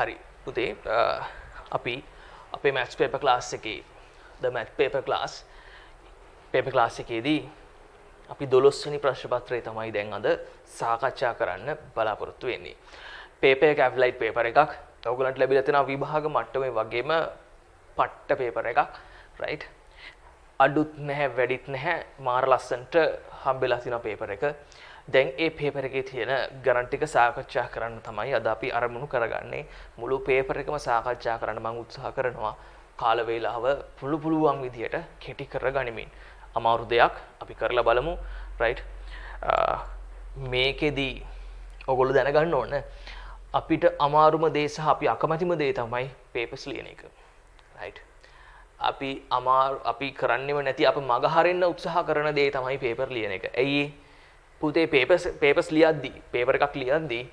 හරි පුතේ අපි අපේ maths paper class එකේ the maths paper class එකේදී අපි 12 වෙනි ප්‍රශ්න පත්‍රය තමයි දැන් අද සාකච්ඡා කරන්න බලාපොරොත්තු වෙන්නේ. paper එක applied paper එකක්. ඔයගොල්ලන්ට ලැබිලා තියෙනවා විභාග මට්ටමේ වගේම පට්ට paper එකක් right. අඩුත් නැහැ වැඩිත් නැහැ මාර ලස්සනට හම්බෙලා තියෙන paper එක. දැන් ඒ paper එකේ තියෙන ගණන් ටික සාකච්ඡා කරන්න තමයි අද අපි අරමුණු කරගන්නේ. මුළු paper එකම සාකච්ඡා කරන්න මම උත්සාහ කරනවා. කාල වේලාව පුළුවන් විදියට කෙටි කරගනිමින්. අමාරු දෙයක් අපි කරලා බලමු right. මේකෙදී ඔයගොල්ලෝ දැනගන්න ඕන අපිට අමාරුම දේ සහ අපි අකමැතිම දේ තමයි papers ලියන එක right. අපි කරන්නේම නැති අප මග හරින්න උත්සාහ කරන දේ තමයි paper ලියන එක. ඇයි පුතේ papers ලියද්දී paper එකක් ලියද්දී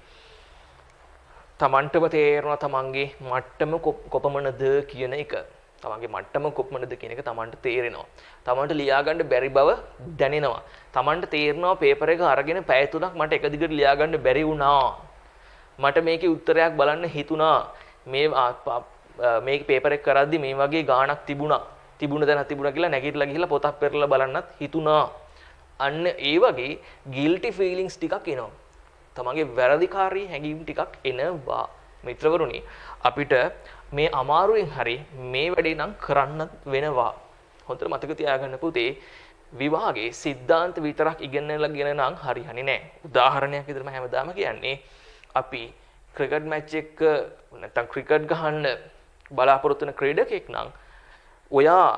තමන්ටම තේරෙනවා තමන්ගේ මට්ටම කොපමණද කියන එක. තමන්ගේ මට්ටම කොපමණද කියන එක තමන්ට තේරෙනවා. තමන්ට ලියා ගන්න බැරි බව දැනෙනවා. තමන්ට තේරෙනවා paper එක අරගෙන පැය 3ක් මට එක දිගට ලියා ගන්න බැරි වුණා. මට මේකේ උත්තරයක් බලන්න හිතුණා. මේක paper එක කරද්දි මේ වගේ ගාණක් තිබුණා කියලා නැගිටලා ගිහිල්ලා පොතක් පෙරලා බලන්නත් හිතුණා. අන්න ඒ වගේ guilty feelings ටිකක් එනවා. තමන්ගේ වැරදිකාරී හැඟීම් ටිකක් එනවා. මිත්‍රවරුනි අපිට මේ අමාරුවෙන් හරි මේ වැඩේ නම් කරන්න වෙනවා. හොඳට මතක තියාගන්න පුතේ විභාගේ සිද්ධාන්ත විතරක් ඉගෙනගෙන නම් හරියන්නේ නැහැ. උදාහරණයක් විදිහට මම හැමදාම කියන්නේ අපි ක්‍රිකට් මැච් එක නැත්නම් ක්‍රිකට් ගහන්න බලාපොරොත්තු වෙන ක්‍රීඩකෙක් නම් ඔයා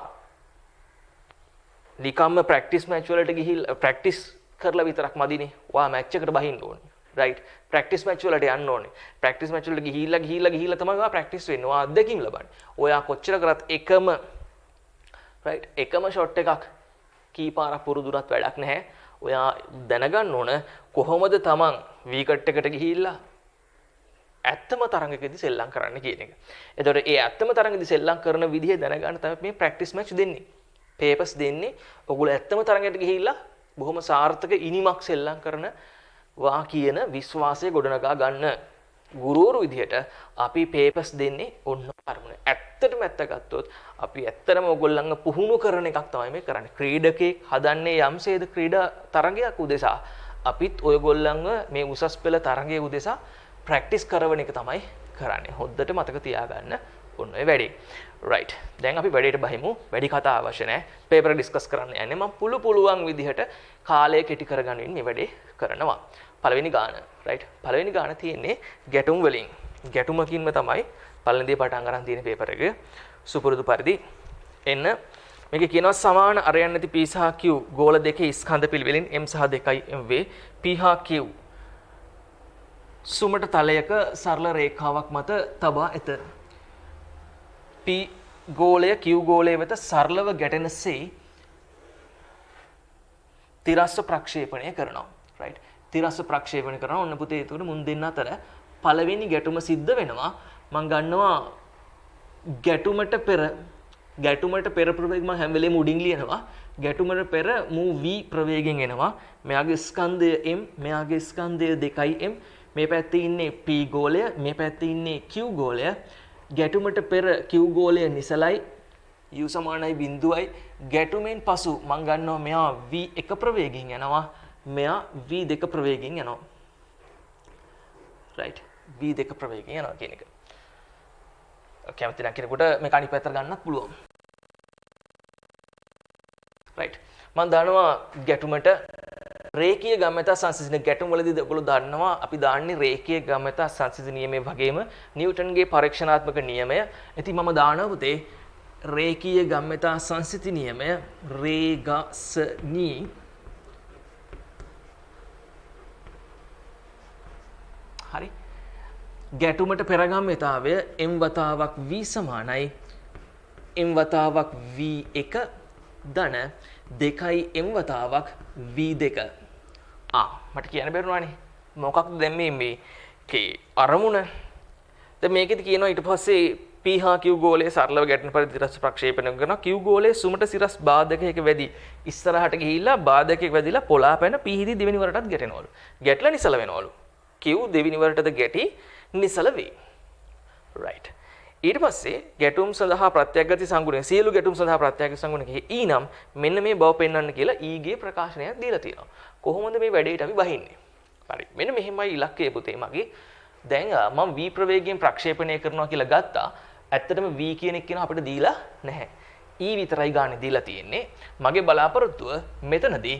නිකම්ම ප්‍රැක්ටිස් මැච් වලට ගිහිල්ලා ප්‍රැක්ටිස් කරලා විතරක් මදිනේ. ඔයා මැච් එකට බහින්න ඕනේ. right. ප්‍රැක්ටිස් මැච් වලට යන්න ඕනේ. ප්‍රැක්ටිස් මැච් වලට ගිහිල්ලා තමයි ඔයා ප්‍රැක්ටිස් වෙන්නේ. ඔයා අත්දැකීම් ලබන්නේ. ඔයා කොච්චර කරත් එකම ෂොට් එකක් කීපාරක් පුරුදුනත් වැඩක් නැහැ. ඔයා දැනගන්න ඕන කොහොමද තමන් වීකට් එකට ගිහිල්ලා ඇත්තම තරඟකදී සෙල්ලම් කරන්න කියන එක. එතකොට ඒ ඇත්තම තරඟකදී සෙල්ලම් කරන විදිහ දැනගන්න තමයි මේ ප්‍රැක්ටිස් මැච් දෙන්නේ. papers දෙන්නේ. ඔයගොල්ලෝ ඇත්තම තරඟයට ගිහිල්ලා බොහොම සාර්ථක ඉනිමක් සෙල්ලම් කරන වා කියන විශ්වාසය ගොඩනගා ගන්න. ගුරුවරු විදිහට අපි papers දෙන්නේ ඔන්න අරමුණ. ඇත්තටම ඇත්ත ගත්තොත් අපි ඇත්තටම ඔයගොල්ලන්ව පුහුණු කරන එකක් තමයි මේ කරන්නේ. ක්‍රීඩකෙක් හදන්නේ යම්සේද ක්‍රීඩා තරගයක් උදෙසා අපිත් ඔයගොල්ලන්ව මේ උසස් පෙළ තරගයේ උදෙසා ප්‍රැක්ටිස් කරවන එක තමයි කරන්නේ. හොද්දට මතක තියාගන්න ඔන්න ඔය වැඩේ. right. දැන් අපි වැඩේට බහිමු. වැඩි කතා අවශ්‍ය නැහැ. paper ඩිස්කස් කරන්න යන්නේ. මම පුළුවන් විදිහට කාලය කෙටි කරගන්න මේ වැඩේ කරනවා. පළවෙනි ගාන right. පළවෙනි ගාන තියෙන්නේ ගැටුම් වලින්. ගැටුමකින්ම තමයි පළවෙනි දේ පටන් ගන්න තියෙන paper එක. සුපුරුදු පරිදි එන්න මේක කියනවා සමාන අරයන් නැති p සහ q ගෝල දෙකේ ස්කන්ධ පිළිවෙලින් m සහ 2යි m වේ p හා q සුමට තලයක සරල රේඛාවක් මත තබා ඇත. p ගෝලය q ගෝලය වෙත සරලව ගැටෙනසේ තිරස්ව ප්‍රක්ෂේපණය කරනවා. right. තිරස්ව ප්‍රක්ෂේපණය කරනවා. ඔන්න පුතේ එතකොට මුන් දෙන්න අතර පළවෙනි ගැටුම සිද්ධ වෙනවා. මම ගන්නවා ගැටුමට පෙර ප්‍රවේගය මම හැම වෙලේම උඩින් ලියනවා. ගැටුමට පෙර මූ v ප්‍රවේගයෙන් එනවා. මෙයාගේ ස්කන්ධය m, මෙයාගේ ස්කන්ධය 2m. මේ පැත්තේ ඉන්නේ p ගෝලය, මේ පැත්තේ ඉන්නේ q ගෝලය. ගැටුමට පෙර q ගෝලය නිසලයි u සමානයි 0යි. ගැටුමෙන් පසු මම ගන්නවා මෙයා v1 ප්‍රවේගයෙන් යනවා. මෙයා v2 ප්‍රවේගයෙන් යනවා. right. v2 ප්‍රවේගයෙන් යනවා කියන එක. කැමති නම් කෙනෙකුට මේක අනිත් පැත්තට ගන්නත් පුළුවන්. right. මම දන්නවා ගැටුමට රේඛීය ගම්‍යතා සංසිඳන ගැටුම් වලදී ඔයගොල්ලෝ දන්නවා අපි දාන්නේ රේඛීය ගම්‍යතා සංසිඳන නියමයේ වගේම නිව්ටන්ගේ පරීක්ෂණාත්මක නියමය. ඉතින් මම දානවා පුතේ රේඛීය ගම්‍යතා සංසිඳන නියමය රේගසනී හරි. ගැටුමට පෙර ගම්‍යතාවය m වතාවක් v සමානයි m වතාවක් v1 ධන 2m වතාවක් v2. මට කියන්න බැරුණානේ මොකක්ද දැන් මේකේ අරමුණ. දැන් මේකෙදි කියනවා ඊට පස්සේ p හා q ගෝලයේ සරලව ගැටෙන පරිදි තිරස් ප්‍රක්ෂේපණය කරනවා. q ගෝලයේ සුමට සිරස් බාධකයක වැඩි ඉස්සරහට ගිහිල්ලා බාධකයක වැඩිලා පොළාපැන p හිදී දෙවෙනි වරටත් ගැටෙනවලු. ගැටලා නිසල වෙනවලු. q දෙවෙනි වරටද ගැටි නිසල වේ. right. ඊට පස්සේ ගැටුම් සඳහා ප්‍රත්‍යග්ගති සංගුණය සියලු ගැටුම් සඳහා ප්‍රත්‍යග්ගති සංගුණකෙහි E නම් මෙන්න මේ බව පෙන්වන්න කියලා E ගේ ප්‍රකාශනයක් දීලා තියෙනවා. කොහොමද මේ වැඩේට අපි බහින්නේ? හරි. මෙන්න මෙහෙමයි ඉලක්කය පුතේ මගේ. දැන් මම V ප්‍රවේගයෙන් ප්‍රක්ෂේපණය කරනවා කියලා ගත්තා. ඇත්තටම V කියන එක අපිට දීලා නැහැ. E විතරයි ගානේ දීලා තියෙන්නේ. මගේ බලාපොරොත්තුව මෙතනදී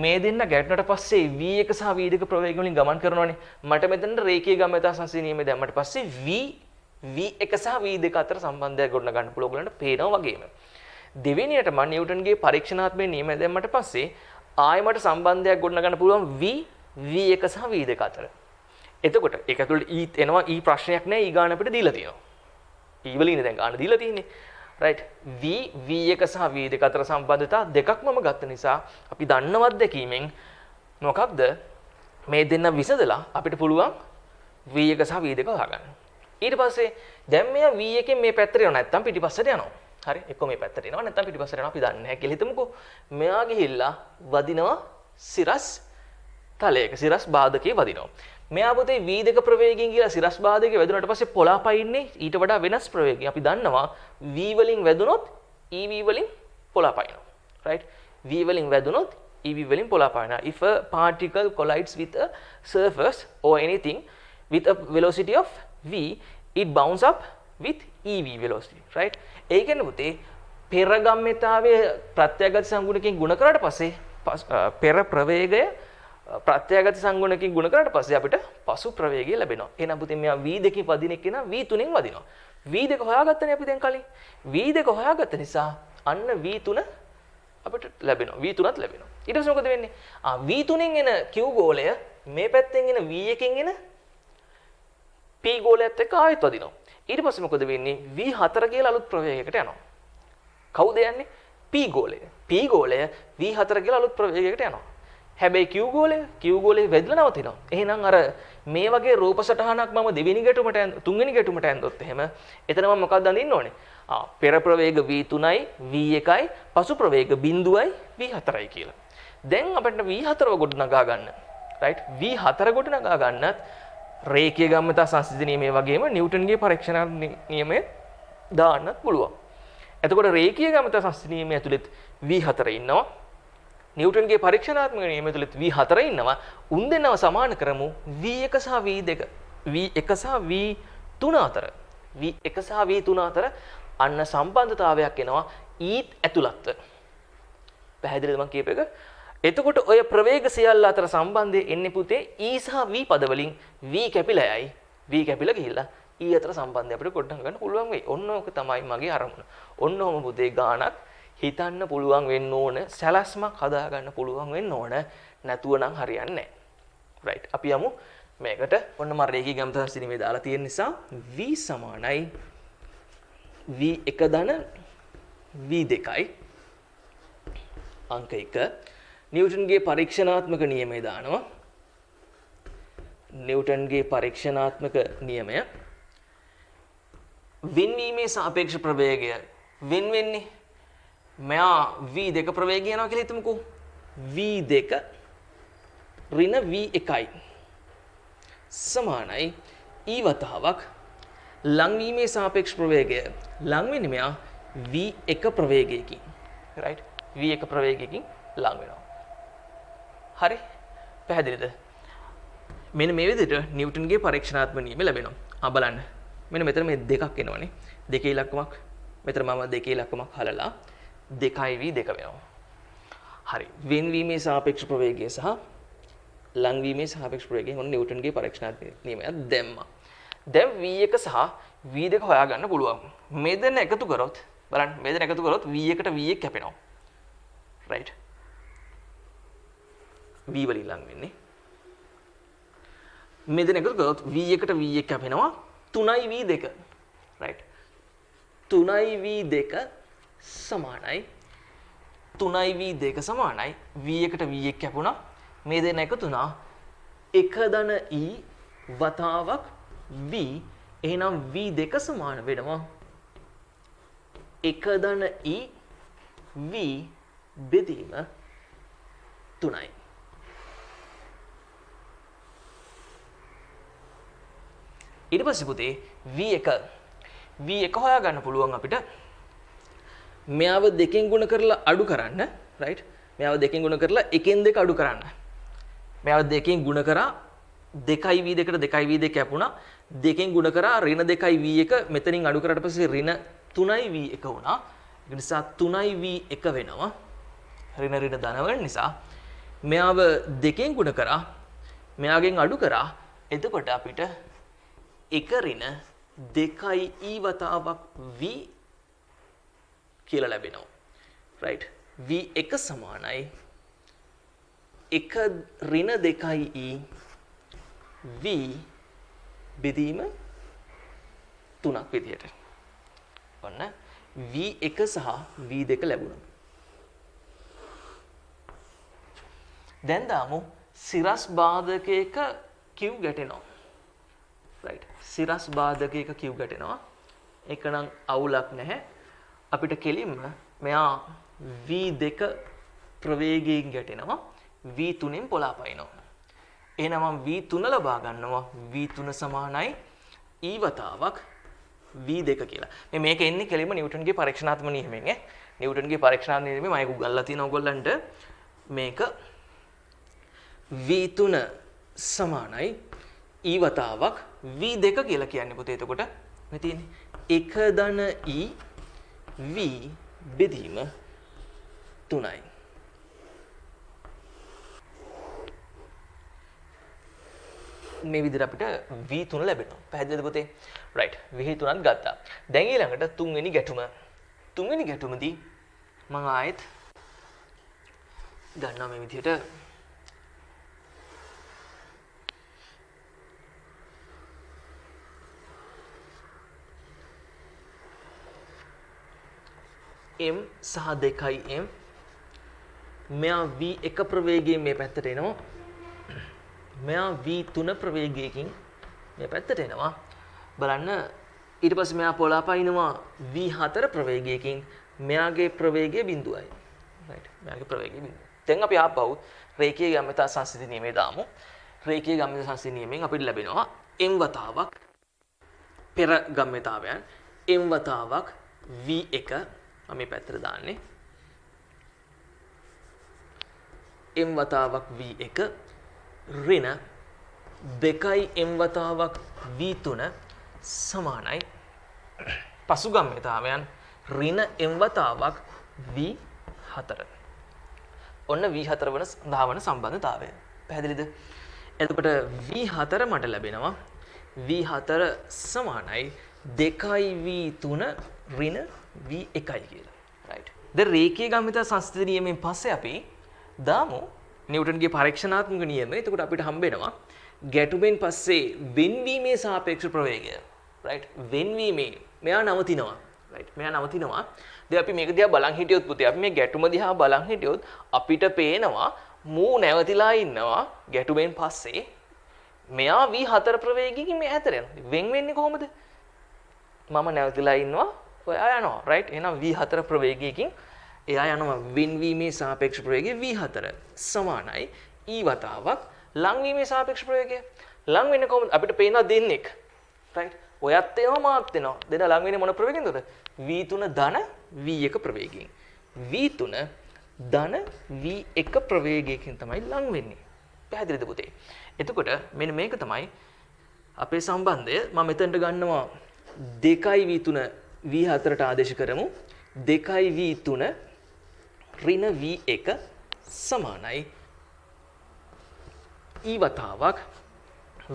මේ දෙන්න ගැටුණට පස්සේ V1 සහ V2 ප්‍රවේග වලින් ගමන් කරනවානේ. මට මෙතන රේඛීය ගම්‍යතා සංසිඳන නියමය දැම්මට පස්සේ V1 සහ V2 අතර සම්බන්ධයක් ගොඩනගා ගන්න පුළුවන් ඔයගලන්ට පේනවා වගේම. දෙවෙනියට මම නිව්ටන්ගේ පරීක්ෂණාත්මක නියමය දැම්මට පස්සේ ආයෙ මට සම්බන්ධයක් ගොඩනගා ගන්න පුළුවන් V1 සහ V2 අතර. එතකොට ඒක ඇතුළේ E එනවා E ප්‍රශ්නයක් නැහැ E ගාන අපිට දීලා තියෙනවා. E වලින් දැන් ගාන දීලා තියෙන්නේ. right V1 සහ V2 අතර සම්බන්ධතා දෙකක් මම ගත්ත නිසා අපි දන්නවත් දැකීමෙන් මොකක්ද මේ දෙන්න විසඳලා අපිට පුළුවන් V1 සහ V2 හොයාගන්න. ඊට පස්සේ දැන් මෙයා V1 මේ පැත්තට යනවා නැත්නම් පිටිපස්සට යනවා. හරි එක්ක මේ පැත්තට එනවා නැත්නම් පිටිපස්සට යනවා අපි දන්නේ නැහැ කියලා හිතමුකෝ. මෙයා ගිහිල්ලා වදිනවා සිරස් තලයක සිරස් බාධකයේ වදිනවා. මෙයා පුතේ V2 ප්‍රවේගයෙන් කියලා සිරස් බාධකයේ වැදුනට පස්සේ පොළාපයින්නේ ඊට වඩා වෙනස් ප්‍රවේගයක්. අපි දන්නවා V වලින් වැදුනොත් EV වලින් පොළාපයින්නවා. right V වලින් වැදුනොත් EV වලින් පොළාපයින්නවා. if a particle collides with a surface or anything with a velocity of V it bounces up with EV velocity. right ඒ කියන්නේ පුතේ පෙර ගම්‍යතාවයේ ප්‍රත්‍යගත සංගුණකෙන් ගුණ කරාට පස්සේ පෙර ප්‍රවේගය ප්‍රත්‍යගත සංගුණකකින් ගුණ කරාට පස්සේ අපිට පසු ප්‍රවේගය ලැබෙනවා. එහෙනම් පුතේ මෙයා V2 වදින එක්කෙනා V3න් වදිනවා. V2 හොයාගත්තනේ අපි දැන් කලින්. V2 හොයාගත්ත නිසා අන්න V3 අපිට ලැබෙනවා. V3ත් ලැබෙනවා. ඊට පස්සේ මොකද වෙන්නේ? V3න් එන Q ගෝලය මේ පැත්තෙන් එන V1කින් එන P ගෝලයත් එක්ක ආයෙත් වදිනවා. ඊට පස්සේ මොකද වෙන්නේ? V4 කියලා අලුත් ප්‍රවේගයකට යනවා. කවුද යන්නේ? P ගෝලය. P ගෝලය V4 කියලා අලුත් ප්‍රවේගයකට යනවා. හැබැයි Q ගෝලය වැදිලා නවතිනවා. එහෙනම් අර මේ වගේ රූප සටහනක් මම දෙවෙනි ගැටුමට තුන්වෙනි ගැටුමට ඇඳොත් එහෙම එතන මම මොකක්ද අඳින්න ඕනේ? පෙර ප්‍රවේග V3යි V1යි පසු ප්‍රවේග බිඳුවයි V4යි කියලා. දැන් අපිට V4ව ගොඩනගා ගන්න. right V4 ගොඩනගා ගන්නත් රේඛීය ගම්‍යතා සංසිද්ධි නියමයේ වගේම නිව්ටන්ගේ පරීක්ෂණ නියමය දාන්නත් පුළුවන්. එතකොට රේඛීය ගම්‍යතා සංසිද්ධි නියමය ඇතුළේ V4 ඉන්නවා. නිව්ටන්ගේ පරීක්ෂණාත්මක නියමය තුල V4 ඉන්නවා. උන් දෙන්නව සමාන කරමු V1 සහ V2. V1 සහ V3 අතර. V1 සහ V3 අතර අන්න සම්බන්ධතාවයක් එනවා E ඇතුළත. පැහැදිලිද මම කියප එක? එතකොට ඔය ප්‍රවේග සියල්ල අතර සම්බන්ධය එන්නේ පුතේ E සහ V පද වලින් V කැපිලායි. V කැපිලා ගිහිල්ලා E අතර සම්බන්ධය අපිට ගොඩනගා ගන්න පුළුවන් වෙයි. ඔන්න ඕක තමයි මගේ අරමුණ. ඔන්න ඔහම පුතේ ගානක් හිතන්න පුළුවන් වෙන්න ඕන සැලැස්මක් හදා ගන්න පුළුවන් වෙන්න ඕන නැතුව නම් හරියන්නේ නැහැ. right අපි යමු මේකට ඔන්න මම රේඛී ගම්‍යතා සිනිමේ දාලා තියෙන නිසා V සමානයි V1 ධන V2යි අංක 1 නිව්ටන්ගේ පරීක්ෂණාත්මක නියමය දානවා. නිව්ටන්ගේ පරීක්ෂණාත්මක නියමය වෙන්වීමේ සාපේක්ෂ ප්‍රවේගය වෙන්නේ මෙයා V2 ප්‍රවේගය යනවා කියලා හිතමුකෝ. V2 ඍණ V1යි සමානයි E වතාවක් ලංවීමේ සාපේක්ෂ ප්‍රවේගය ලං වෙන්නේ මෙයා V1 ප්‍රවේගයකින්. right V1 ප්‍රවේගයකින් ලං වෙනවා. හරි පැහැදිලිද? මෙන්න මේ විදිහට නිව්ටන්ගේ පරීක්ෂණාත්මක නියමය ලැබෙනවා. බලන්න. මෙන්න මෙතන මේ දෙකක් එනවනේ. දෙකේ ඉලක්කමක්. මෙතන මම දෙකේ ඉලක්කමක් හලලා 2V2 වෙනවා. හරි. වෙන්වීමේ සාපේක්ෂ ප්‍රවේගය සහ ලංවීමේ සාපේක්ෂ ප්‍රවේගය මොන නිව්ටන්ගේ පරීක්ෂණාත්මක නියමයක් දැම්මා. දැන් V1 සහ V2 හොයාගන්න පුළුවන්. මේ දෙන්න එකතු කරොත් බලන්න මේ දෙන්න එකතු කරොත් V1ට V1 කැපෙනවා. right V වලින් ලං වෙන්නේ. මේ දෙන්න එකතු කරොත් V1ට V1 කැපෙනවා 3V2. right 3V2 සමානයි 3V2 සමානයි V1ට V1 කැපුණා. මේ දෙන්න එකතු වුණා 1 ධන E වතාවක් V. එහෙනම් V2 සමාන වෙනවා 1 ධන E V බෙදීම 3යි. ඊට පස්සේ පුතේ V1 v1 හොයාගන්න පුළුවන් අපිට මෙයාව දෙකෙන් ගුණ කරලා අඩු කරන්න right මෙයාව දෙකෙන් ගුණ කරලා එකෙන් දෙක අඩු කරන්න මෙයාව දෙකෙන් ගුණ කරා 2යි v2ට 2යි v2 කැපුණා දෙකෙන් ගුණ කරා ඍණ 2යි v1 මෙතනින් අඩු කරාට පස්සේ ඍණ 3යි v1 වුණා ඒ නිසා 3යි v1 වෙනවා ඍණ ඍණ ධන වෙන නිසා මෙයාව දෙකෙන් ගුණ කරා මෙයාගෙන් අඩු කරා එතකොට අපිට 1 ඍණ 2යි e වතාවක් v කියලා ලැබෙනවා right v1 සමානයි 1 ඍණ 2යි e v බෙදීම 3ක් විදියට ඔන්න v1 සහ v2 ලැබුණා දැන් දාමු සිරස් බාධකයක q ගැටෙනවා right සිරස් බාධකයක q ගැටෙනවා ඒක නම් අවුලක් නැහැ අපිට කෙලින්ම මෙයා v2 ප්‍රවේගයෙන් ගැටෙනවා v3න් පොළාපයින්නවා එහෙනම් මම v3 ලබා ගන්නවා v3 සමානයි e වතාවක් v2 කියලා. මේක එන්නේ කෙලින්ම නිව්ටන්ගේ පරීක්ෂණාත්මක නියමයෙන් ඈ. නිව්ටන්ගේ පරීක්ෂණාත්මක නියමයෙන් මම ඒක උගන්ලා තියෙනවා ඔයගොල්ලන්ට. මේක v3 සමානයි e වතාවක් v2 කියලා කියන්නේ පුතේ. එතකොට මේ තියෙන්නේ 1 ධන e v බෙදීම 3යි. මේ විදිහට අපිට v3 ලැබෙනවා. පැහැදිලිද පුතේ? right. v3ක් ගත්තා. දැන් ඊළඟට තුන්වෙනි ගැටුම. තුන්වෙනි ගැටුමදී මම ආයෙත් ගන්නවා මේ විදිහට m සහ 2යි m මෙයා v1 ප්‍රවේගයෙන් මේ පැත්තට එනවා මෙයා v3 ප්‍රවේගයකින් මේ පැත්තට එනවා බලන්න ඊට පස්සේ මෙයා පොළාපයින්නවා v4 ප්‍රවේගයකින් මෙයාගේ ප්‍රවේගය බිඳුවයි right මෙයාගේ ප්‍රවේගය බිඳුව දැන් අපි ආපහු රේඛීය ගම්‍යතා සංසිද්ධි නියමය දාමු රේඛීය ගම්‍යතා සංසිද්ධි නියමයෙන් අපිට ලැබෙනවා m වතාවක් පෙර ගම්‍යතාවයන් m වතාවක් v1 මම මේ පැත්තට දාන්නේ m වතාවක් v1 ඍණ 2යි m වතාවක් v3 සමානයි පසු ගම්‍යතාවයන් ඍණ m වතාවක් v4 ඔන්න v4 වන ධාවන සම්බන්ධතාවය පැහැදිලිද එතකොට v4 මට ලැබෙනවා v4 සමානයි 2යි v3 ඍණ v1 කියලා right දැන් රේඛීය ගම්‍යතා සංස්ථිත නියමයෙන් පස්සේ අපි දාමු නිව්ටන්ගේ පරීක්ෂණාත්මක නියමය. එතකොට අපිට හම්බ වෙනවා ගැටුමෙන් පස්සේ වෙන්වීමේ සාපේක්ෂ ප්‍රවේගය. right වෙන්වීමේ මෙයා නවතිනවා. right මෙයා නවතිනවා. දැන් අපි මේක දිහා බලන් හිටියොත් පුතේ අපි මේ ගැටුම දිහා බලන් හිටියොත් අපිට පේනවා මූ නැවතිලා ඉන්නවා ගැටුමෙන් පස්සේ මෙයා v4 ප්‍රවේගයකින් මේ හැතර යනවා. වෙන් වෙන්නේ කොහොමද? මම නැවතිලා ඉන්නවා ඔයා යනවා. right එහෙනම් v4 ප්‍රවේගයකින් එයා යනවා වෙන්වීමේ සාපේක්ෂ ප්‍රවේගය v4 සමානයි e වතාවක් ලංවීමේ සාපේක්ෂ ප්‍රවේගය. ලං වෙන්නේ කොහොමද? අපිට පේනවා දෙන්නෙක්. right ඔයත් එනවා මාත් එනවා. දෙන්න ලං වෙන්නේ මොන ප්‍රවේගයෙන්ද? v3 ධන v1 ප්‍රවේගයෙන්. v3 ධන v1 ප්‍රවේගයකින් තමයි ලං වෙන්නේ. පැහැදිලිද පුතේ? එතකොට මෙන්න මේක තමයි අපේ සම්බන්ධය. මම මෙතනට ගන්නවා 2යි v3 v4ට ආදේශ කරමු. 2යි v3 ඍණ v1 සමානයි e වතාවක්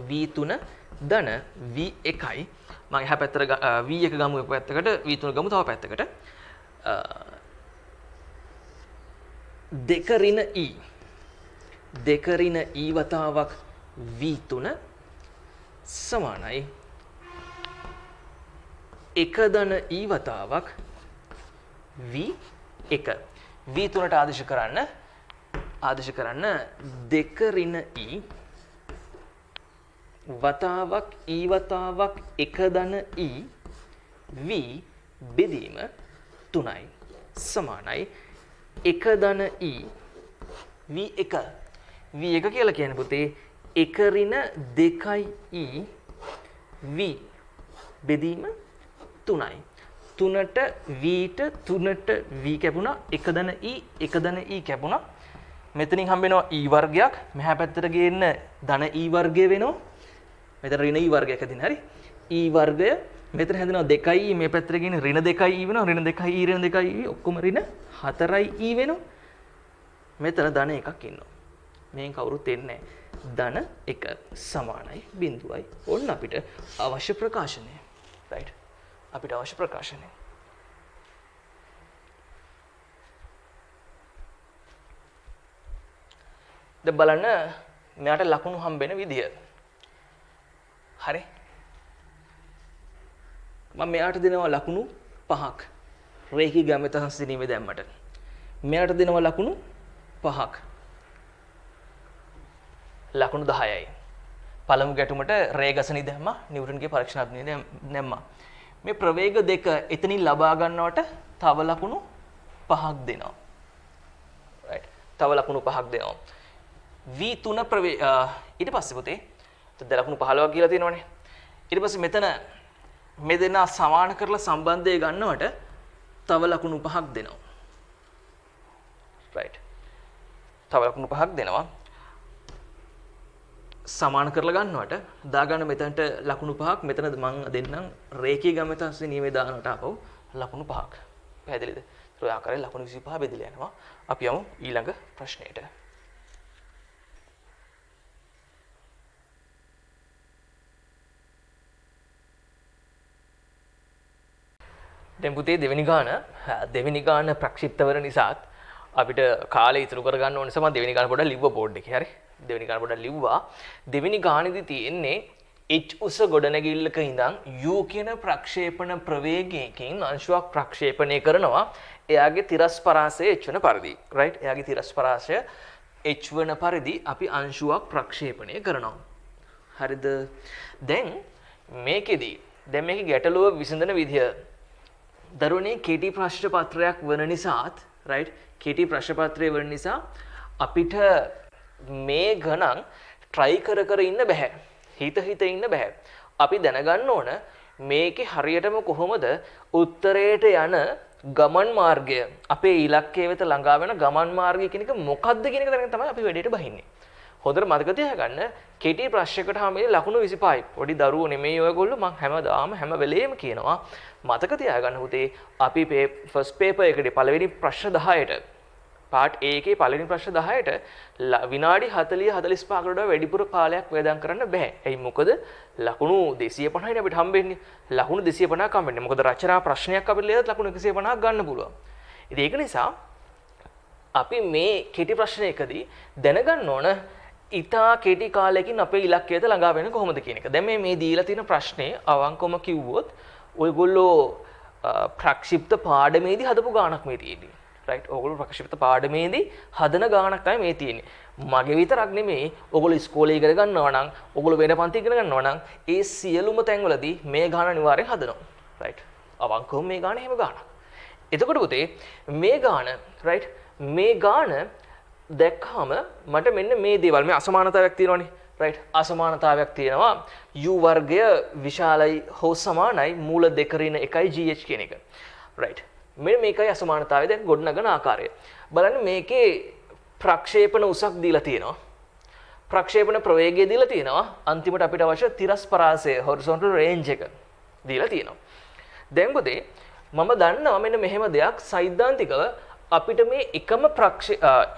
v3 ධන v1යි මම එහා පැත්තට v1 ගමු එක පැත්තකට v3 ගමු තව පැත්තකට 2 ඍණ e 2 ඍණ e වතාවක් v3 සමානයි 1 ධන e වතාවක් v1 v3ට ආදේශ කරන්න 2 ඍණ e වතාවක් e වතාවක් 1 ධන e v බෙදීම 3යි සමානයි 1 ධන e v1 v1 කියලා කියන්නේ පුතේ 1 ඍණ 2යි e v බෙදීම 3යි. 3ට v ට 3ට v කැපුණා. 1 ධන e 1 ධන e කැපුණා. මෙතනින් හම්බ වෙනවා e වර්ගයක්. මෙහා පැත්තට ගේන්න ධන e වර්ගය වෙනවා. මෙතන ඍණ e වර්ගයක් හදින්න හරි. e වර්ගය මෙතන හැදෙනවා 2i මේ පැත්තට ගේන ඍණ 2i වෙනවා. ඍණ 2i ඍණ 2i ඔක්කොම ඍණ 4i වෙනවා. මෙතන ධන එකක් ඉන්නවා. මේන් කවුරුත් එන්නේ ධන 1 සමානයි බිඳුවයි. ඔන්න අපිට අවශ්‍ය ප්‍රකාශනය. රයිට්. අපිට අවශ්‍ය ප්‍රකාශනය. දැන් බලන්න මෙයාට ලකුණු හම්බෙන විදිය. හරි. මම මෙයාට දෙනවා ලකුණු 5ක්. රේඛී ගාමිත සංසිඳීමේ දැම්මට. මෙයාට දෙනවා ලකුණු 5ක්. ලකුණු 10යි. පළමු ගැටුමට රේගසනි දැම්මා. නිව්ටන්ගේ පරීක්ෂණාත්මකය දැම්මා. මේ ප්‍රවේග දෙක එතනින් ලබා ගන්නවට තව ලකුණු 5ක් දෙනවා. රයිට්. තව ලකුණු 5ක් දෙනවා. v3 ඊට පස්සේ පුතේ එතන ලකුණු 15ක් කියලා තියෙනවනේ. ඊට පස්සේ මෙතන මේ දෙන්න සමාන කරලා සම්බන්ධය ගන්නවට තව ලකුණු 5ක් දෙනවා. රයිට්. තව ලකුණු 5ක් දෙනවා. සමාන කරලා ගන්නවට දාගන්න මෙතනට ලකුණු 5ක් මෙතන මම දෙන්නම් රේඛීය ගාමිත සංසිඳීමේ දානට ආපහු ලකුණු 5ක්. පැහැදිලිද? ඒ ආකාරයෙන් ලකුණු 25 බෙදලා යනවා. අපි යමු ඊළඟ ප්‍රශ්නෙට. දැන් පුතේ දෙවෙනි ගාන ප්‍රක්ෂිප්තවර නිසාත් අපිට කාලය ඉතුරු කරගන්න ඕන නිසා මම දෙවෙනි ගාන පොඩ්ඩක් ලිව්වා බෝඩ් එකේ. හරි. දෙවෙනි ගාන පොඩ්ඩක් ලිව්වා. දෙවෙනි ගානේදී තියෙන්නේ h උස ගොඩනැගිල්ලක ඉඳන් u කියන ප්‍රක්ෂේපණ ප්‍රවේගයකින් අංශුවක් ප්‍රක්ෂේපණය කරනවා. එයාගේ තිරස් පරාසය h වෙන පරිදි. රයිට්. එයාගේ තිරස් පරාසය h වෙන පරිදි අපි අංශුවක් ප්‍රක්ෂේපණය කරනවා. හරිද? දැන් මේකෙදී දැන් මේකේ ගැටලුව විසඳන විදිය දරුවනේ KT ප්‍රශ්න පත්‍රයක් වන නිසාත් රයිට් KT ප්‍රශ්න පත්‍රය වන නිසා අපිට මේ ගණන් try කර ඉන්න බෑ. හිත ඉන්න බෑ. අපි දැනගන්න ඕන මේකේ හරියටම කොහොමද උත්තරයට යන ගමන් මාර්ගය අපේ ඉලක්කය වෙත ළඟා වෙන ගමන් මාර්ගය කියන එක මොකක්ද කියන එක දැනගෙන තමයි අපි වැඩේට බහින්නේ. හොඳට මතක තියාගන්න KT ප්‍රශ්නයකට හැමෙලේ ලකුණු 25යි. පොඩි දරුවෝ නෙමෙයි ඔයගොල්ලෝ මම හැම වෙලේම කියනවා මතක තියාගන්න පුතේ අපි ෆස්ට් පේපර් එකේ පළවෙනි ප්‍රශ්න 10ට පාර්ට් A එකේ පළවෙනි ප්‍රශ්න 10ට විනාඩි 40 45කට වඩා වැඩිපුර කාලයක් වේදම් කරන්න බෑ. එයි මොකද ලකුණු 250යි අපිට හම්බෙන්නේ. ලකුණු 250ක් හම්බෙන්නේ. මොකද රචනා ප්‍රශ්නයක් අපිට ලියලා ලකුණු 150ක් ගන්න පුළුවන්. ඉතින් ඒක නිසා අපි මේ කෙටි ප්‍රශ්නයකදී දැනගන්න ඕන ඉතා කෙටි කාලයකින් අපේ ඉලක්කයට ළඟා වෙන්න කොහොමද කියන එක. දැන් මේ දීලා තියෙන ප්‍රශ්නේ අවංකවම කිව්වොත් ඔයගොල්ලෝ ප්‍රක්ෂිප්ත පාඩමේදී හදපු ගාණක් මේ තියෙන්නේ. රයිට්. ඔයගොල්ලෝ ප්‍රක්ෂිප්ත පාඩමේදී හදන ගාණක් තමයි මේ තියෙන්නේ. මගේ විතරක් නෙමෙයි ඔයගොල්ලෝ ඉස්කෝලේ ඉගෙන ගන්නවා නම් ඔයගොල්ලෝ වෙන පන්ති ඉගෙන ගන්නවා නම් ඒ සියලුම තැන්වලදී මේ ගාණ අනිවාර්යෙන් හදනවා. රයිට්. අවංකවම මේ ගාණ එහෙම ගාණක්. එතකොට පුතේ මේ ගාණ රයිට් මේ ගාණ දැක්කම මට මෙන්න මේ දේවල් මේ අසමානතාවයක් තියෙනවනේ රයිට් අසමානතාවයක් තියෙනවා u වර්ගය විශාලයි හෝ සමානයි මූල 2 ඍණ 1යි gh කියන එක රයිට් මෙන්න මේකයි අසමානතාවය දැන් ගොඩනගන ආකාරය බලන්න මේකේ ප්‍රක්ෂේපණ උසක් දීලා තියෙනවා ප්‍රක්ෂේපණ ප්‍රවේගය දීලා තියෙනවා අන්තිමට අපිට අවශ්‍ය තිරස් පරාසය horizontal range එක දීලා තියෙනවා දැන් පුතේ මම දන්නවා මෙන්න මෙහෙම දෙයක් සෛද්ධාන්තිකව අපිට මේ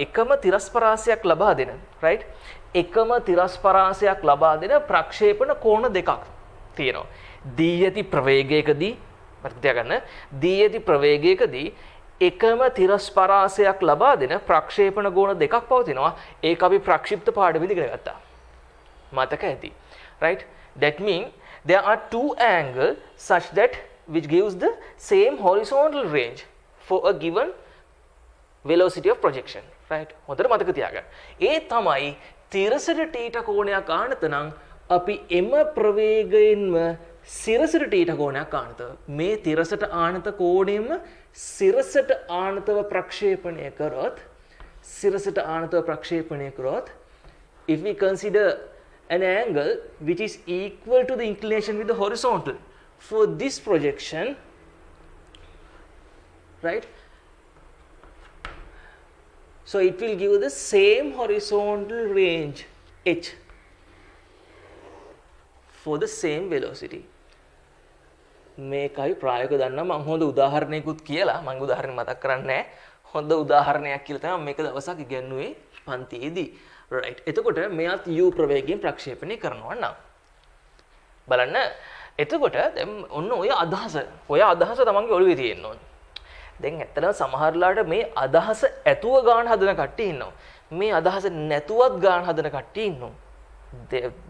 එකම තිරස් පරාසයක් ලබා දෙන රයිට් එකම තිරස් පරාසයක් ලබා දෙන ප්‍රක්ෂේපණ කෝණ දෙකක් තියෙනවා දී ඇති ප්‍රවේගයකදී මතක තියාගන්න දී ඇති ප්‍රවේගයකදී එකම තිරස් පරාසයක් ලබා දෙන ප්‍රක්ෂේපණ කෝණ දෙකක් පවතිනවා ඒක අපි ප්‍රක්ෂිප්ත පාඩමේදී ඉගෙන ගත්තා මතක ඇති right that mean there are two angles such that which gives the same horizontal range for a given velocity of projection right හොඳට මතක තියාගන්න. ඒ තමයි තිරසට θ කෝණයක් ආනත නම් අපි එම ප්‍රවේගයෙන්ම සිරසට θ කෝණයක් ආනත. මේ තිරසට ආනත කෝණයෙන්ම සිරසට ආනතව ප්‍රක්ෂේපණය කරොත් if we consider an angle which is equal to the inclination with the horizontal for this projection right? So it will give the same horizontal range h for the same velocity. මේකයි ප්‍රායෝගිකව දන්නා මම හොඳ උදාහරණයකුත් කියලා මම උදාහරණ මතක් කරන්නේ හොඳ උදාහරණයක් කියලා තමයි මේක දවසක් ඉගෙනුවේ පන්තියේදී. right. එතකොට මෙයත් u ප්‍රවේගයෙන් ප්‍රක්ෂේපණය කරනවා නම් බලන්න. එතකොට දැන් ඔන්න ඔය අදහස තමන්ගේ ඔළුවේ තියෙන්න ඕනේ. දැන් ඇත්තටම සමහරලාට මේ අදහස ඇතුව ගාන හදන කට්ටිය ඉන්නවා. මේ අදහස නැතුවත් ගාන හදන කට්ටිය ඉන්නවා.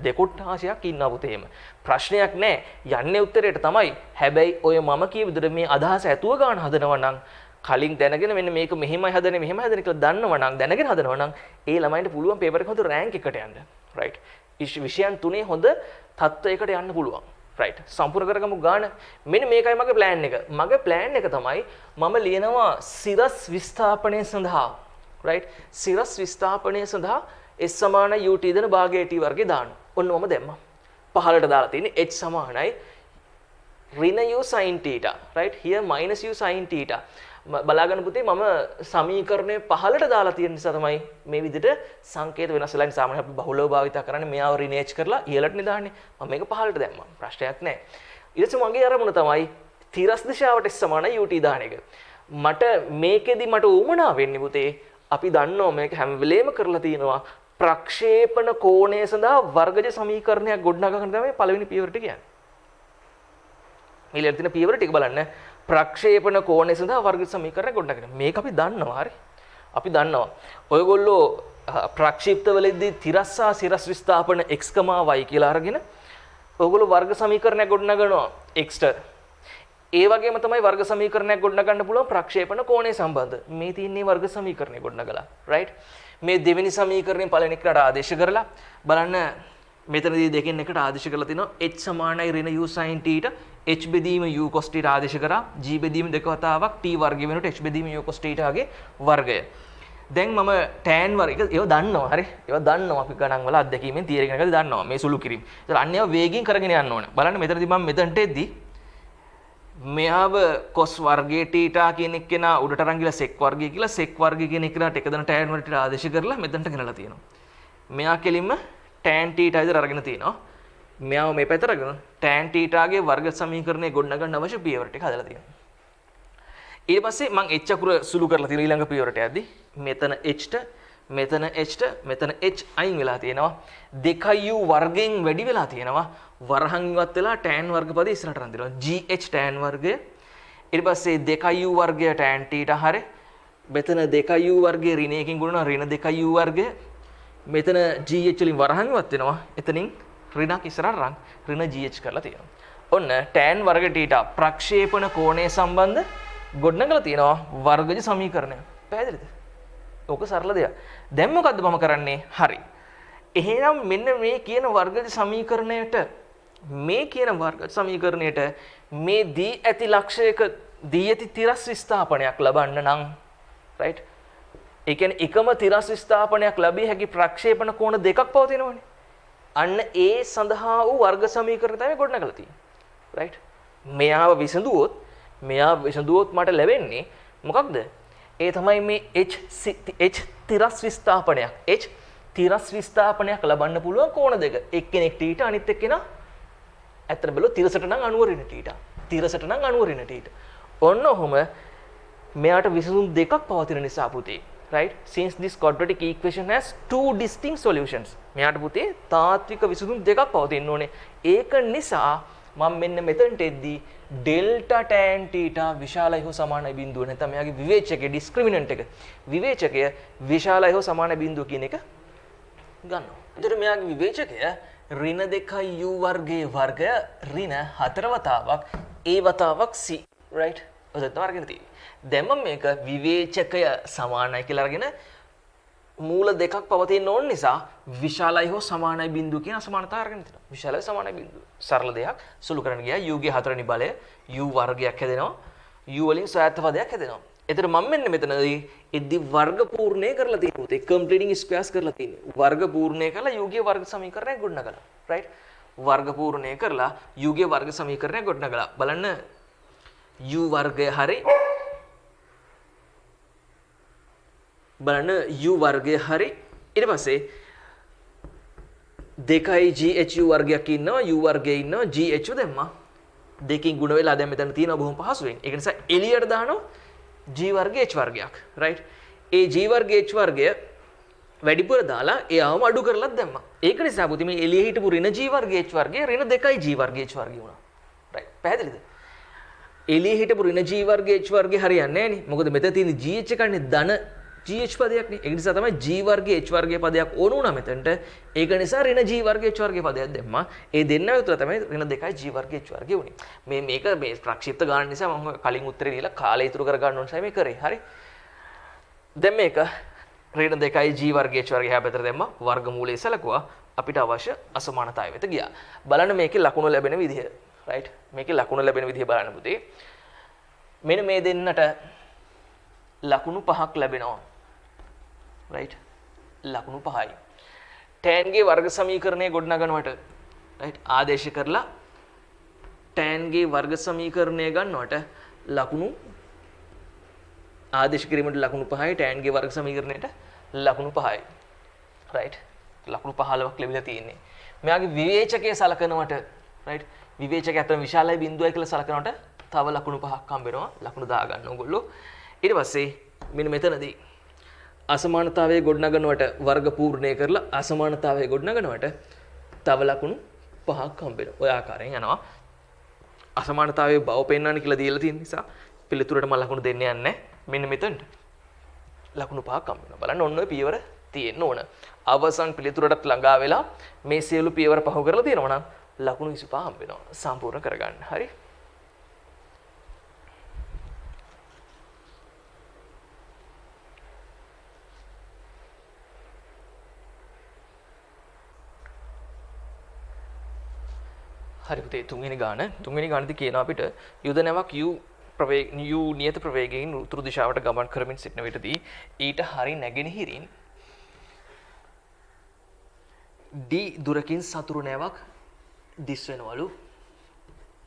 දෙකොට්ටාසයක් ඉන්නවා පුතේම. ප්‍රශ්නයක් නැහැ. යන්නේ උත්තරේට තමයි. හැබැයි ඔය මම කිය විදිහට මේ අදහස ඇතුව ගාන හදනවා නම් කලින් දැනගෙන මෙන්න මේක මෙහෙමයි හදන්නේ කියලා දන්නවා නම් දැනගෙන හදනවා නම් ඒ ළමයින්ට පුළුවන් පේපර් එක හොඳ රෑන්ක් එකට යන්න. right. විෂයන් තුනේ හොඳ තත්ත්වයකට යන්න පුළුවන්. right. සම්පූර්ණ කරගමු ගාන. මෙන්න මේකයි මගේ plan එක. මගේ plan එක තමයි මම ලියනවා සිරස් විස්ථාපනය සඳහා. right. සිරස් විස්ථාපනය සඳහා s සමානයි ut දෙන භාගය t වර්ගේ දාන්න. ඔන්න මම දැම්මා. පහළට දාලා තියෙන්නේ h සමානයි ඍණ u sin theta. right. here minus u sin theta. බලාගන්න පුතේ මම සමීකරණය පහළට දාලා තියෙන නිසා තමයි මේ විදිහට සංකේත වෙනස් වෙලා ඉන්නේ. සාමාන්‍යයෙන් අපි බහුලව භාවිත කරන්නේ මෙයාව ඍණ h කරලා ඉහළට නෙදාන්නේ. මම මේක පහළට දැම්මා. ප්‍රශ්නයක් නැහැ. ඊට පස්සේ මගේ අරමුණ තමයි තිරස් දිශාවට s සමානයි ut දාන එක. මට මේකෙදි මට උවමනා වෙන්නේ පුතේ අපි දන්නවා මේක හැම වෙලේම කරලා තියෙනවා ප්‍රක්ෂේපණ කෝණය සඳහා වර්ගජ සමීකරණයක් ගොඩනගා ගන්න තමයි පළවෙනි පියවර ටික කියන්නේ. මේ ඉතින් තියෙන පියවර ටික බලන්න. ප්‍රක්ෂේපණ කෝණය සඳහා වර්ග සමීකරණයක් ගොඩනගන. මේක අපි දන්නවා හරි. අපි දන්නවා. ඔයගොල්ලෝ ප්‍රක්ෂිප්තවලදී තිරස්සා සිරස් විස්ථාපන x, y කියලා අරගෙන ඔයගොල්ලෝ වර්ග සමීකරණයක් ගොඩනගනවා x ට. ඒ වගේම තමයි වර්ග සමීකරණයක් ගොඩනගන්න පුළුවන් ප්‍රක්ෂේපණ කෝණය සම්බන්ධ. මේ තියන්නේ වර්ග සමීකරණය ගොඩනගලා. right. මේ දෙවෙනි සමීකරණයෙන් පළවෙනි එකට ආදේශ කරලා බලන්න මෙතනදී දෙකෙන් එකට ආදේශ කරලා තිනවා h සමානයි ඍණ u sin θ h බෙදීම u cos θ ආදේශ කරා g බෙදීම දෙක වතාවක් t වර්ගය වෙනකොට h බෙදීම u cos θ ගේ වර්ගය. දැන් මම tan වර්ග ඒව දන්නවා හරි. ඒව දන්නවා අපි ගණන් වල අත්දැකීමෙන් තියරි කෙනෙක්ද දන්නවා මේ සුළු කිරීම. ඒතර අන්න ඒවා වේගින් කරගෙන යන්න ඕන. බලන්න මෙතනදී මම මෙතනට එද්දි මෙයාව cos වර්ගයේ θ කියන එක කෙනා උඩට අරන් ගිහලා sec වර්ගය කියලා sec වර්ගය කියන එකට එක දන tan වලට ආදේශ කරලා මෙතනට ගෙනලා තියෙනවා. මෙයා කෙලින්ම tan θ විතර අරගෙන තිනවා. මෙයාව මේ පැත්තට අරගෙන tan θ ගේ වර්ග සමීකරණය ගොඩනගන්න අවශ්‍ය පියවර ටික හදලා තියෙනවා. ඊට පස්සේ මම h අකුර සුළු කරලා තියෙන ඊළඟ පියවරට යද්දි මෙතන h ට මෙතන h ට මෙතන h අයින් වෙලා තියෙනවා. 2u වර්ගයෙන් වැඩි වෙලා තියෙනවා. වරහන් ඉවත් වෙලා tan වර්ගපද ඉස්සරහට අරන් දෙනවා. gh tan වර්ගය. ඊට පස්සේ 2u වර්ගය tan θ හරි. මෙතන 2u වර්ගය ඍණ 1කින් ගුණනවා ඍණ 2u වර්ගය. මෙතන gh වලින් වරහන් ඉවත් වෙනවා. එතනින් ඍණක් ඉස්සරහට අරන් ඍණ gh කරලා තියෙනවා. ඔන්න tan වර්ග θ ප්‍රක්ෂේපණ කෝණය සම්බන්ධ ගොඩනගලා තියෙනවා වර්ගජ සමීකරණය. පැහැදිලිද? ඕක සරල දෙයක්. දැන් මොකද්ද මම කරන්නේ? හරි. එහෙනම් මෙන්න මේ කියන වර්ගජ සමීකරණයට මේ දී ඇති ලක්ෂයක දී ඇති තිරස් විස්ථාපනයක් ලබන්න නම් right. ඒ කියන්නේ එකම තිරස් විස්ථාපනයක් ලැබිය හැකි ප්‍රක්ෂේපණ කෝණ දෙකක් පවතිනවනේ. අන්න ඒ සඳහා වූ වර්ග සමීකරණ තමයි ගොඩනගලා තියෙන්නේ. right. මෙයාව විසඳුවොත් මට ලැබෙන්නේ මොකක්ද? ඒ තමයි මේ h තිරස් විස්ථාපනයක්. h තිරස් විස්ථාපනයක් ලබන්න පුළුවන් කෝණ දෙක. එක්කෙනෙක් θ අනිත් එක්කෙනා ඇත්තට බැලුවොත් තිරසට නම් අනුව ඍණ θ. තිරසට නම් අනුව ඍණ θ. ඔන්න ඔහොම මෙයාට විසඳුම් දෙකක් පවතින නිසා පුතේ. right. Since this quadratic equation has two distinct solutions. මෙයාට පුතේ තාත්වික විසඳුම් දෙකක් පවතින්න ඕනේ. ඒක නිසා මම මෙන්න මෙතනට එද්දී delta tan θ විශාලයි හෝ සමානයි බිඳුව නැත්නම් මෙයාගේ විවේචකයේ ඩිස්ක්‍රිමිනන්ට් එක විවේචකය විශාලයි හෝ සමානයි බිඳුව කියන එක ගන්නවා. එතකොට මෙයාගේ විවේචකය ඍණ 2u වර්ගයේ වර්ගය ඍණ 4 වතාවක් a වතාවක් c right. ඔතන අරගෙන තියෙන්නේ. දැන් මම මේක විවේචකය සමානයි කියලා අරගෙන මූල දෙකක් පවතින ඕන නිසා විශාලයි හෝ සමානයි බිඳුව කියන අසමානතාවය අරගෙන තියෙනවා. විශාලයි සමානයි බිඳුව. සරල දෙයක් සුළු කරන්න ගියා u ගේ 4 වෙනි බලය u වර්ගයක් හැදෙනවා. u වලින් ස්වයත්ත පදයක් හැදෙනවා. එතන මම මෙන්න මෙතනදී ඉදි වර්ග පූර්ණය කරලා තියෙනවා. ඒ කම්ප්ලීටිං ස්ක්වයර්ස් කරලා තියෙන්නේ. වර්ග පූර්ණය කරලා u ගේ වර්ග සමීකරණය ගොඩනගලා. right. වර්ග පූර්ණය කරලා u ගේ වර්ග සමීකරණය ගොඩනගලා. බලන්න u වර්ගය හරි බලන්න u වර්ගය හරි ඊට පස්සේ 2යි ghu වර්ගයක් ඉන්නවා u වර්ගයේ ඉන්නවා ghu දැම්මා දෙකකින් ගුණ වෙලා දැන් මෙතන තියෙනවා බොහොම පහසුවෙන් ඒක නිසා එළියට දානවා g වර්ග h වර්ගයක් right ඒ g වර්ග h වර්ගය වැඩිපුර දාලා එයාම අඩු කරලා දැම්මා ඒක නිසා පුතේ මේ එළියේ හිටපු ඍණ g වර්ග h වර්ගය ඍණ 2යි g වර්ග h වර්ගය වුණා right පැහැදිලිද එළියේ හිටපු ඍණ g වර්ග h වර්ගය හරියන්නේ නැහැ නේ මොකද මෙතන තියෙන gh එකන්නේ ධන gh පදයක් නේ ඒක නිසා තමයි g වර්ග h වර්ගයේ පදයක් ඕන වුණා මෙතනට ඒක නිසා ඍණ g වර්ග h වර්ගයේ පදයක් දැම්මා ඒ දෙන්නම විතර තමයි ඍණ 2යි g වර්ග h වර්ගය උනේ මේක මේ ප්‍රක්ෂිප්ත ගාන නිසා මම කලින් උත්තරේ දීලා කාලය ඉතුරු කර ගන්න ඕන නිසා මේ කරේ හරි දැන් මේක ඍණ 2යි g වර්ග h වර්ගය හැබැතර දැම්මා වර්ගමූලයේ සලකුවා අපිට අවශ්‍ය අසමානතාවය වෙත ගියා බලන්න මේකේ ලකුණු ලැබෙන විදිහ right මේකේ ලකුණු ලැබෙන විදිහ බලන්න පුතේ මෙන්න මේ දෙන්නට ලකුණු 5ක් ලැබෙනවා right ලකුණු 5යි tan ගේ වර්ග සමීකරණය ගොඩනගනවට right ආදේශ කරලා tan ගේ වර්ග සමීකරණය ගන්නවට ලකුණු ආදේශ කිරීමට ලකුණු 5යි tan ගේ වර්ග සමීකරණයට ලකුණු 5යි right ලකුණු 15ක් ලැබිලා තියෙන්නේ මෙයාගේ විවේචකයේ සලකනවට right විවේචකය අතර විශාලයි බිඳුවයි කියලා සලකනවට තව ලකුණු 5ක් හම්බ වෙනවා ලකුණු දා ගන්න ඕගොල්ලෝ ඊට පස්සේ මෙන්න මෙතනදී අසමානතාවයේ ගොඩනගනවට වර්ග පූර්ණය කරලා අසමානතාවයේ ගොඩනගනවට තව ලකුණු 5ක් හම්බ වෙනවා ඔය ආකාරයෙන් යනවා අසමානතාවයේ බව පෙන්වන්න කියලා දීලා තියෙන නිසා පිළිතුරට මම ලකුණු දෙන්න යන්නේ මෙන්න මෙතනට ලකුණු 5ක් හම්බ වෙනවා බලන්න ඔන්න ඔය පියවර තියෙන්න ඕන අවසන් පිළිතුරටත් ළඟා වෙලා මේ සියලු පියවර පහු කරලා තියෙනවා නම් ලකුණු 25 හම්බ වෙනවා සම්පූර්ණ කරගන්න හරි හරි පුතේ තුන්වෙනි ගානදී කියනවා අපිට යුද නැවක් u නියත ප්‍රවේගයෙන් උතුරු දිශාවට ගමන් කරමින් සිටින විටදී ඊට හරි නැගෙනහිරින් d දුරකින් සතුරු නැවක් දිස් වෙනවලු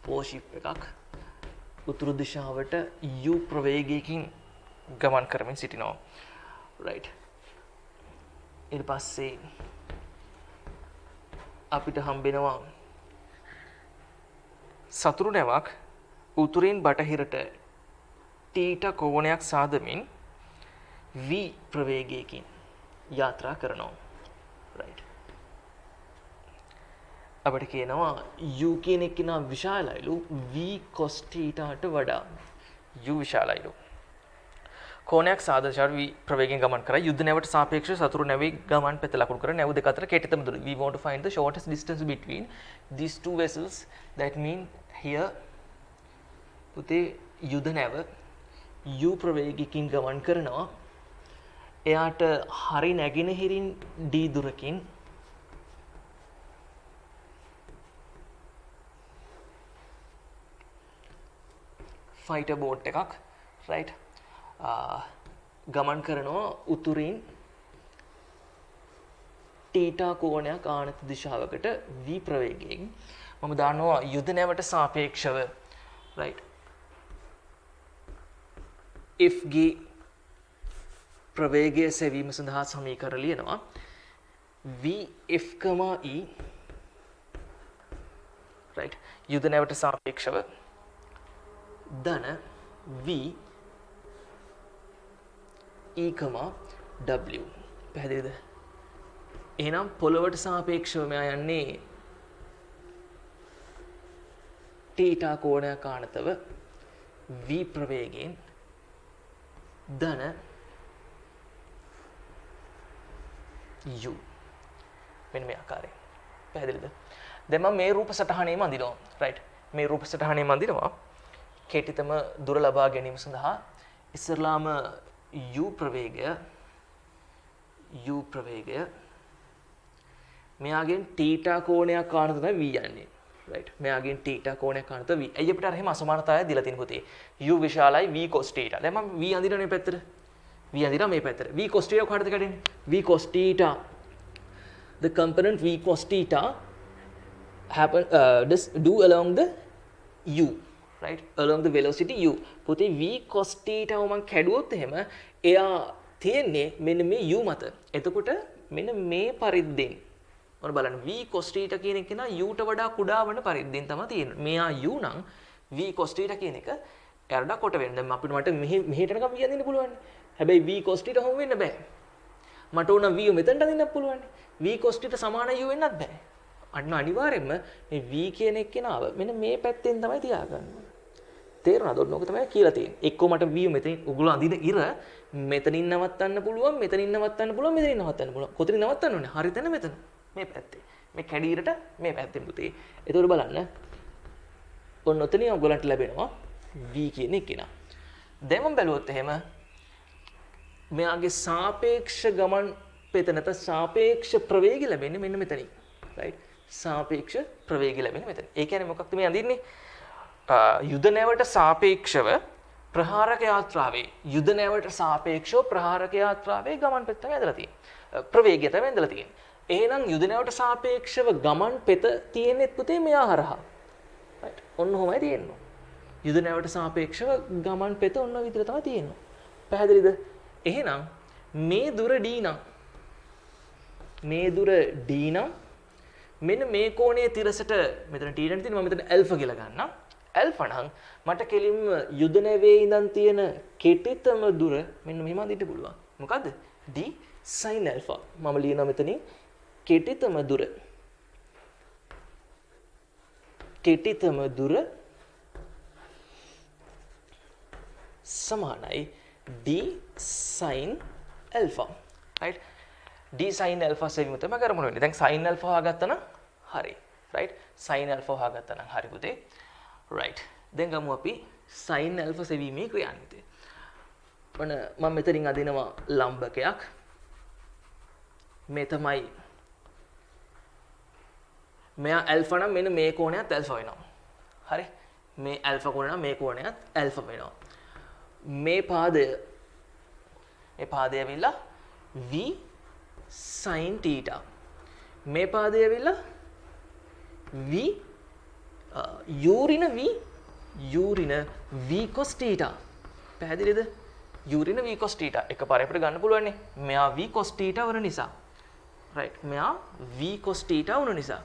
පෝෂිප් එකක් උතුරු දිශාවට u ප්‍රවේගයකින් ගමන් කරමින් සිටිනවා right ඊට පස්සේ අපිට හම්බෙනවා සතුරු නැවක් උතුරින් බටහිරට තීට කෝණයක් සාදමින් v ප්‍රවේගයකින් යාත්‍රා කරනවා right අපිට කියනවා u කියන එක නා විශාලයිලු v cos θට වඩා u විශාලයිලු කෝණයක් සාදශාර v ප්‍රවේගයෙන් ගමන් කරා යුද්ධ නැවට සාපේක්ෂව සතුරු නැවේ ගමන් පෙත ලකුණු කර නැව දෙක අතර කෙටිතම දුර we want to find the shortest distance between these two vessels that mean here පුතේ යුද නැව u ප්‍රවේගයකින් ගමන් කරනවා එයාට හරි නැගෙනහිරින් d දුරකින් ෆයිටර් බෝට් එකක් right ගමන් කරනවා උතුරින් තීටා කෝණයක් ආනත දිශාවකට v ප්‍රවේගයෙන් මම දානවා යුද නැවට සාපේක්ෂව right if ගේ ප්‍රවේගය සෙවීම සඳහා සමීකරණ ලියනවා v f, e right යුද නැවට සාපේක්ෂව ධන v e, w පැහැදිලිද එහෙනම් පොළවට සාපේක්ෂව මෙයා යන්නේ තීටා කෝණයක් ආනතව v ප්‍රවේගයෙන් ධන u මෙන්න මේ ආකාරයෙන් පැහැදිලිද දැන් මම මේ රූප සටහනේම අඳිනවා right මේ රූප සටහනේම අඳිනවා කෙටිතම දුර ලබා ගැනීම සඳහා ඉස්සරලාම u ප්‍රවේගය මෙයාගෙන් තීටා කෝණයක් ආනත තමයි v යන්නේ right මෙයාගෙන් තීටා කෝණයක් ආනත v ඇයි අපිට අර එහෙම අසමානතාවය දීලා තියෙන පුතේ u විශාලයි v cos θ දැන් මම v අඳිනවා මේ පැත්තට v අඳිනවා මේ පැත්තට v cos θ කොහටද කඩන්නේ v cos θ the component v cos θ happen does do along the u right along the velocity u පුතේ v cos θ මම කැඩුවොත් එහෙම එයා තියෙන්නේ මෙන්න මේ u මත. එතකොට මෙන්න මේ පරිද්දෙන් ඔන්න බලන්න v cos θ කියන එක නා u ට වඩා කුඩා වන පරිද්දෙන් තමයි තියෙන්නේ. මෙයා u නම් v cos θ කියන එක එරඩ කොට වෙන්න. දැන් අපිට මට මෙහෙට නිකන් v අඳින්න පුළුවන්. හැබැයි v cos θ හොම් වෙන්න බෑ. මට උන v මෙතනට අඳින්නත් පුළුවන්. v cos θ සමාන u වෙන්නත් බෑ. අන්න අනිවාර්යයෙන්ම මේ v කියන එක්කෙනාව මෙන්න මේ පැත්තෙන් තමයි තියාගන්නේ. තේරුණාද? ඔන්න ඔක තමයි කියලා තියෙන්නේ. එක්කෝ මට v මෙතනින් උගුල අඳින ඉර මෙතනින් නවත්තන්න පුළුවන්, මෙතනින් නවත්තන්න පුළුවන්, මෙතනින් නවත්තන්න පුළුවන්. කොතනින් නවත්තන්න ඕනේ? හරි තැන මෙතන. මේ පැත්තේ. මේ කැඩීරට මේ පැත්තෙන් පුතේ. එතකොට බලන්න. ඔන්න ඔතනින් ඔයගලන්ට ලැබෙනවා v කියන එක්කෙනා. දැන් මම බැලුවොත් එහෙම මෙයාගේ සාපේක්ෂ ගමන් පෙත නැත්නම් සාපේක්ෂ ප්‍රවේගය ලැබෙන්නේ මෙන්න මෙතනින්. right? සාපේක්ෂ ප්‍රවේගය ලැබෙන්නේ මෙතන. ඒ කියන්නේ මොකක්ද මේ අඳින්නේ? යුද නැවට සාපේක්ෂව ප්‍රහාරක යාත්‍රාවේ යුද නැවට සාපේක්ෂව ප්‍රහාරක යාත්‍රාවේ ගමන් පෙත තමයි ඇදලා තියෙන්නේ. ප්‍රවේගය තමයි ඇදලා තියෙන්නේ. එහෙනම් යුද නැවට සාපේක්ෂව ගමන් පෙත තියෙන්නේ පුතේ මෙයා හරහා. right? ඔන්න ඔහොමයි තියෙන්නේ. යුද නැවට සාපේක්ෂව ගමන් පෙත ඔන්න විදිහට තමයි තියෙන්නේ. පැහැදිලිද? එහෙනම් මේ දුර d නම් මෙන්න මේ කෝණයේ තිරසට මෙතන t ට තියෙනවා. මම මෙතන ඇල්ෆා කියලා ගන්නම්. ඇල්ෆා නම් මට කෙලින්ම යුද නැවේ ඉඳන් තියෙන කෙටිතම දුර මෙන්න මෙහෙම අඳින්න පුළුවන්. මොකද්ද? d sin alpha. මම ලියනවා මෙතනින් කෙටිතම දුර සමානයි d sin alpha. right? d sin alpha සෙවීම තමයි කරමුන වෙන්නේ. දැන් sin alpha හොයාගත්තා නම් හරි. right? sin alpha හොයාගත්තා නම් හරි පුතේ. right. දැන් ගමු අපි sin alpha සෙවීමේ ක්‍රියාන්විතය. මම මෙතනින් අදිනවා ලම්බකයක්. මේ තමයි මෙයා alpha නම් මෙන්න මේ කෝණයත් alpha වෙනවා. හරි? මේ alpha කෝණය නම් මේ කෝණයත් alpha වෙනවා. මේ පාදය ඇවිල්ලා v sin θ. මේ පාදය ඇවිල්ලා v යූරින v cos θ. පැහැදිලිද? යූරින v cos θ එකපාරට අපිට ගන්න පුළුවන් නේ. මෙයා v cos θ වන නිසා. right? මෙයා v cos θ වුණ නිසා.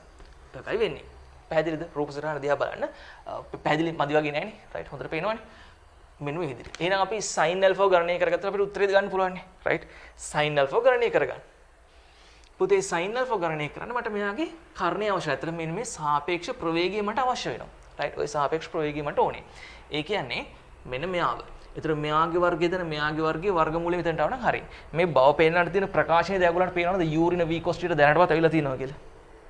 ඒකයි වෙන්නේ. පැහැදිලිද? රූප සටහන දිහා බලන්න. පැහැදිලි මදි වගේ නෑනේ. right? හොඳට පේනවනේ. මෙන්න මේ විදිහට. එහෙනම් අපි sin alpha ගණනය කරගත්තා අපිට උත්තරේ ගන්න පුළුවන් නේ. right? sin alpha ගණනය කරගන්න. පුතේ sin alpha ගණනය කරන්න මට මෙයාගේ කර්ණය අවශ්‍යයි. අතන මෙන්න මේ සාපේක්ෂ ප්‍රවේගය මට අවශ්‍ය වෙනවා. right? ওই සාපේක්ෂ ප්‍රවේගය මට ඕනේ. ඒ කියන්නේ මෙන්න මෙයාව. ඒතර මෙයාගේ වර්ගය දෙන මෙයාගේ වර්ගයේ වර්ගමූලය මෙතනට ආව නම් හරි. මේ බව පේන්නට තියෙන ප්‍රකාශනයේ දැයගලන්ට පේනවද යූරින v cos θ දැනටවත් ඇවිල්ලා තියෙනවා කියලා.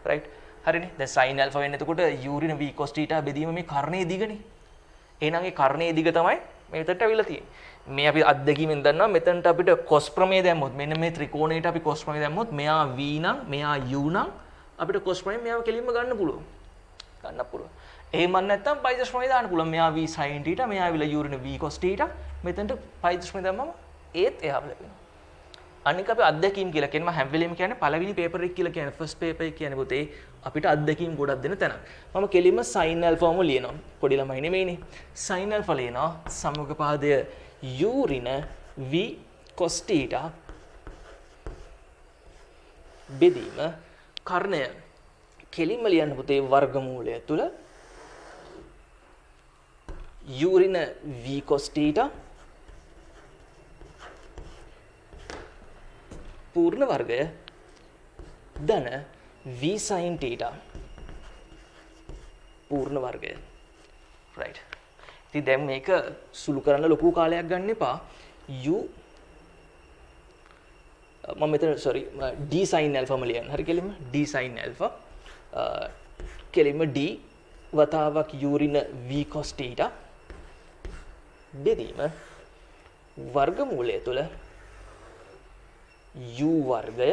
right? හරිනේ. දැන් sin alpha වෙන්නේ එතකොට යූරින v cos θ බෙදීම මේ කර්ණයේ දිගනේ. එහෙනම් ඒ කර්ණයේ දිග තමයි මෙතනට ඇවිල්ලා තියෙන්නේ. මේ අපි අත්දැකීමෙන් දන්නවා මෙතනට අපිට cos ප්‍රමේය දැම්මොත් මෙන්න මේ ත්‍රිකෝණයට අපි cos ප්‍රමේය දැම්මොත් මෙයා v නම් මෙයා u නම් අපිට cos ප්‍රමේය මෙයාව කෙලින්ම ගන්න පුළුවන්. එහෙම නැත්නම් පයිදස් ප්‍රමේය දාන්න පුළුවන්. මෙයා v sin θ මෙයා ඇවිල්ලා යූරින v cos θ මෙතනට පයිදස් ප්‍රමේය දැම්මම ඒත් එයාම ලැබෙනවා. අනික අපි අත්දැකීම් කියලා කියනවා හැම වෙලෙම කියන්නේ පළවෙනි පේපර් එක කියලා කියන්නේ ෆස්ට් පේපර් එක කියන්නේ පුතේ අපිට අත්දැකීම් ගොඩක් දෙන තැන. මම කෙලින්ම sin alpha වම ලියනවා. පොඩි ළමයි නෙමෙයිනේ. sin alpha ලියනවා සම්මුඛ පාදය යූරින v cos θ බෙදීම කර්ණය කෙලින්ම ලියන්න පුතේ වර්ගමූලය තුල යූරින v cos θ පූර්ණ වර්ගය ධන v sin θ පූර්ණ වර්ගය. right? ඉතින් දැන් මේක සුළු කරන්න ලොකු කාලයක් ගන්න එපා. මම මෙතන d sin alpha ම ලියන්න. හරි කෙලින්ම d sin alpha කෙලින්ම d වතාවක් යූරින v cos θ බෙදීම වර්ගමූලය තුල u වර්ගය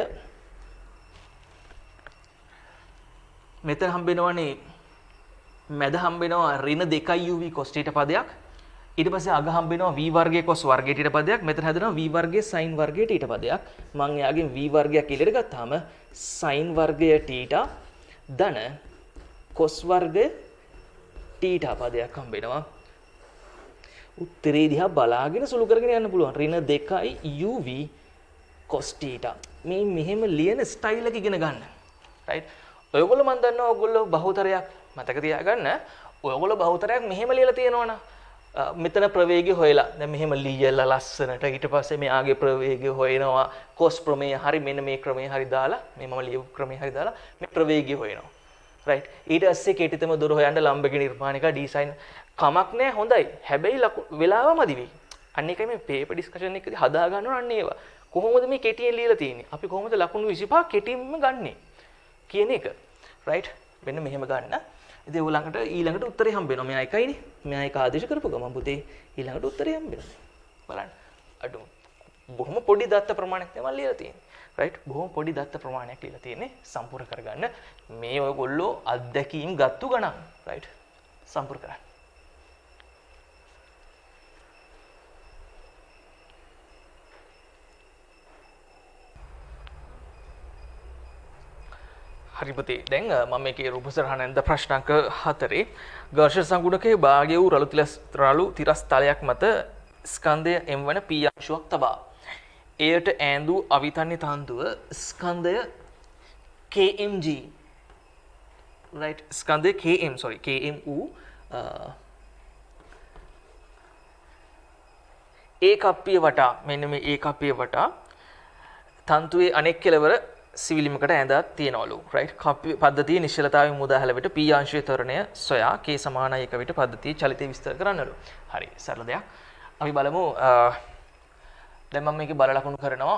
මෙතන හම්බෙනවනේ මැද හම්බෙනවා ඍණ 2 uv cos θ පදයක්. ඊට පස්සේ අග හම්බෙනවා v වර්ගයේ cos වර්ගයේ θ පදයක්. මෙතන හැදෙනවා v වර්ගයේ sin වර්ගයේ θ පදයක්. මම එයාගෙන් v වර්ගයක් එළියට ගත්තාම sin වර්ගය θ ධන cos වර්ගය θ පදයක් හම්බෙනවා. උත්තරේ දිහා බලාගෙන සුළු කරගෙන යන්න පුළුවන්. ඍණ 2 uv cos theta. මේ මෙහෙම ලියන ස්ටයිල් එක ඉගෙන ගන්න. right? ඔයගොල්ලෝ මන් දන්නවා ඔයගොල්ලෝ බහුතරයක් මතක තියාගන්න. ඔයගොල්ලෝ බහුතරයක් මෙහෙම ලියලා තියෙනවනේ. මෙතන ප්‍රවේගය හොයලා දැන් මෙහෙම ලියලා ලස්සනට ඊට පස්සේ මෙයාගේ ප්‍රවේගය හොයනවා cos ප්‍රමේය හරි මෙන්න මේ ක්‍රමයේ හරි දාලා මේ මම ලියපු ක්‍රමයේ හරි දාලා මේ ප්‍රවේගය හොයනවා. right? ඊට පස්සේ කෙටිතම දොර හොයන්න ලම්බගේ නිර්මාණික ඩිසයින් කමක් නැහැ හොඳයි. හැබැයි වෙලාව මදි වෙයි. අන්න එකයි මේ පේපර් ඩිස්කෂන් එකදී හදා ගන්නවා අන්න ඒවා. කොහොමද මේ කෙටියෙන් ලියලා තියෙන්නේ? අපි කොහොමද ලකුණු 25 කෙටියෙන්ම ගන්නෙ? කියන එක. right? මෙන්න මෙහෙම ගන්න. ඉතින් ඔයගොල්ලන්ට ඊළඟට උත්තරේ හම්බ වෙනවා. මෙයා එකයිනේ. මෙයා එක ආදේශ කරපු ගමන් පුතේ ඊළඟට උත්තරේ හම්බ වෙනවා. බලන්න. අඩු බොහොම පොඩි දත්ත ප්‍රමාණයක් තමයි ලියලා තියෙන්නේ. right? බොහොම පොඩි දත්ත ප්‍රමාණයක් ලියලා තියෙන්නේ. සම්පූර්ණ කරගන්න. මේ ඔයගොල්ලෝ අත්දැකීම් ගත්තු ගණන්. right? සම්පූර්ණ කරන්න. හරි පුතේ දැන් මම මේකේ රූප සරහනෙන්ද ප්‍රශ්නාංක 4 ඝර්ෂණ සංගුණකයේ භාග්‍ය වූ රළු තිරස් තලයක් මත ස්කන්ධය m වන p අංශුවක් තබා එයට ඈඳු අවිතන්‍ය තන්තුව ස්කන්ධය kmg right ස්කන්ධය km වූ ඒකප්පිය වටා මෙන්න මේ ඒකප්පිය වටා තන්තුවේ අනෙක් කෙළවර සිවිලිමකට ඇඳලා තියනවලු right පද්ධතිය නිශ්චලතාවයෙන් මුදාහැල විට p අංශයේ ත්වරණය සොයා k සමානයි 1 විට පද්ධතිය චලිතය විස්තර කරන්නලු. හරි සරල දෙයක්. අපි බලමු දැන් මම මේකේ බල ලකුණු කරනවා.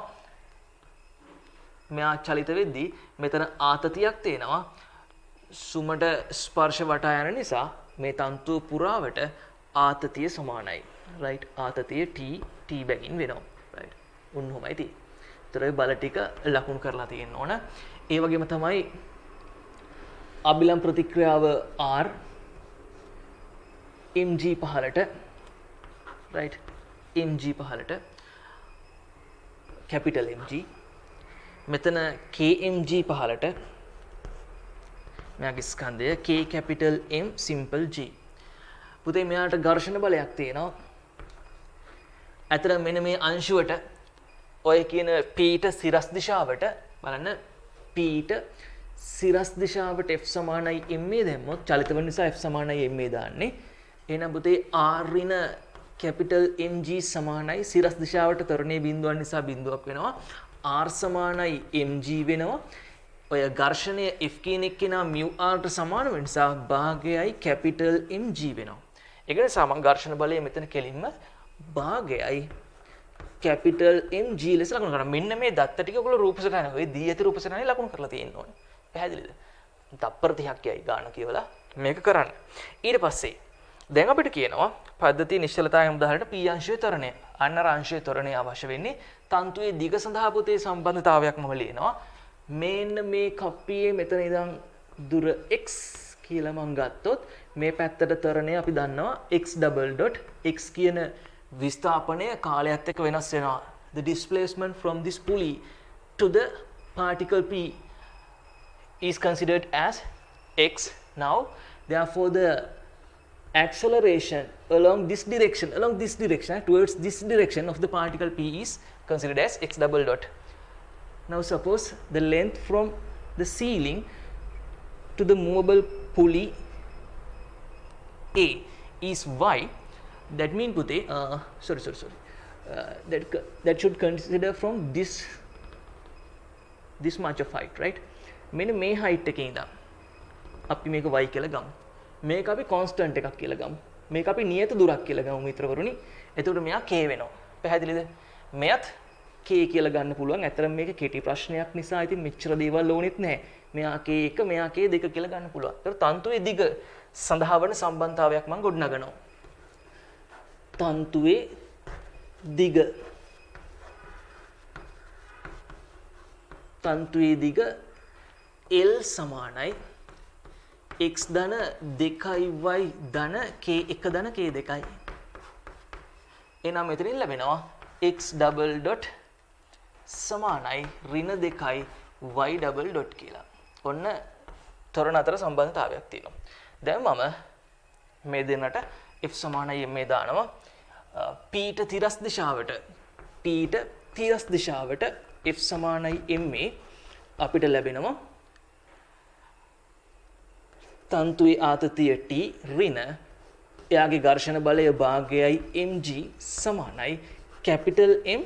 මෙයා චලිත වෙද්දී මෙතන ආතතියක් තේනවා. සුමට ස්පර්ශ වටා යන නිසා මේ තන්තුව පුරාවට ආතතිය සමානයි. right ආතතිය t බැගින් වෙනවා. right උන්වමයි තියෙන්නේ. බල ටික ලකුණු කරලා තියෙන්න ඕන. ඒ වගේම තමයි අබිලම් ප්‍රතික්‍රියාව R mg පහලට right mg පහලට capital mg මෙතන kmg පහලට මෙයාගේ ස්කන්ධය k capital m simple g. පුතේ මෙයාට ඝර්ෂණ බලයක් තියෙනවා. අතන මෙන්න මේ අංශුවට ඔය කියන p ට සිරස් දිශාවට බලන්න p ට සිරස් දිශාවට f සමානයි ma දැම්මොත් චලිත වෙන නිසා f සමානයි ma දාන්නේ. එහෙනම් පුතේ r ඍණ capital mg සමානයි සිරස් දිශාවට ත්වරණයේ බිඳුවක් නිසා බිඳුවක් වෙනවා. r සමානයි mg වෙනවා. ඔය ඝර්ෂණය f කියන එක කෙනා mu r ට සමාන වෙන නිසා භාගයයි capital mg වෙනවා. ඒක නිසා මම ඝර්ෂණ බලය මෙතන කෙලින්ම භාගයයි capital mg ලෙස ලකුණු කරනවා. මෙන්න මේ දත්ත ටික ඔයගොල්ලෝ රූප සටහන ඔය දී ඇති රූප සටහනේ ලකුණු කරලා තියෙන්න ඕනේ. පැහැදිලිද? තප්පර 30ක් යයි ගාන කියවලා මේක කරන්න. ඊට පස්සේ දැන් අපිට කියනවා පද්ධතිය නිශ්චලතාවයෙන් උදාහරණයට p අංශයේ ත්වරණය. අන්නර අංශයේ ත්වරණය අවශ්‍ය වෙන්නේ තන්තුවේ දිග සඳහා පුතේ සම්බන්ධතාවයක් මම ලියනවා. මෙන්න මේ කප්පියේ මෙතන ඉඳන් දුර x කියලා මම ගත්තොත් මේ පැත්තට ත්වරණය අපි දන්නවා x double dot x කියන විස්ථාපනය කාලයත් එක්ක වෙනස් වෙනවා. The displacement from this pulley to the particle p is considered as x. Now therefore the acceleration along this direction towards this direction of the particle p is considered as x double dot. Now suppose the length from the ceiling to the movable pulley a is y. That means puthe that should consider from this much of height, right? මෙන්න මේ height එකේ ඉඳන් අපි මේක y කියලා ගමු. මේක අපි constant එකක් කියලා ගමු. මේක අපි නියත දුරක් කියලා ගමු මිත්‍රවරුනි. එතකොට මෙයා k වෙනවා. පැහැදිලිද? මෙයත් k කියලා ගන්න පුළුවන්. ඇත්තටම මේක කෙටි ප්‍රශ්නයක් නිසා ඉතින් මෙච්චර දේවල් ඕනෙත් නැහැ. මෙයා k 1 මෙයා k 2 කියලා ගන්න පුළුවන්. ඒතර තන්තුවේ දිග සඳහා වන සම්බන්ධතාවයක් මම ගොඩනගනවා. තන්තුවේ දිග L සමානයි x ධන 2y ධන k1 ධන k2යි. එහෙනම් මෙතනින් ලැබෙනවා x double dot සමානයි ඍණ 2y double dot කියලා. ඔන්න ත්වරණ අතර සම්බන්ධතාවයක් තියෙනවා. දැන් මම මේ දෙන්නට f සමානයි මේ දානවා p ට තිරස් දිශාවට F සමානයි ma අපිට ලැබෙනවා තන්තුවේ ආතතිය T ඍණ එයාගේ ඝර්ෂණ බලය භාගයයි mg සමානයි capital M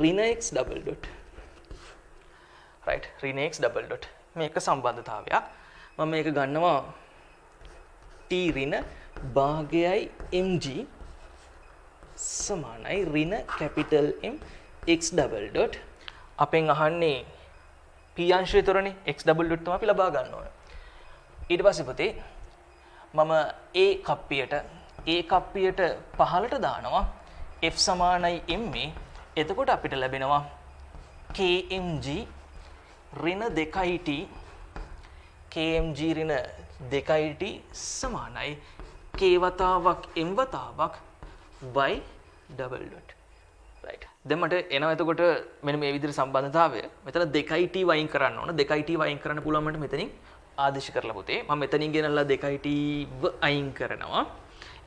ඍණ x double dot right ඍණ x double dot මේක සම්බන්ධතාවයක් මම මේක ගන්නවා T ඍණ භාගයයි mg සමානයි ඍණ capital M x double dot අපෙන් අහන්නේ p අංශය තොරනේ x double dot තමයි අපි ලබා ගන්න ඕන ඊට පස්සේ පුතේ මම a කප්පියට පහළට දානවා f සමානයි ma එතකොට අපිට ලැබෙනවා kmg ඍණ 2t kmg ඍණ 2t සමානයි k වතාවක් m වතාවක් y double dot right දැන් මට එනවා එතකොට මෙන්න මේ විදිහට සම්බන්ධතාවය මෙතන 2t වයින් කරන්න ඕන 2t වයින් කරන්න පුළුවන් මට මෙතනින් ආදේශ කරලා පුතේ මම මෙතනින් ගෙනල්ලා 2t අයින් කරනවා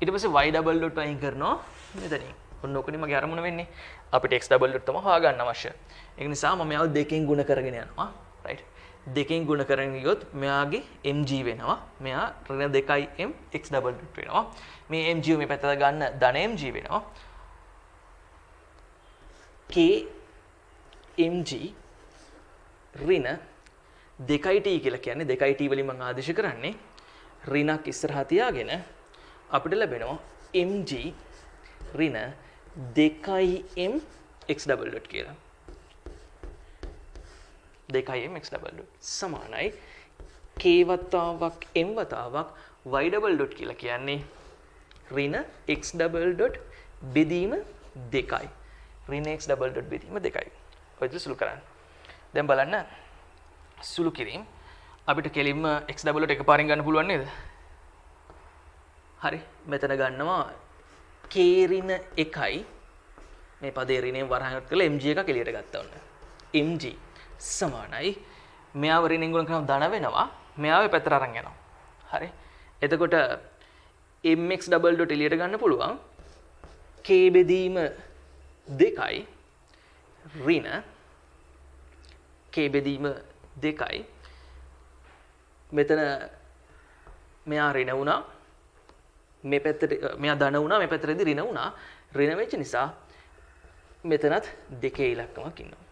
ඊට පස්සේ y double dot අයින් කරනවා මෙතනින් ඔන්න ඔකනේ මගේ අරමුණ වෙන්නේ අපිට x double dot තමයි හොයාගන්න අවශ්‍ය ඒක නිසා මම මෙයාව දෙකෙන් ගුණ කරගෙන යනවා right දෙකෙන් ගුණ කරගෙන ගියොත් මෙයාගේ mg වෙනවා මෙයා ඍණ 2m x double dot වෙනවා මේ mg මේ පැත්තට ගන්න ධන mg වෙනවා k mg ඍණ 2t කියලා කියන්නේ 2t වලින් මම ආදේශ කරන්නේ ඍණක් ඉස්සරහා තියාගෙන අපිට ලැබෙනවා mg ඍණ 2m x double dot කියලා 2m x double dot සමානයි k වතාවක් m වතාවක් y double dot කියලා කියන්නේ ඍණ x double dot බෙදීම 2යි ඍණ x double dot බෙදීම 2යි ඔය විදිහට සුළු කරන්න දැන් බලන්න සුළු කිරීම අපිට කෙලින්ම x double dot එකපාරින් ගන්න පුළුවන් නේද හරි මෙතන ගන්නවා k ඍණ 1යි මේ පදේ ඍණයෙන් වරහයත් කරලා mg එකක් එළියට ගත්තා උන්න mg සමානයි මෙයාව ඍණයෙන් ගුණ කරනවා ධන වෙනවා මෙයාව පැත්තට අරන් යනවා හරි එතකොට mx double dot එළියට ගන්න පුළුවන් k බෙදීම 2යි ඍණ k බෙදීම 2යි මෙතන මෙයා ඍණ වුණා මේ පැත්තට මෙයා ධන වුණා මේ පැත්තටදී ඍණ වුණා ඍණ වෙච්ච නිසා මෙතනත් දෙකේ ඉලක්කමක් ඉන්නවා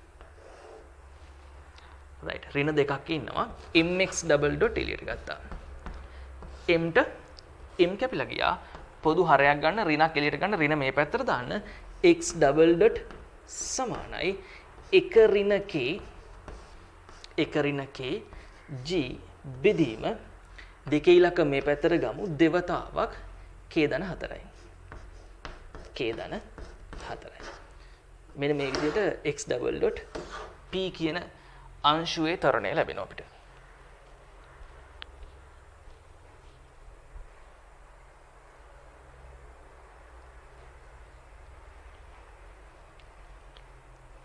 right ඍණ දෙකක් ඉන්නවා mx double dot එළියට ගත්තා m ට m කැපිලා ගියා පොදු හරයක් ගන්න ඍණක් එළියට ගන්න ඍණ මේ පැත්තට දාන්න x double dot සමානයි 1 ඍණ k g බෙදීම දෙකේ ඉලක්ක මේ පැත්තට ගමු දෙවතාවක් k ධන 4යි k ධන 4යි මෙන්න මේ විදිහට x double dot p කියන අංශුවේ තරණය ලැබෙනවා අපිට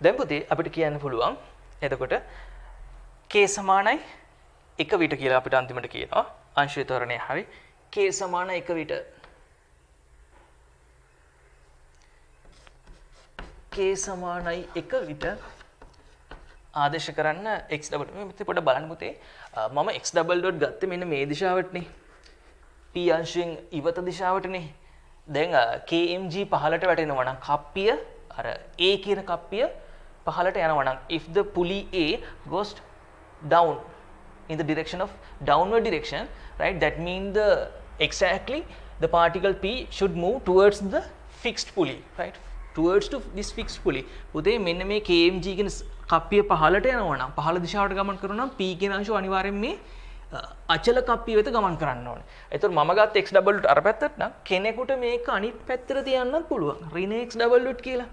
දැන් පුතේ අපිට කියන්න පුළුවන් එතකොට k සමානයි 1 විට කියලා අපිට අන්තිමට කියනවා අංශුවේ තරණය හරි k සමාන 1 විට k සමානයි 1 විට ආදේශ කරන්න x double මේ පොඩ්ඩක් බලන්න පුතේ මම x double dot ගත්තේ මෙන්න මේ දිශාවටනේ p අංශයෙන් ඉවත දිශාවටනේ දැන් kmg පහළට වැටෙනවා නම් කප්පිය අර a කියන කප්පිය පහළට යනවා නම් if the pulley a goes down in the direction of downward direction right that means exactly the particle p should move towards the fixed pulley right towards to this fixed pulley පුතේ මෙන්න මේ kmg කියන කප්පිය පහළට යනවා නම් පහළ දිශාවට ගමන් කරනවා නම් p කියන අංශුව අනිවාර්යෙන් මේ අචල කප්පිය වෙත ගමන් කරන්න ඕනේ. ඒතකොට මම ගත්ත x double dot අර පැත්තට නම් කෙනෙකුට මේක අනිත් පැත්තට තියන්නත් පුළුවන්. ඍණ x double dot කියලා.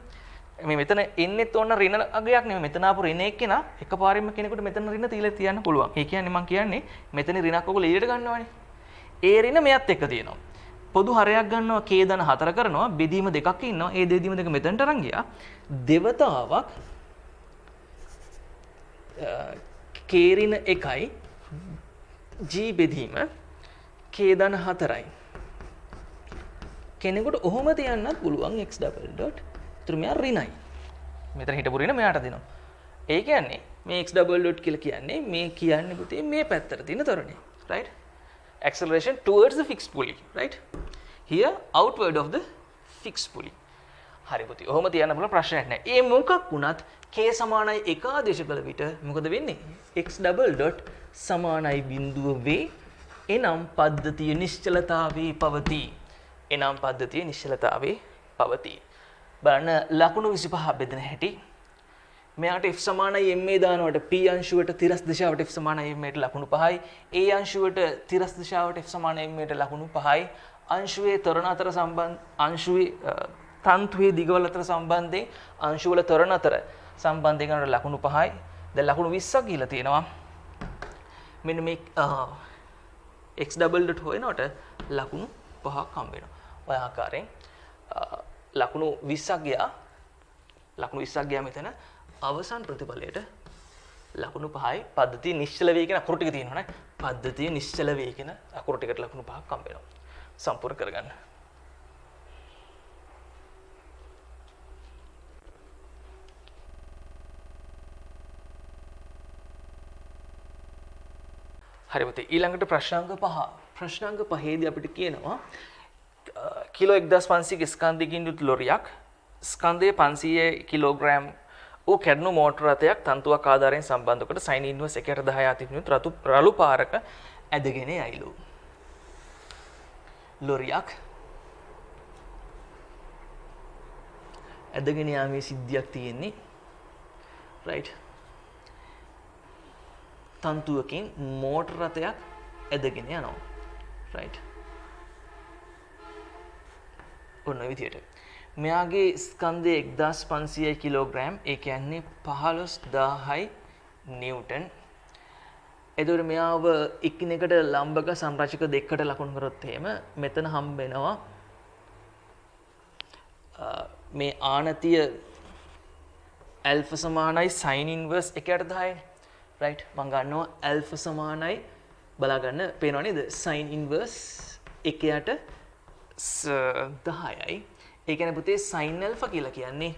මේ මෙතන එන්නේත් ඕන ඍණ අගයක් නෙමෙයි. මෙතන ආපු ඍණ එක්කෙනා එකපාරින්ම කෙනෙකුට මෙතන ඍණ තියලා තියන්න පුළුවන්. ඒ කියන්නේ මම කියන්නේ මෙතන ඍණක් ඔයගොල්ලෝ එළියට ගන්නවානේ. ඒ ඍණ මෙයත් එක්ක තියෙනවා. පොදු හරයක් ගන්නවා k ධන 4 කරනවා බෙදීම දෙකක් ඉන්නවා. ඒ බෙදීම දෙක මෙතනට අරන් ගියා. දෙවතාවක් k ඍණ 1යි g බෙදීම k ධන 4යි. කෙනෙකුට ඔහොම තියන්නත් පුළුවන් x double dot. ඒතර මෙයා ඍණයි. මෙතන හිටපු ඍණ මෙයාට දෙනවා. ඒ කියන්නේ මේ x double dot කියලා කියන්නේ මේ කියන්නේ පුතේ මේ පැත්තට තියෙන ත්වරණය. right? Acceleration towards the fixed pulley. right? Here outward of the fixed pulley. හරි පුතේ. ඔහොම තියන්න පුළුවන් ප්‍රශ්නයක් නැහැ. ඒ මොකක් වුණත් k සමානයි 1 ආදේශ කළ විට මොකද වෙන්නේ? x double dot සමානයි බිඳුව v. එනම් පද්ධතිය නිශ්චලතාවේ පවතී. එනම් පද්ධතිය නිශ්චලතාවේ පවතී. බලන්න ලකුණු 25 බෙදෙන හැටි. මෙයාට f සමානයි ma දානකොට p අංශුවට තිරස් දිශාවට f සමානයි ma ට ලකුණු 5යි. a අංශුවට තිරස් දිශාවට f සමානයි ma ට ලකුණු 5යි. අංශුවේ ත්වරණ අතර සම්බන්ධ අංශුවේ තන්තුවේ දිගවල අතර සම්බන්ධයෙන් අංශුවල ත්වරණ අතර සම්බන්ධයෙන් ගන්නට ලකුණු 5යි. දැන් ලකුණු 20ක් ගිහලා තියෙනවා. මෙන්න මේ x double dot හොයනකොට ලකුණු 5ක් හම්බ වෙනවා. ඔය ආකාරයෙන් ලකුණු 20ක් ගියා මෙතන අවසන් ප්‍රතිඵලයට ලකුණු 5යි පද්ධතිය නිශ්චල වේ කියන අකුරු ටික තියෙනවා නේ. පද්ධතිය නිශ්චල වේ කියන අකුරු ටිකට ලකුණු 5ක් හම්බ වෙනවා. සම්පූර්ණ කරගන්න. හරි පුතේ ඊළඟට ප්‍රශ්නාංක 5. ප්‍රශ්නාංක 5ේදී අපිට කියනවා කිලෝ 1500 ස්කන්ධයකින් යුත් ලොරියක් ස්කන්ධය 500 කිලෝග්‍රෑම් වූ කැඩුණු මෝටර රථයක් තන්තුවක් ආධාරයෙන් සම්බන්ධ කොට sin inverse 1/10 අතින් රළු පාරක ඇදගෙන යයිලු. ලොරියක් ඇදගෙන යාමේ සිද්ධියක් තියෙන්නේ. right? තන්තුවකින් මෝටර රථයක් ඇදගෙන යනවා. right? ඔන්න විදියට. මෙයාගේ ස්කන්ධය 1500 කිලෝග්‍රෑම් ඒ කියන්නේ 15000යි නිව්ටන්. එතකොට මෙයාව එකිනෙකට ලම්බක සංරචක දෙකකට ලකුණු කරොත් එහෙම මෙතන හම්බ වෙනවා මේ ආනතිය ඇල්ෆා සමානයි sin inverse 1/10යි. right? මම ගන්නවා ඇල්ෆා සමානයි බලා ගන්න පේනව නේද? sin inverse 1/10යි. ඒ කියන්නේ පුතේ sin alpha කියලා කියන්නේ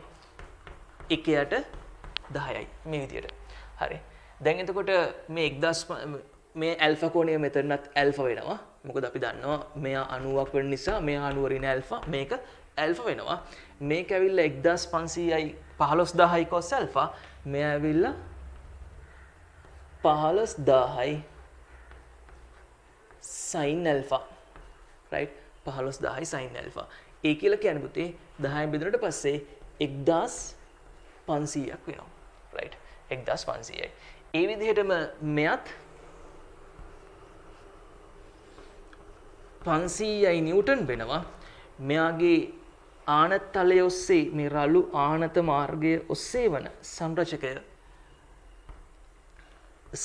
1/10යි මේ විදියට. හරි. දැන් එතකොට මේ 1000 මේ alpha කෝණය මෙතනත් alpha වෙනවා. මොකද අපි දන්නවා මෙයා 90ක් වෙන නිසා මෙයා 90 ඍණ alpha මේක alpha වෙනවා. මේක ඇවිල්ලා 1500යි 15000යි cos alpha මෙයා ඇවිල්ලා 15000යි sin alpha. right? 15000යි sin alpha. ඒ කියලා කියන්නේ පුතේ 10න් බෙදුනට පස්සේ 1500ක් වෙනවා. right? 1500යි. ඒ විදිහටම මෙයත් 500යි නිව්ටන් වෙනවා. මෙයාගේ ආනත තලය ඔස්සේ මේ රළු ආනත මාර්ගය ඔස්සේ වන සංරචකය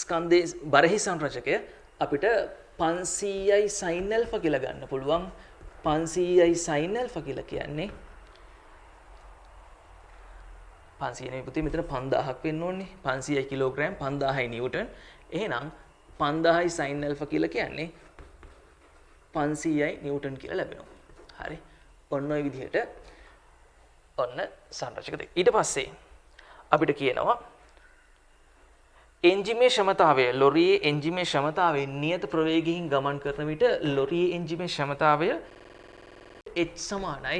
ස්කන්ධයේ බරහි සංරචකය අපිට 500යි sin alpha කියලා ගන්න පුළුවන්. 500යි sin alpha කියලා කියන්නේ 500 නෙවෙයි පුතේ මෙතන 5000ක් වෙන්න ඕනේ. 500 කිලෝග්‍රෑම් 5000යි නිව්ටන්. එහෙනම් 5000යි sin alpha කියලා කියන්නේ 500යි නිව්ටන් කියලා ලැබෙනවා. හරි. ඔන්න ඔය විදිහට ඔන්න සංරචක දෙක. ඊට පස්සේ අපිට කියනවා එන්ජිමේ ක්ෂමතාවය ලොරියේ එන්ජිමේ ක්ෂමතාවය නියත ප්‍රවේගයෙන් ගමන් කරන විට ලොරියේ එන්ජිමේ ක්ෂමතාවය H සමානයි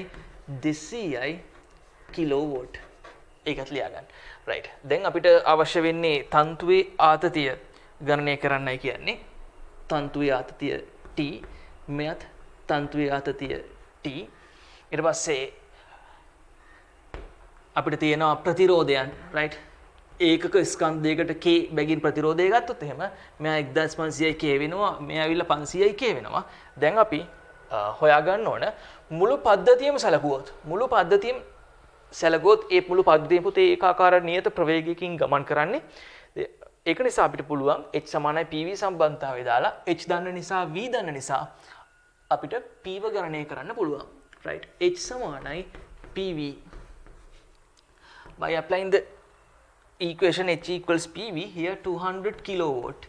200යි කිලෝවෝට්. ඒකත් ලියා ගන්න. right. දැන් අපිට අවශ්‍ය වෙන්නේ තන්තුවේ ආතතිය ගණනය කරන්නයි කියන්නේ. තන්තුවේ ආතතිය T මෙයත් තන්තුවේ ආතතිය T. ඊට පස්සේ අපිට තියෙනවා ප්‍රතිරෝධයන්. right. ඒකක ස්කන්ධයකට k බැගින් ප්‍රතිරෝධය ගත්තොත් එහෙම මෙයා 1500යි k වෙනවා. මෙයා ඇවිල්ලා 500යි k වෙනවා. දැන් අපි හොයා ගන්න ඕන මුළු පද්ධතියම සැලකුවොත් ඒ මුළු පද්ධතියම පුතේ ඒකාකාර නියත ප්‍රවේගයකින් ගමන් කරන්නේ. ඒක නිසා අපිට පුළුවන් h සමානයි pv සම්බන්ධතාවය දාලා h දන්න නිසා v දන්න නිසා අපිට p ව ගණනය කරන්න පුළුවන්. right. h සමානයි pv by applying the equation h equals pv here 200 kilowatt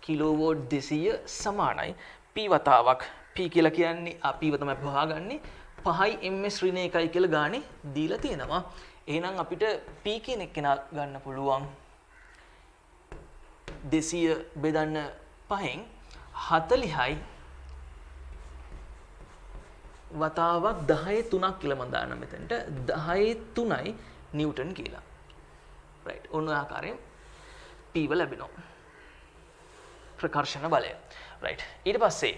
200 සමානයි p වතාවක් p කියලා කියන්නේ අපි තමයි හොයාගන්නේ 5යි ms ඍණ 1යි කියලා ගානේ දීලා තියෙනවා. එහෙනම් අපිට p කියන එක ගන්න පුළුවන් 200 බෙදන්න 5න් 40යි වතාවක් 10 3ක් කියලා මම දාන්න මෙතනට 10 3යි නිව්ටන් කියලා. රයිට්. ඔන්න ඔය ආකාරයෙන් p වල ලැබෙනවා. ප්‍රකර්ෂණ බලය. රයිට්. ඊට පස්සේ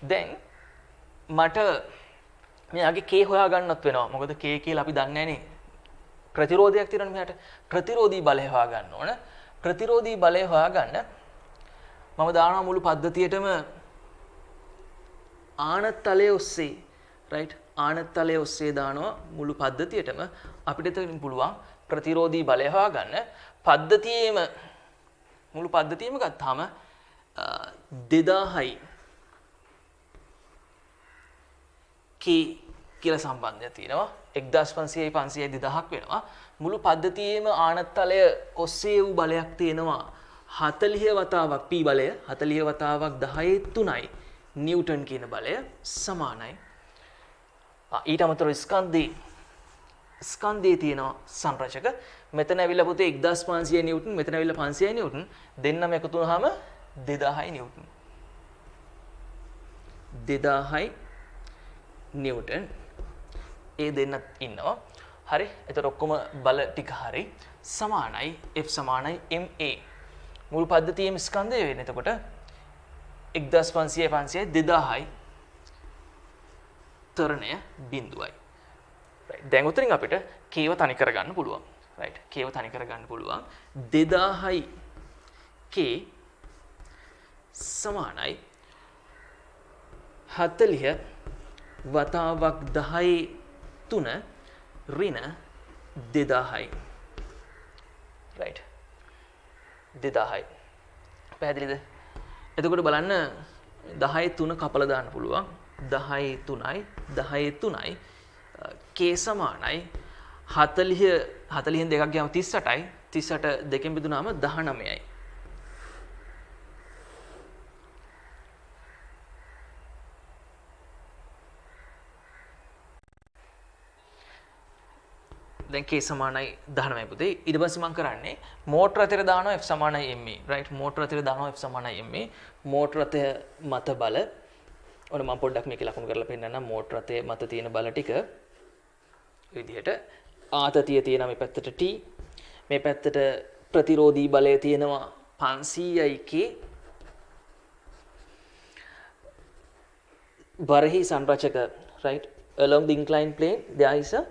දැන් මට මෙයාගේ k හොයා ගන්නත් වෙනවා. මොකද k කියලා අපි දන්නේ නැනේ. ප්‍රතිරෝධයක් තියෙනවනේ මෙයාට. ප්‍රතිරෝධී බලය හොයා ගන්න ඕන. ප්‍රතිරෝධී බලය හොයා ගන්න මම දානවා මුළු පද්ධතියටම ආනතලයේ ඔස්සේ රයිට් ආනතලයේ ඔස්සේ දානවා මුළු පද්ධතියටම අපිට එතනින් පුළුවන් ප්‍රතිරෝධී බලය හොයා ගන්න පද්ධතියේම මුළු පද්ධතියම ගත්තාම 2000යි k කියලා සම්බන්ධයක් තියෙනවා 1500යි 500යි 2000ක් වෙනවා මුළු පද්ධතියේම ආනතලය ඔස්සේ වූ බලයක් තියෙනවා 40 වතාවක් p බලය 40 වතාවක් 10 3යි නිව්ටන් කියන බලය සමානයි ඊට අමතරව ස්කන්ධයේ තියෙනවා සංරචක මෙතන ඇවිල්ලා පුතේ 1500 නිව්ටන් මෙතන ඇවිල්ලා 500 නිව්ටන් දෙන්නම එකතු වුනහම 2000යි නිව්ටන් 2000යි නිව්ටන් ඒ දෙන්නත් ඉන්නවා හරි එතකොට ඔක්කොම බල ටික හරි සමානයි F සමානයි ma මුළු පද්ධතියේම ස්කන්ධය වෙන්නේ එතකොට 1500 500 2000යි තරණය බිඳුවයි රයිට් දැන් උතරින් අපිට කේව තනි කරගන්න පුළුවන් රයිට් කේව තනි කරගන්න පුළුවන් 2000යි k සමානයි 40 වතාවක් 10 3 ඍණ 2000යි රයිට් 2000යි පැහැදිලිද එතකොට බලන්න 10 3 කපලා දාන්න පුළුවන් 10 3යි 10 3යි k සමානයි 40න් දෙකක් ගියාම 38යි 38 දෙකෙන් බෙදුනාම 19යි දැන් k සමානයි 19යි පුතේ ඊට පස්සේ මම කරන්නේ මෝටර අතර දානවා F සමානයි ma right මෝටර අතර දානවා F සමානයි ma මෝටර අතර මත බල ඔන්න මම පොඩ්ඩක් මේක ලකුණු කරලා පෙන්නන්නම් මෝටර අතේ මත තියෙන බල ටික විදිහට ආතතිය තියෙනවා මේ පැත්තට T මේ පැත්තට ප්‍රතිරෝධී බලය තියෙනවා 500යි k බරහි සංරචක right along the inclined plane there is a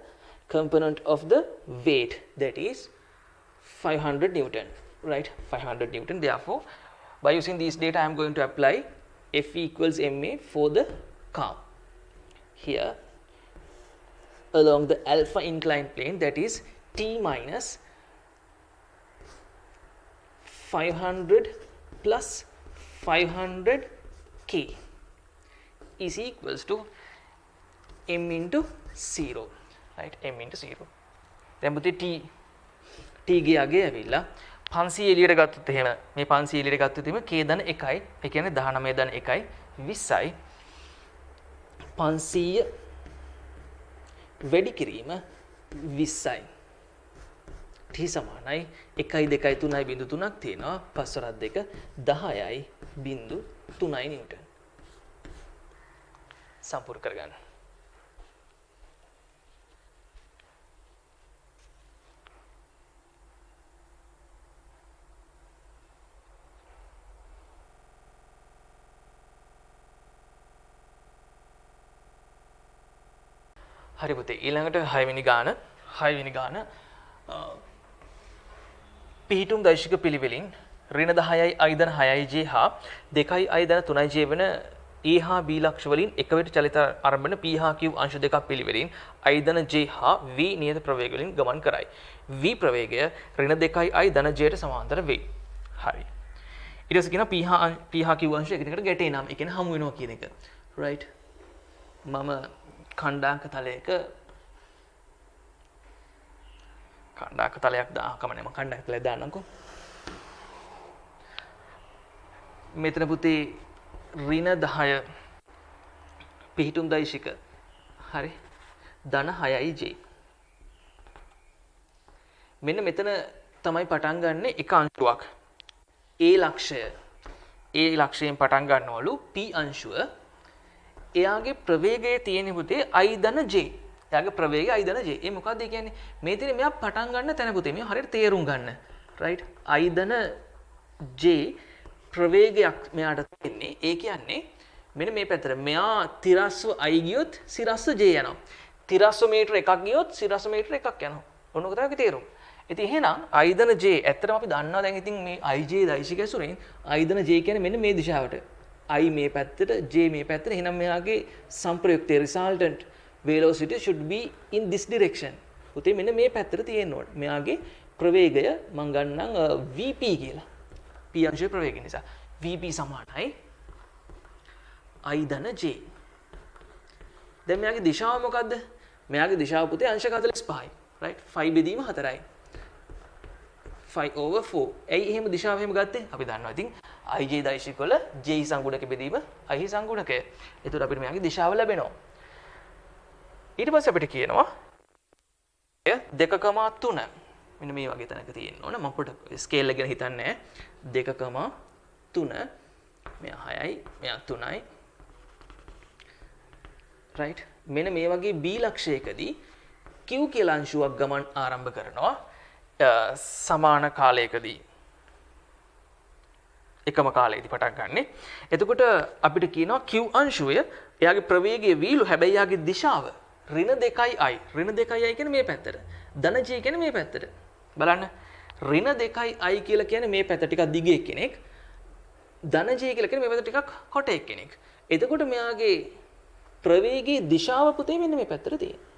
component of the weight that is 500 Newton right 500 Newton therefore by using these data I am going to apply F equals ma for the car here along the alpha inclined plane that is t minus 500 plus 500 k is equals to m into 0 right m into 0 දැන් පුතේ t ගේ අගය ඇවිල්ලා 500 එළියට ගත්තොත් එහෙම මේ 500 එළියට ගත්තොත් එහෙම k ධන 1යි ඒ කියන්නේ 19 ධන 1යි 20යි 500 වැඩි කිරීම 20යි t සමානයි 1යි 2යි 3යි බිඳු 3ක් තියෙනවා 5 වරක් 2 10යි බිඳු 3යි නිව්ටන් සම්පූර්ණ කරගන්න හරි පුතේ ඊළඟට 6 වෙනි ගාන පිහිටුම් දෛශික පිළිවෙලින් ඍණ 10යි i ධන 6යි j හා 2යි i ධන 3යි j වෙන a හා b ලක්ෂ වලින් එක විට චලිත ආරම්භන p හා q අංශ දෙකක් පිළිවෙලින් i ධන j හා v නියත ප්‍රවේග වලින් ගමන් කරයි v ප්‍රවේගය ඍණ 2යි i ධන j ට සමාන්තර වේ හරි ඊට පස්සේ කියනවා p හා q අංශ එකිනෙකට ගැටේ නම් ඒ කියන්නේ හමු වෙනවා කියන එක right මම खंडांक तलයක खंडांक तलයක් කමනේ මම खंडांक තලයක් දාන්නම්කෝ මෙතන පුතේ ඍණ 10 පිහිටුම් දෛශික හරි ධන 6යි j මෙන්න මෙතන තමයි පටන් ගන්න එක අංශුවක්. A ලක්ෂයෙන් පටන් ගන්නවලු P අංශුව. එයාගේ ප්‍රවේගය තියෙන පුතේ I ධන J. එයාගේ ප්‍රවේගය I ධන J. ඒ මොකක්ද කියන්නේ? මේ තියෙන මෙයා පටන් ගන්න තැන පුතේ. මේ හරියට තේරුම් ගන්න. right? I ධන J ප්‍රවේගයක් මෙයාට තියෙන්නේ. ඒ කියන්නේ මෙන්න මේ පැත්තට මෙයා තිරස්ව I ගියොත් සිරස්ව J යනවා. තිරස්ව මීටර එකක් ගියොත් සිරස්ව මීටර එකක් යනවා. ඔන්න ඔක තමයි තේරුම. ඉතින් එහෙනම් I ධන J ඇත්තටම අපි දන්නවා දැන් ඉතින් මේ IJ දෛශික ඇසුරෙන් I ධන J කියන්නේ මෙන්න මේ දිශාවට. I මේ පැත්තට J මේ පැත්තට. එහෙනම් මෙයාගේ සංප්‍රයුක්තයේ resultant velocity should be in this direction. උතේ මෙන්න මේ පැත්තට තියෙන්න ඕනේ. මෙයාගේ ප්‍රවේගය මම ගන්නම් VP කියලා. P අංශයේ ප්‍රවේගය නිසා VP සමානයි I ධන J. දැන් මෙයාගේ දිශාව මොකද්ද? මෙයාගේ දිශාව පුතේ අංශක 45යි. right? 5 බෙදීම 4යි. 5/4. ඇයි එහෙම දිශාව එහෙම ගත්තේ? අපි දන්නවා ඉතින් IJ දෛශික වල J සංගුණක බෙදීම I සංගුණකය. ඒතකොට අපිට මෙයාගේ දිශාව ලැබෙනවා. ඊට පස්සේ අපිට කියනවා 2.3. මෙන්න මේ වගේ තැනක තියෙන්න ඕන. මම පොඩ ස්කේල් එක ගැන හිතන්නේ නැහැ. 2.3. මෙයා 6යි, මෙයා 3යි. right? මෙන්න මේ වගේ B ලක්ෂයකදී Q කියලා අංශුවක් ගමන් ආරම්භ කරනවා. සමාන කාලයකදී එකම කාලයකදී පටන් ගන්නෙ. එතකොට අපිට කියනවා Q අංශුවය එයාගේ ප්‍රවේගයේ වීලු හැබැයි එයාගේ දිශාව ඍණ 2i. ඍණ 2i කියන්නේ මේ පැත්තට. ධන J කියන්නේ මේ පැත්තට. බලන්න. ඍණ 2i කියලා කියන්නේ මේ පැත්ත ටිකක් දිගේ කෙනෙක්. ධන J කියලා කියන්නේ මේ පැත්ත ටිකක් කොටේ කෙනෙක්. එතකොට මෙයාගේ ප්‍රවේගයේ දිශාව පුතේ මෙන්න මේ පැත්තට තියෙනවා.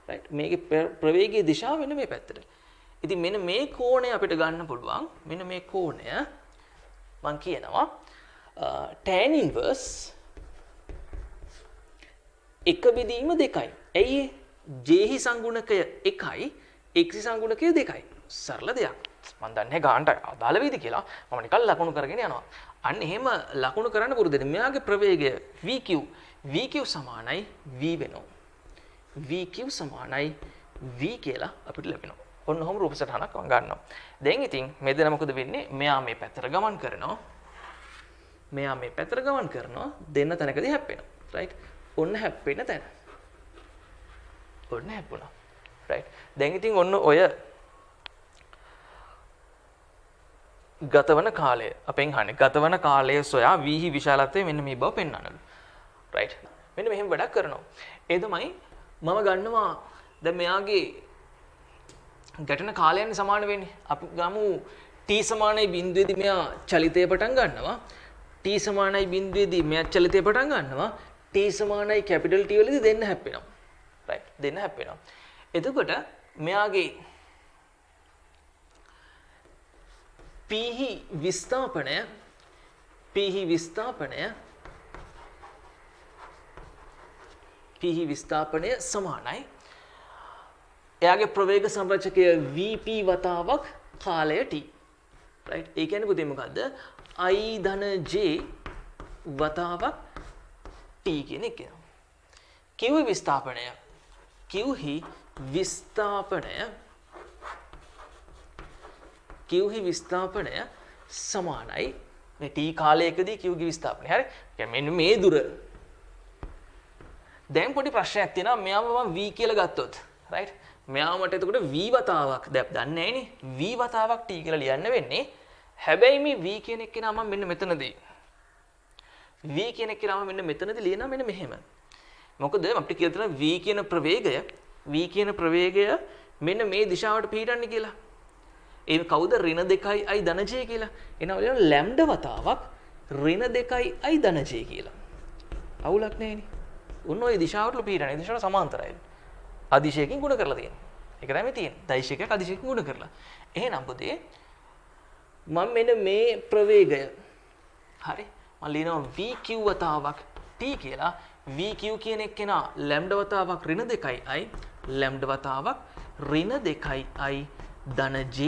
right? මේකේ ප්‍රවේගයේ දිශාව මෙන්න මේ පැත්තට. ඉතින් මෙන්න මේ කෝණය අපිට ගන්න පුළුවන්. මෙන්න මේ කෝණය මම කියනවා tan inverse 1 බෙදීම 2යි. ඇයි J හි සංගුණකය 1යි X හි සංගුණකය 2යි. සරල දෙයක්. මම දන්නේ ගානට අදාළ වෙයිද කියලා. මම නිකන් ලකුණු කරගෙන යනවා. අන්න එහෙම ලකුණු කරන්න පුරුදු වෙන්න. මෙයාගේ ප්‍රවේගය VQ සමානයි V වෙනවා. VQ සමානයි V කියලා අපිට ලැබෙනවා. ඔන්න ඔහොම රූප සටහනක් මම ගන්නවා. දැන් ඉතින් මෙතන මොකද වෙන්නේ? මෙයා මේ පැත්තට ගමන් කරනවා. මෙයා මේ පැත්තට ගමන් කරනවා. දෙන්න තැනකදී හැප්පෙනවා. right? ඔන්න හැප්පෙන තැන. ඔන්න හැප්පුණා. right? දැන් ඉතින් ඔන්න ඔය ගතවන කාලය අපෙන් අහන්නේ. ගතවන කාලය සොයා V හි විශාලත්වය මෙන්න මේ බව පෙන්වන්නලු. right? මෙන්න මෙහෙම වැඩක් කරනවා. ඒ තමයි මම ගන්නවා දැන් මෙයාගේ ගැටෙන කාලයන් සමාන වෙන්නේ. අපි ගමු t සමානයි බිඳුවේදී මෙයා චලිතය පටන් ගන්නවා. t සමානයි බිඳුවේදී මෙයා චලිතය පටන් ගන්නවා. t සමානයි කැපිටල් T වලදී දෙන්න හැප්පෙනවා. right? දෙන්න හැප්පෙනවා. එතකොට මෙයාගේ p හි විස්ථාපනය සමානයි එයාගේ ප්‍රවේග සංරචකය VP වතාවක් කාලය T. right? ඒ කියන්නේ පුතේ මොකද්ද? I ධන J වතාවක් T කියන එක. Q හි විස්ථාපනය සමානයි මේ T කාලයකදී Q ගේ විස්ථාපනය. හරි? කියන්නේ මෙන්න මේ දුර. දැන් පොඩි ප්‍රශ්නයක් තියෙනවා. මෙයාම මම V කියලා ගත්තොත්. right? මෙයාමට එතකොට V වතාවක් දැන් දන්නේ නැහැනේ. V වතාවක් T කියලා ලියන්න වෙන්නේ. හැබැයි මේ V කියන එක නම මෙන්න මෙතනදී. V කියන එක නම මෙන්න මෙතනදී ලියනවා මෙන්න මෙහෙම. මොකද අපිට කියලා තියෙනවා V කියන ප්‍රවේගය මෙන්න මේ දිශාවට පිටන්නේ කියලා. ඒ කවුද? ඍණ 2i ධන J කියලා. එනවා ලියන ලැම්ඩා වතාවක් ඍණ 2i ධන J කියලා. අවුලක් නැහැනේ. උන් ওই දිශාවට පිටන්නේ. ඒ දිශාවට සමාන්තරයි. අදිශයකින් ගුණ කරලා තියෙනවා. ඒක තමයි තියෙන්නේ. දෛශිකයක් අදිශයකින් ගුණ කරලා. එහෙනම් පුතේ මම මෙන්න මේ ප්‍රවේගය හරි මම ලියනවා VQ වතාවක් T කියලා. VQ කියන එක්කෙනා ලැම්ඩා වතාවක් ඍණ 2i ලැම්ඩා වතාවක් ඍණ 2i ධන J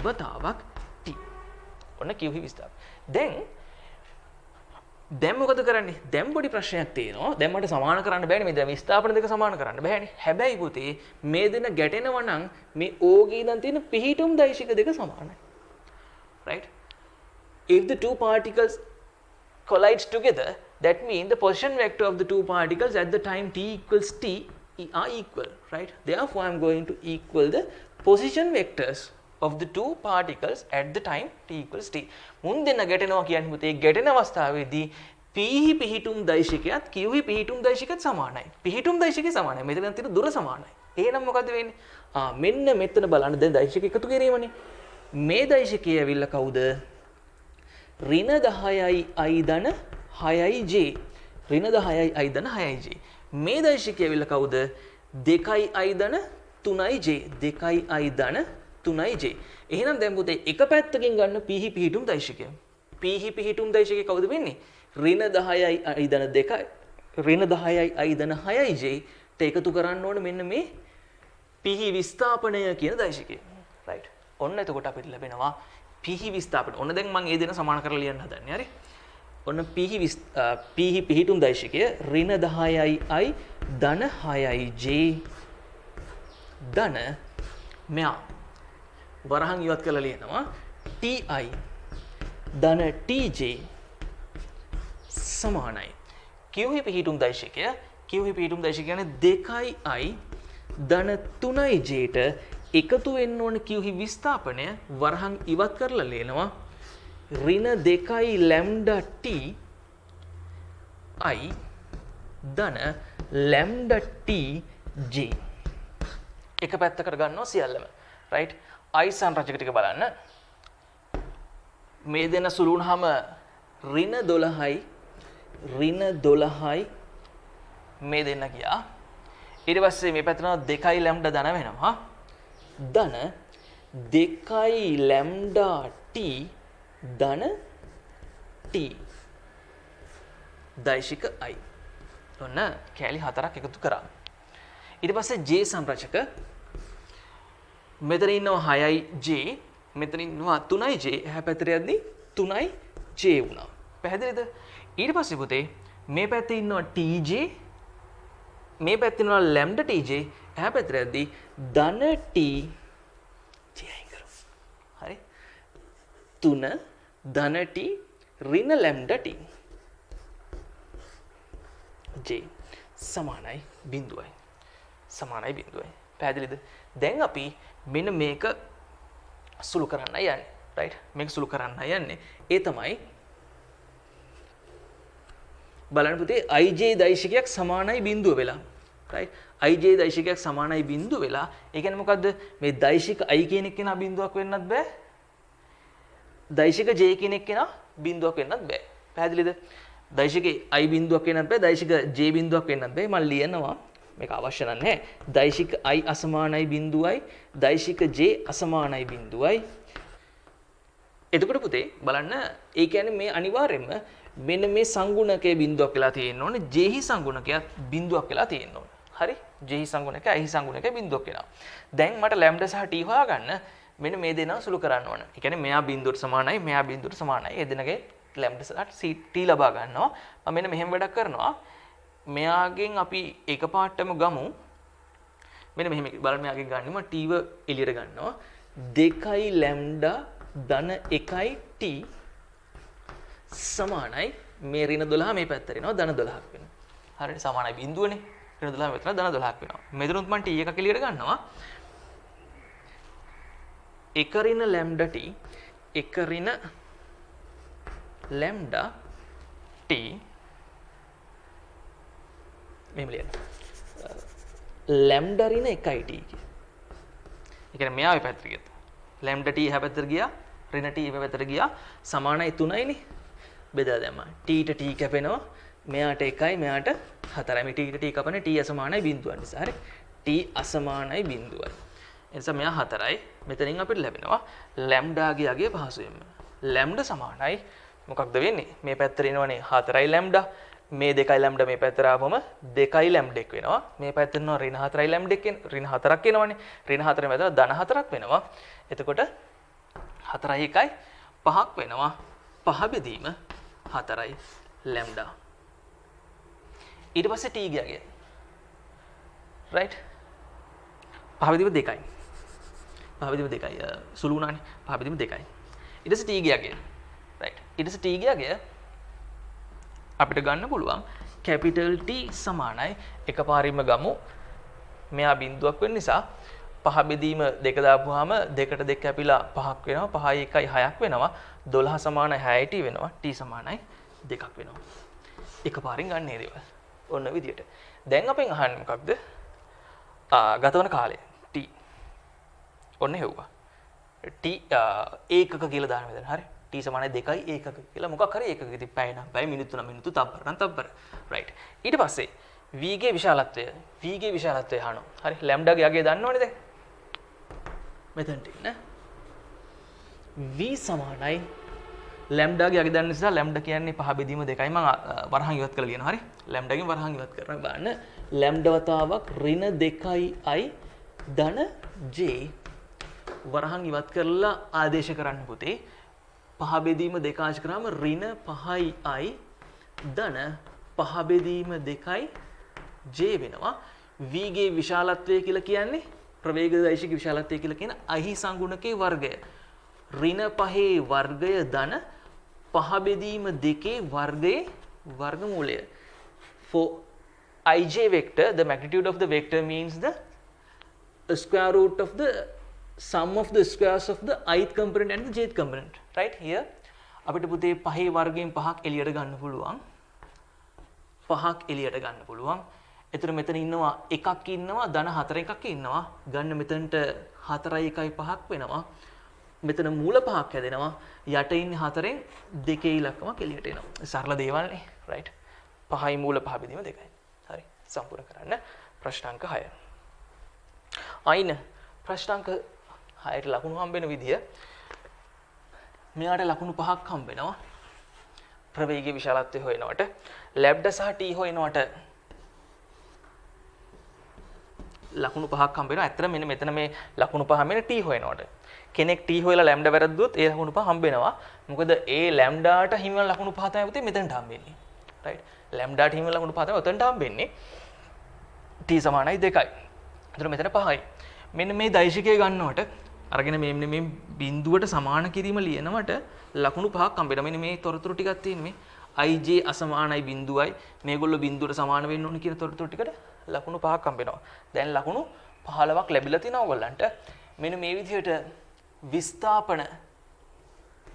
වතාවක් T. ඔන්න Q හි විස්තර. දැන් දැන් මොකද කරන්නේ? දැන් පොඩි ප්‍රශ්නයක් තියෙනවා. දැන් මට සමාන කරන්න බෑනේ. මේ දැන් විස්ථාපන දෙක සමාන කරන්න බෑනේ. හැබැයි පුතේ මේ දෙන ගැටෙනවා නම් මේ ඕගේ ඉඳන් තියෙන පිහිටුම් දෛශික දෙක සමානයි. Right? If the two particles collides together, that means the position vector of the two particles at the time t equals t are equal, right? Therefore, I am going to equal the position vectors of the two particles at the time t equals t. මුන් දෙන්න ගැටෙනවා කියන්නේ පුතේ ගැටෙන අවස්ථාවේදී p හි පිහිටුම් දෛශිකයත් q හි පිහිටුම් දෛශිකයත් සමානයි. පිහිටුම් දෛශිකය සමානයි. මෙතන තියෙන දුර සමානයි. එහෙනම් මොකද වෙන්නේ? මෙන්න මෙතන බලන්න දැන් දෛශික එකතු කිරීමනේ. මේ දෛශිකය ඇවිල්ලා කවුද? ඍණ 10යි i ධන 6යි j. ඍණ 10යි i ධන 6යි j. මේ දෛශිකය ඇවිල්ලා කවුද? 2යි i ධන 3යි j. 2යි i ධන 3යි j. එහෙනම් දැන් පුතේ එක පැත්තකින් ගන්න p හි පිහිටුම් දෛශිකය. p හි පිහිටුම් දෛශිකය කවුද වෙන්නේ? ඍණ 10යි i ධන 2යි ඍණ 10යි i ධන 6යි j ට එකතු කරන්න ඕනේ මෙන්න මේ p හි විස්ථාපනය කියන දෛශිකය. right. ඔන්න එතකොට අපිට ලැබෙනවා p හි විස්ථාපන. ඔන්න දැන් මම ඒ දෙන සමාන කරලා ලියන්න හදන්නේ. හරි. ඔන්න p හි පිහිටුම් දෛශිකය ඍණ 10යි i ධන 6යි j ධන මෙයා වරහන් ඉවත් කරලා ලියනවා ti ධන tj සමානයි q හි පිහිටුම් දෛශිකය කියන්නේ 2i ධන 3j ට එකතු වෙන්න ඕන q හි විස්ථාපනය වරහන් ඉවත් කරලා ලියනවා ඍණ 2i ලැම්ඩා t i ධන ලැම්ඩා t j එක පැත්තකට ගන්නවා සියල්ලම. right. i සංරචක ටික බලන්න. මේ දෙන සුළු වුණාම ඍණ 12යි මේ දෙන්න ගියා. ඊට පස්සේ මේ පැත්තට 2i ලැම්ඩා ධන වෙනවා. ධන 2i ලැම්ඩා t ධන t දෛශික i. ඔන්න කැලි 4ක් එකතු කරා. ඊට පස්සේ j සංරචක මෙතන ඉන්නවා 6i j මෙතන ඉන්නවා 3i j එහා පැත්තට යද්දි 3i j වුණා. පැහැදිලිද? ඊට පස්සේ පුතේ මේ පැත්තේ ඉන්නවා tj මේ පැත්තේ ඉන්නවා lambda tj එහා පැත්තට යද්දි ධන t j අයින් කරමු. හරි. 3 ධන t ඍණ lambda t j සමානයි බිඳුවයි. පැහැදිලිද? දැන් අපි මෙන්න මේක සුළු කරන්න යන්නේ. right. මේක සුළු කරන්න යන්නේ. ඒ තමයි බලන්න පුතේ ij දෛශිකයක් සමානයි බිඳුව වෙලා. right. ij දෛශිකයක් සමානයි බිඳුව වෙලා. ඒ කියන්නේ මොකද්ද? මේ දෛශික i කියන එක කෙනා බිඳුවක් වෙන්නත් බෑ. දෛශික j කියන එක කෙනා බිඳුවක් වෙන්නත් බෑ. පැහැදිලිද? දෛශික i බිඳුවක් වෙන්නත් බෑ. දෛශික j බිඳුවක් වෙන්නත් බෑ. මම ලියනවා මේක අවශ්‍ය නැහැ. දෛශික i අසමානයි බිඳුවයි දෛශික j අසමානයි බිඳුවයි. එතකොට පුතේ බලන්න ඒ කියන්නේ මේ අනිවාර්යයෙන්ම මෙන්න මේ සංගුණකයේ බිඳුවක් වෙලා තියෙන්න ඕනේ. j හි සංගුණකයත් බිඳුවක් වෙලා තියෙන්න ඕනේ. හරි? j හි සංගුණකය i හි සංගුණකය බිඳුවක් වෙනවා. දැන් මට ලැම්ඩා සහ t හොයාගන්න මෙන්න මේ දෙනා සුළු කරන්න ඕන. ඒ කියන්නේ මෙයා බිඳුවට සමානයි මෙයා බිඳුවට සමානයි. ඒ දෙනගේ ලැම්ඩා සහ t ලබා ගන්නවා. මම මෙන්න මෙහෙම වැඩක් කරනවා. මෙයාගෙන් අපි එකපාරටම ගමු. මෙන්න මෙහෙම බලන්න මෙයාගෙන් ගන්නෙම t ව එළියට ගන්නවා. 2i ලැම්ඩා ධන 1i t සමානයි මේ ඍණ 12 මේ පැත්තට එනවා ධන 12ක් වෙනවා. හරියට සමානයි බිඳුවනේ. ඍණ 12 මෙතන ධන 12ක් වෙනවා. මෙතනොත් මම t එකක් එළියට ගන්නවා. 1 ඍණ ලැම්ඩා t 1 ඍණ ලැම්ඩා t මෙහෙම ලියන්න. ලැම්ඩා ඍණ 1i t කිය. ඒ කියන්නේ මෙයා මේ පැත්තට ගියත්. ලැම්ඩා t එහා පැත්තට ගියා. ඍණ t එහා පැත්තට ගියා. සමානයි 3යි නේ. බෙදලා දැම්මා. t ට t කැපෙනවා. මෙයාට 1යි මෙයාට 4යි. මේ t ට t කපන්නේ t අසමානයි බිඳුවක් නිසා. හරි. t අසමානයි බිඳුවයි. ඒ නිසා මෙයා 4යි. මෙතනින් අපිට ලැබෙනවා ලැම්ඩාගේ අගය පහසුවෙන්ම. ලැම්ඩා සමානයි මොකක්ද වෙන්නේ? මේ පැත්තට එනවනේ 4යි ලැම්ඩා. මේ 2යි ලැම්ඩා මේ පැත්තට ආවම 2යි ලැම්ඩා එක වෙනවා. මේ පැත්තට එනවා ඍණ 4යි ලැම්ඩා එක ඍණ 4ක් එනවනේ. ඍණ 4 මැද ධන 4ක් වෙනවා. එතකොට 4යි 1යි 5ක් වෙනවා. 5 බෙදීම 4යි ලැම්ඩා. ඊට පස්සේ t ගියාගේ. right? පහවෙදිම 2යි. පහවෙදිම 2යි. සුළු වුණානේ. පහවෙදිම 2යි. ඊට පස්සේ t ගියාගේ. right? ඊට පස්සේ t ගියාගේ අපිට ගන්න පුළුවන් capital T සමානයි එකපාරින්ම ගමු මෙයා බිඳුවක් වෙන නිසා පහ බෙදීම 2 දාපුවාම 2ට 2 කැපිලා 5ක් වෙනවා 5යි 1යි 6ක් වෙනවා 12 සමානයි 6යි t වෙනවා t සමානයි 2ක් වෙනවා එකපාරින් ගන්න මේ දේවල් ඔන්න විදියට දැන් අපෙන් අහන්නේ මොකක්ද ගතවන කාලය t ඔන්න හෙව්වා t ඒකක කියලා දාන්න මෙතන හරි t සමානයි 2යි ඒකක කියලා මොකක් හරි ඒකක ඉතින් පැය නම් පැය මිනිත්තු නම් මිනිත්තු තප්පර නම් තප්පර රයිට් ඊට පස්සේ v ගේ විශාලත්වය අහනවා හරි ලැම්ඩා ගේ යගේ දන්නවනේ දැන් මෙතනට ඉන්න v සමානයි ලැම්ඩා ගේ යගේ දන්න නිසා ලැම්ඩා කියන්නේ පහ බෙදීම 2යි මම වරහන් ඉවත් කරලා ලියනවා හරි ලැම්ඩා ගෙන් වරහන් ඉවත් කරනවා බලන්න ලැම්ඩා වතාවක් ඍණ 2යි i ධන j වරහන් ඉවත් කරලා ආදේශ කරන්න පුතේ පහ බෙදීම 2 ආශ කරාම ඍණ 5යි i ධන පහ බෙදීම 2යි j වෙනවා v ගේ විශාලත්වය කියලා කියන්නේ ප්‍රවේගදයිශික විශාලත්වය කියලා කියන i සංගුණකේ වර්ගය ඍණ 5 වර්ගය ධන පහ බෙදීම 2 වර්ගයේ වර්ගමූලය for ij vector the magnitude of the vector means the square root of the sum of the squares of the ith component and the jth component right here අපිට පුතේ පහේ වර්ගයෙන් පහක් එළියට ගන්න පුළුවන් පහක් එළියට ගන්න පුළුවන් එතන මෙතන ඉන්නවා එකක් ඉන්නවා ධන 4 එකක් ඉන්නවා ගන්න මෙතනට 4යි 1යි 5ක් වෙනවා මෙතන මූල පහක් හැදෙනවා යට ඉන්නේ 4න් දෙකේ ඉලක්කමක් එළියට එනවා සරල දේවල්නේ right පහයි මූල පහ බෙදීම 2යි හරි සම්පූර්ණ කරන්න ප්‍රශ්නාංක 6 අයින ප්‍රශ්නාංක 6ට ලකුණු හම්බෙන විදිය මෙයාට ලකුණු 5ක් හම්බෙනවා ප්‍රවේගයේ විශාලත්වය හොයනවට ලැම්ඩා සහ t හොයනවට ලකුණු 5ක් හම්බෙනවා ඇත්තට මෙන්න මෙතන මේ ලකුණු 5 මෙන්න t හොයනවට කෙනෙක් t හොයලා ලැම්ඩා වැරද්දුවොත් ඒ ලකුණු 5 හම්බෙනවා මොකද ඒ ලැම්ඩාට හිමි වෙන ලකුණු 5 තමයි පුතේ මෙතනට හම්බෙන්නේ right ලැම්ඩාට හිමි වෙන ලකුණු 5 තමයි උතනට හම්බෙන්නේ t සමානයි 2යි එතන මෙතන 5යි මෙන්න මේ දෛශිකය ගන්නවට අරගෙන මේ බිඳුවට සමාන කිරීම ලියනවට ලකුණු 5ක් හම්බෙනවා මෙන්න මේ තොරතුරු ටිකක් තියෙන්නේ මේ ij අසමානයි බිඳුවයි මේගොල්ලෝ බිඳුවට සමාන වෙන්න ඕන කියන තොරතුරු ටිකට ලකුණු 5ක් හම්බෙනවා දැන් ලකුණු 15ක් ලැබිලා තියෙනවා ඔයගොල්ලන්ට මෙන්න මේ විදිහට විස්ථාපන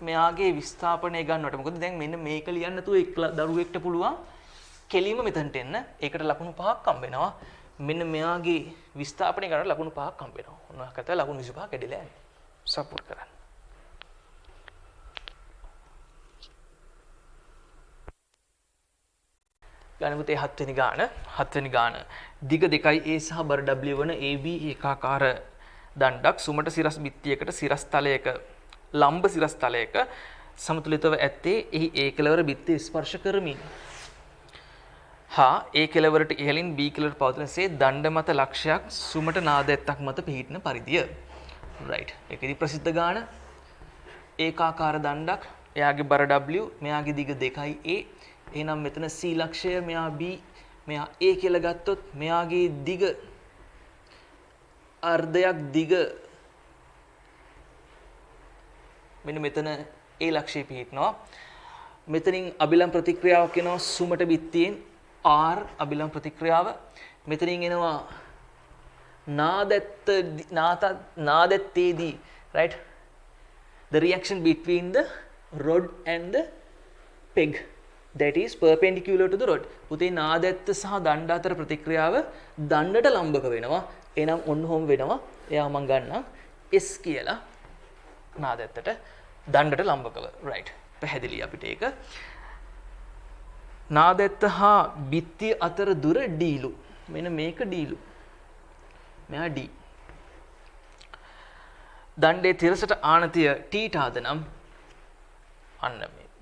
මෙයාගේ විස්ථාපනය ගන්නවට මොකද දැන් මෙන්න මේක ලියන්න නැතුව එක් දරුවෙක්ට පුළුවන් කෙලින්ම මෙතනට එන්න ඒකට ලකුණු 5ක් හම්බෙනවා මෙන්න මෙයාගේ විස්ථාපනය කරනකොට ලකුණු 5ක් හම්බෙනවා. මොනවා කරතද ලකුණු 25ක් කැඩිලා යන්නේ. සපෝට් කරන්න. ගණිතයේ 7 වෙනි ගාන දිග 2a සහ බර w වන AB ඒකාකාර දණ්ඩක් සුමට සිරස් බිත්තියකට සිරස් තලයක ලම්බ සිරස් තලයක සමතුලිතව ඇත්තේ එහි a කෙළවර බිත්තිය ස්පර්ශ කරමින් හා ඒ කෙළවරට ඉහළින් B කෙළවරට පවතිනසේ දණ්ඩ මත ලක්ෂයක් සුමට නාදැත්තක් මත පිහිටන පරිදිය. right. ඒකෙදි ප්‍රසිද්ධ ගාන ඒකාකාර දණ්ඩක් එයාගේ බර W මෙයාගේ දිග 2යි A. එහෙනම් මෙතන C ලක්ෂය මෙයා B මෙයා A කියලා ගත්තොත් මෙයාගේ දිග අර්ධයක් දිග මෙන්න මෙතන A ලක්ෂය පිහිටනවා. මෙතනින් අබිලම් ප්‍රතික්‍රියාවක් එනවා සුමට බිත්තියෙන් R අබිලම් ප්‍රතික්‍රියාව මෙතනින් එනවා නාදැත්තේදී right the reaction between the rod and the peg that is perpendicular to the rod පුතේ නාදැත්ත සහ දණ්ඩ අතර ප්‍රතික්‍රියාව දණ්ඩට ලම්බක වෙනවා එහෙනම් ඔන්න හොම් වෙනවා එයා මම ගන්නම් S කියලා නාදැත්තට දණ්ඩට ලම්බකව right පැහැදිලි අපිට ඒක නාදැත්ත හා බිත්තිය අතර දුර ඩීලු මෙන්න මේක ඩීලු මෙහා ඩී දණ්ඩේ තිරසට ආනතිය ටීටාද නම් අන්න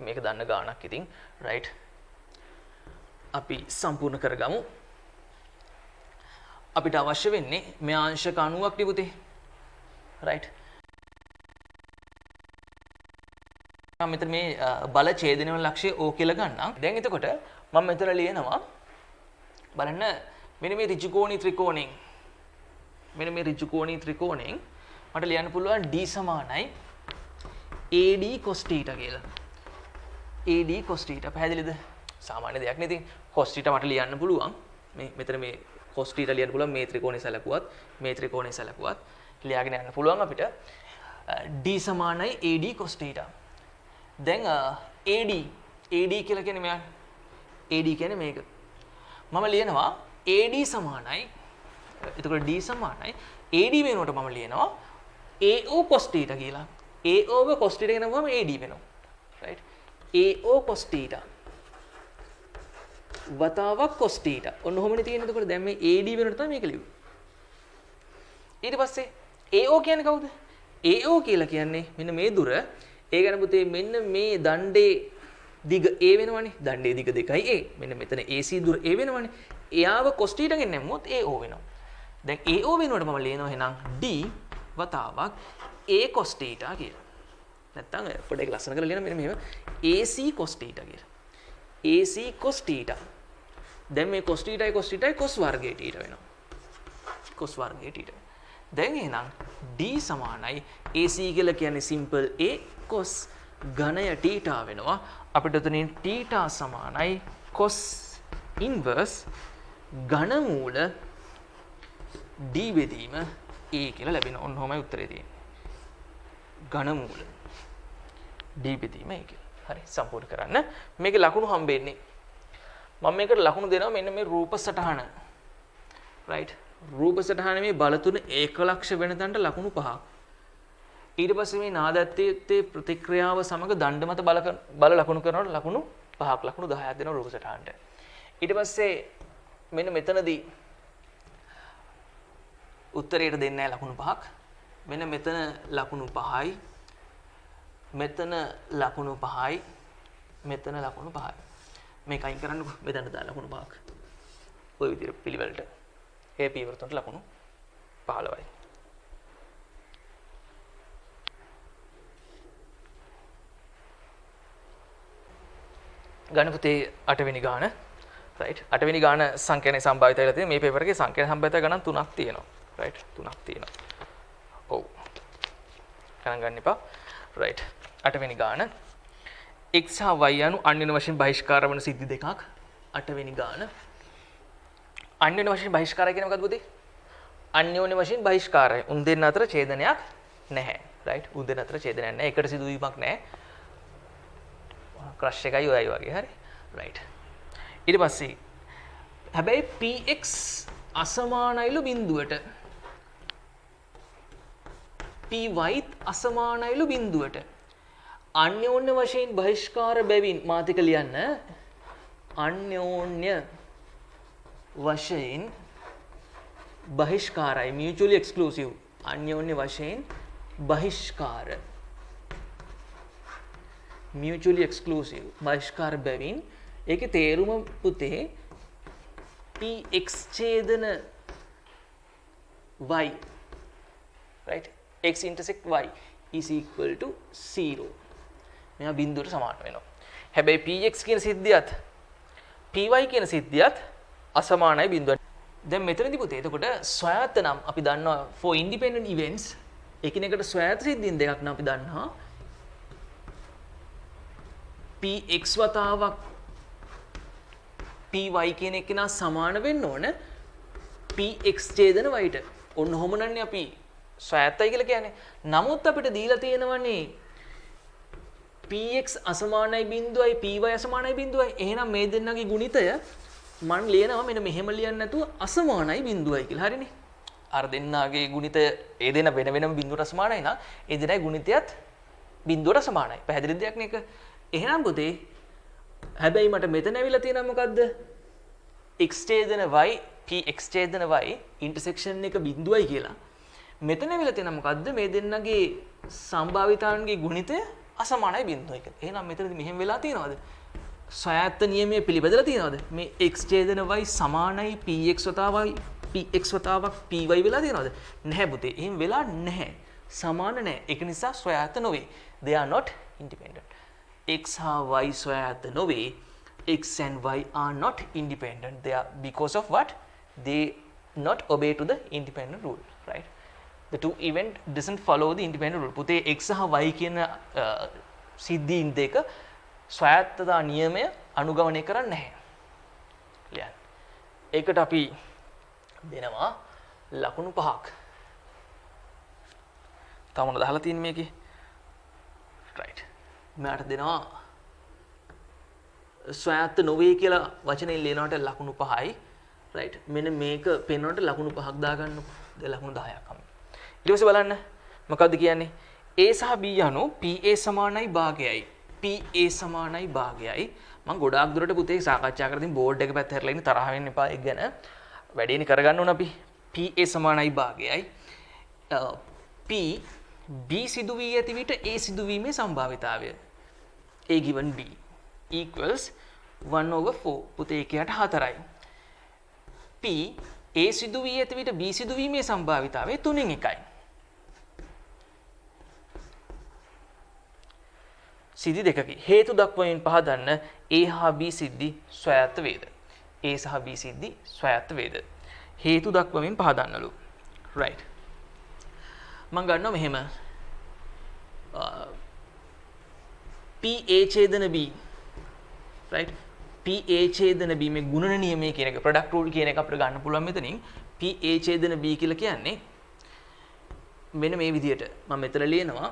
මේක දන්න ගානක් ඉතින් right අපි සම්පූර්ණ කරගමු අපිට අවශ්‍ය වෙන්නේ මේ අංශක 90ක් නේ පුතේ right මම මෙතන මේ බල ඡේදන වල ලක්ෂ්‍ය O කියලා ගන්නම්. දැන් එතකොට මම මෙතන ලියනවා බලන්න මෙන්න මේ ඍජුකෝණී ත්‍රිකෝණයෙන් මට ලියන්න පුළුවන් D සමානයි AD cos θ කියලා. AD cos θ පැහැදිලිද? සාමාන්‍ය දෙයක් නේ. ඉතින් cos θ මට ලියන්න පුළුවන්. මේ මෙතන මේ cos θ ලියන්න පුළුවන් මේ ත්‍රිකෝණය සැලකුවත් මේ ත්‍රිකෝණය සැලකුවත් ලියාගෙන යන්න පුළුවන් අපිට. D සමානයි AD cos θ. දැන් AD කියලා කියන්නේ මෙයා AD කියන්නේ මේක. මම ලියනවා AD සමානයි එතකොට D සමානයි AD වෙනුවට මම ලියනවා AO cos θ කියලා. AO ව cos θ කියනවාම AD වෙනවා. right? AO cos θ වතාවක් cos θ. ඔන්න ඔහොමනේ තියෙන්නේ. එතකොට දැන් මේ AD වෙනුවට තමයි මේක ලියුවේ. ඊට පස්සේ AO කියන්නේ කවුද? AO කියලා කියන්නේ මෙන්න මේ දුර. ඒ ගැන පුතේ මෙන්න මේ දණ්ඩේ දිග A වෙනවනේ. දණ්ඩේ දිග 2යි A. මෙන්න මෙතන AC දුර A වෙනවනේ. එයාව cos θ ගෙන් නැම්මොත් AO වෙනවා. දැන් AO වෙනුවට මම ලියනවා එහෙනම් D වතාවක් A cos θ කියලා. නැත්තම් පොඩ්ඩක් ලස්සන කරලා ලියන්න මෙන්න මෙහෙම AC cos θ කියලා. AC cos θ. දැන් මේ cos θ cos වර්ගය θ වෙනවා. cos වර්ගය θ. දැන් එහෙනම් D සමානයි AC කියලා කියන්නේ simple A cos ඝනය θ වෙනවා. අපිට උතනින් θ සමානයි cos inverse ඝන මූල D බෙදීම A කියලා ලැබෙනවා. ඔන්න ඔහොමයි උත්තරේ තියෙන්නේ. ඝන මූල D බෙදීම A කියලා. හරි සම්පූර්ණ කරන්න. මේකේ ලකුණු හම්බෙන්නේ. මම මේකට ලකුණු දෙනවා මෙන්න මේ රූප සටහන. right? රූප සටහනේ මේ බල තුන ඒකලක්ෂ වෙන තැනට ලකුණු 5ක්. ඊට පස්සේ මේ නාදත්තේ ප්‍රතික්‍රියාව සමග දණ්ඩ මත බල ලකුණු කරනකොට ලකුණු 5ක් ලකුණු 10ක් දෙනවා රූප සටහනට. ඊට පස්සේ මෙන්න මෙතනදී උත්තරයට දෙන්නේ නැහැ ලකුණු 5ක්. මෙන්න මෙතන ලකුණු 5යි. මෙතන ලකුණු 5යි. මෙතන ලකුණු 5යි. මේක අයින් කරන්නකො. මෙතන දාලා ලකුණු 5ක්. ওই විදිහට පිළිවෙලට ඒ පීවර තුනට ලකුණු 15යි. ගන්න පුතේ 8 වෙනි ගාන. right 8 වෙනි ගාන සංඛ්‍යානේ සම්භාවිතය කියලා තියෙන මේ පේපර් එකේ සංඛ්‍යාන සම්භාවිතය ගණන් 3ක් තියෙනවා. right 3ක් තියෙනවා. ඔව්. ගණන් ගන්න එපා. right 8 වෙනි ගාන x හා y යනු අන්‍යෝන්‍ය වශයෙන් බහිෂ්කාර වන සිද්ධි දෙකක්. 8 වෙනි ගාන අන්‍යෝන්‍ය වශයෙන් බහිෂ්කාරය කියන්නේ මොකක්ද පුතේ? අන්‍යෝන්‍ය වශයෙන් බහිෂ්කාරය. උන් දෙන්න අතර ඡේදනයක් නැහැ. right උන් දෙන්න අතර ඡේදනයක් නැහැ. එකට සිදුවීමක් නැහැ. ක්‍රෂ් එකයි ඔයයි වගේ හරි. right ඊට පස්සේ හැබැයි px අසමානයිලු බිඳුවට pyත් අසමානයිලු බිඳුවට අන්‍යෝන්‍ය වශයෙන් බහිෂ්කාර බැවින් මාතික ලියන්න අන්‍යෝන්‍ය වශයෙන් බහිෂ්කාරයි mutually exclusive අන්‍යෝන්‍ය වශයෙන් බහිෂ්කාර mutually exclusive බහිෂ්කාර බැවින් ඒකේ තේරුම පුතේ px ඡේදන y right x intersect y is equal to 0 මෙයා බිඳුවට සමාන වෙනවා. හැබැයි px කියන සිද්ධියත් py කියන සිද්ධියත් අසමානයි බිඳුවට. දැන් මෙතනදී පුතේ එතකොට ස්වයාත්ත නම් අපි දන්නවා for independent events එකිනෙකට ස්වයාත්ත සිද්ධීන් දෙකක් නම් අපි දන්නවා px වතාවක් py කියන එක නා සමාන වෙන්න ඕන px ඡේදන y ට. ඔන්න ඔහොමනන්නේ අපි ස්වයාත්තයි කියලා කියන්නේ. නමුත් අපිට දීලා තියෙනවනේ px අසමානයි බිඳුවයි py අසමානයි බිඳුවයි. එහෙනම් මේ දෙන්නගේ ගුණිතය මන් ලියනවා මෙන්න මෙහෙම ලියන්න නැතුව අසමානයි බිඳුවයි කියලා. හරිනේ. අර දෙන්නගේ ගුණිතය ඒ දෙන්න වෙන වෙනම බිඳුවට සමානයි නම් ඒ දෙන්නගේ ගුණිතයත් බිඳුවට සමානයි. පැහැදිලි දෙයක් නේ ඒක. එහෙනම් පුතේ හැබැයි මට මෙතන ඇවිල්ලා තියෙනවා මොකද්ද? x ඡේදන y px ඡේදන y ඉන්ටර්සෙක්ෂන් එක බිඳුවයි කියලා. මෙතන ඇවිල්ලා තියෙනවා මොකද්ද? මේ දෙන්නගේ සම්භාවිතාවන්ගේ ගුණිතය අසමානයි බිඳුවයි කියලා. එහෙනම් මෙතනදී මෙහෙම වෙලා තියෙනවද? ස්වයාත්ත නියමයේ පිළිබදලා තියෙනවද? මේ x ඡේදන y සමානයි px වතාවක් py වෙලා තියෙනවද? නැහැ පුතේ. එහෙම වෙලා නැහැ. සමාන නැහැ. ඒක නිසා ස්වයාත්ත නොවේ. They are not independent. x හා y සොයාත නොවේ. X and y are not independent. They are because of what? They not obey to the independent rule, right? The two event doesn't follow the independent rule. පුතේ x හා y කියන සිද්ධීන් දෙක ස්වයත්තතා නියමය අනුගමනය කරන්නේ නැහැ. ලියන්න. ඒකට අපි දෙනවා ලකුණු 5ක්. තව මොනවද අහලා තියෙන්නේ මේකේ? right. මට දෙනවා ස්වයත්ත නොවේ කියලා වචනේ ලියනකොට ලකුණු 5යි. right. මෙන්න මේක පෙන්වනකොට ලකුණු 5ක් දාගන්නකො. දැන් ලකුණු 10ක් හම්බ. ඊට පස්සේ බලන්න මොකද්ද කියන්නේ? A සහ B යනු PA සමානයි භාගයයි. PA සමානයි භාගයයි. මම ගොඩාක් දුරට පුතේ සාකච්ඡා කරලා තියෙන බෝඩ් එක පැත්ත හැරලා ඉන්නේ තරහ වෙන්න එපා ඒක ගැන. වැඩේනේ කරගන්න ඕන අපි. PA සමානයි භාගයයි. P B සිදු වී ඇති විට A සිදුවීමේ සම්භාවිතාවය. A given B equals 1/4. පුතේ ඒකයට 4යි. P A සිදු වී ඇති විට B සිදුවීමේ සම්භාවිතාවය 3න් 1යි. සිද්ධි දෙකකි. හේතු දක්වමින් පහදන්න A හා B සිද්ධි ස්වයත්ත වේද? A සහ B සිද්ධි ස්වයත්ත වේද? හේතු දක්වමින් පහදන්නලු. right. මම ගන්නවා මෙහෙම. P A ඡේදන B. right. P A ඡේදන B මේ ගුණන නියමයේ කියන එක ප්‍රොඩක්ට් රූල් කියන එක අපිට ගන්න පුළුවන් මෙතනින්. P A ඡේදන B කියලා කියන්නේ මෙන්න මේ විදිහට. මම මෙතන ලියනවා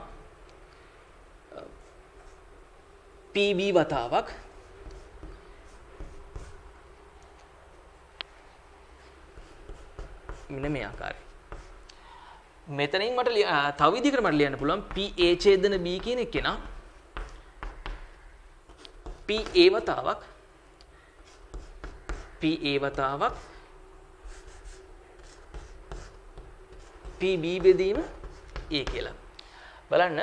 PB වතාවක් මෙන්න මේ ආකාරයි. මෙතනින් මට තව විදිහකට මට ලියන්න පුළුවන් PA ඡේදන B කියන එක නා PA වතාවක් PB බෙදීම A කියලා. බලන්න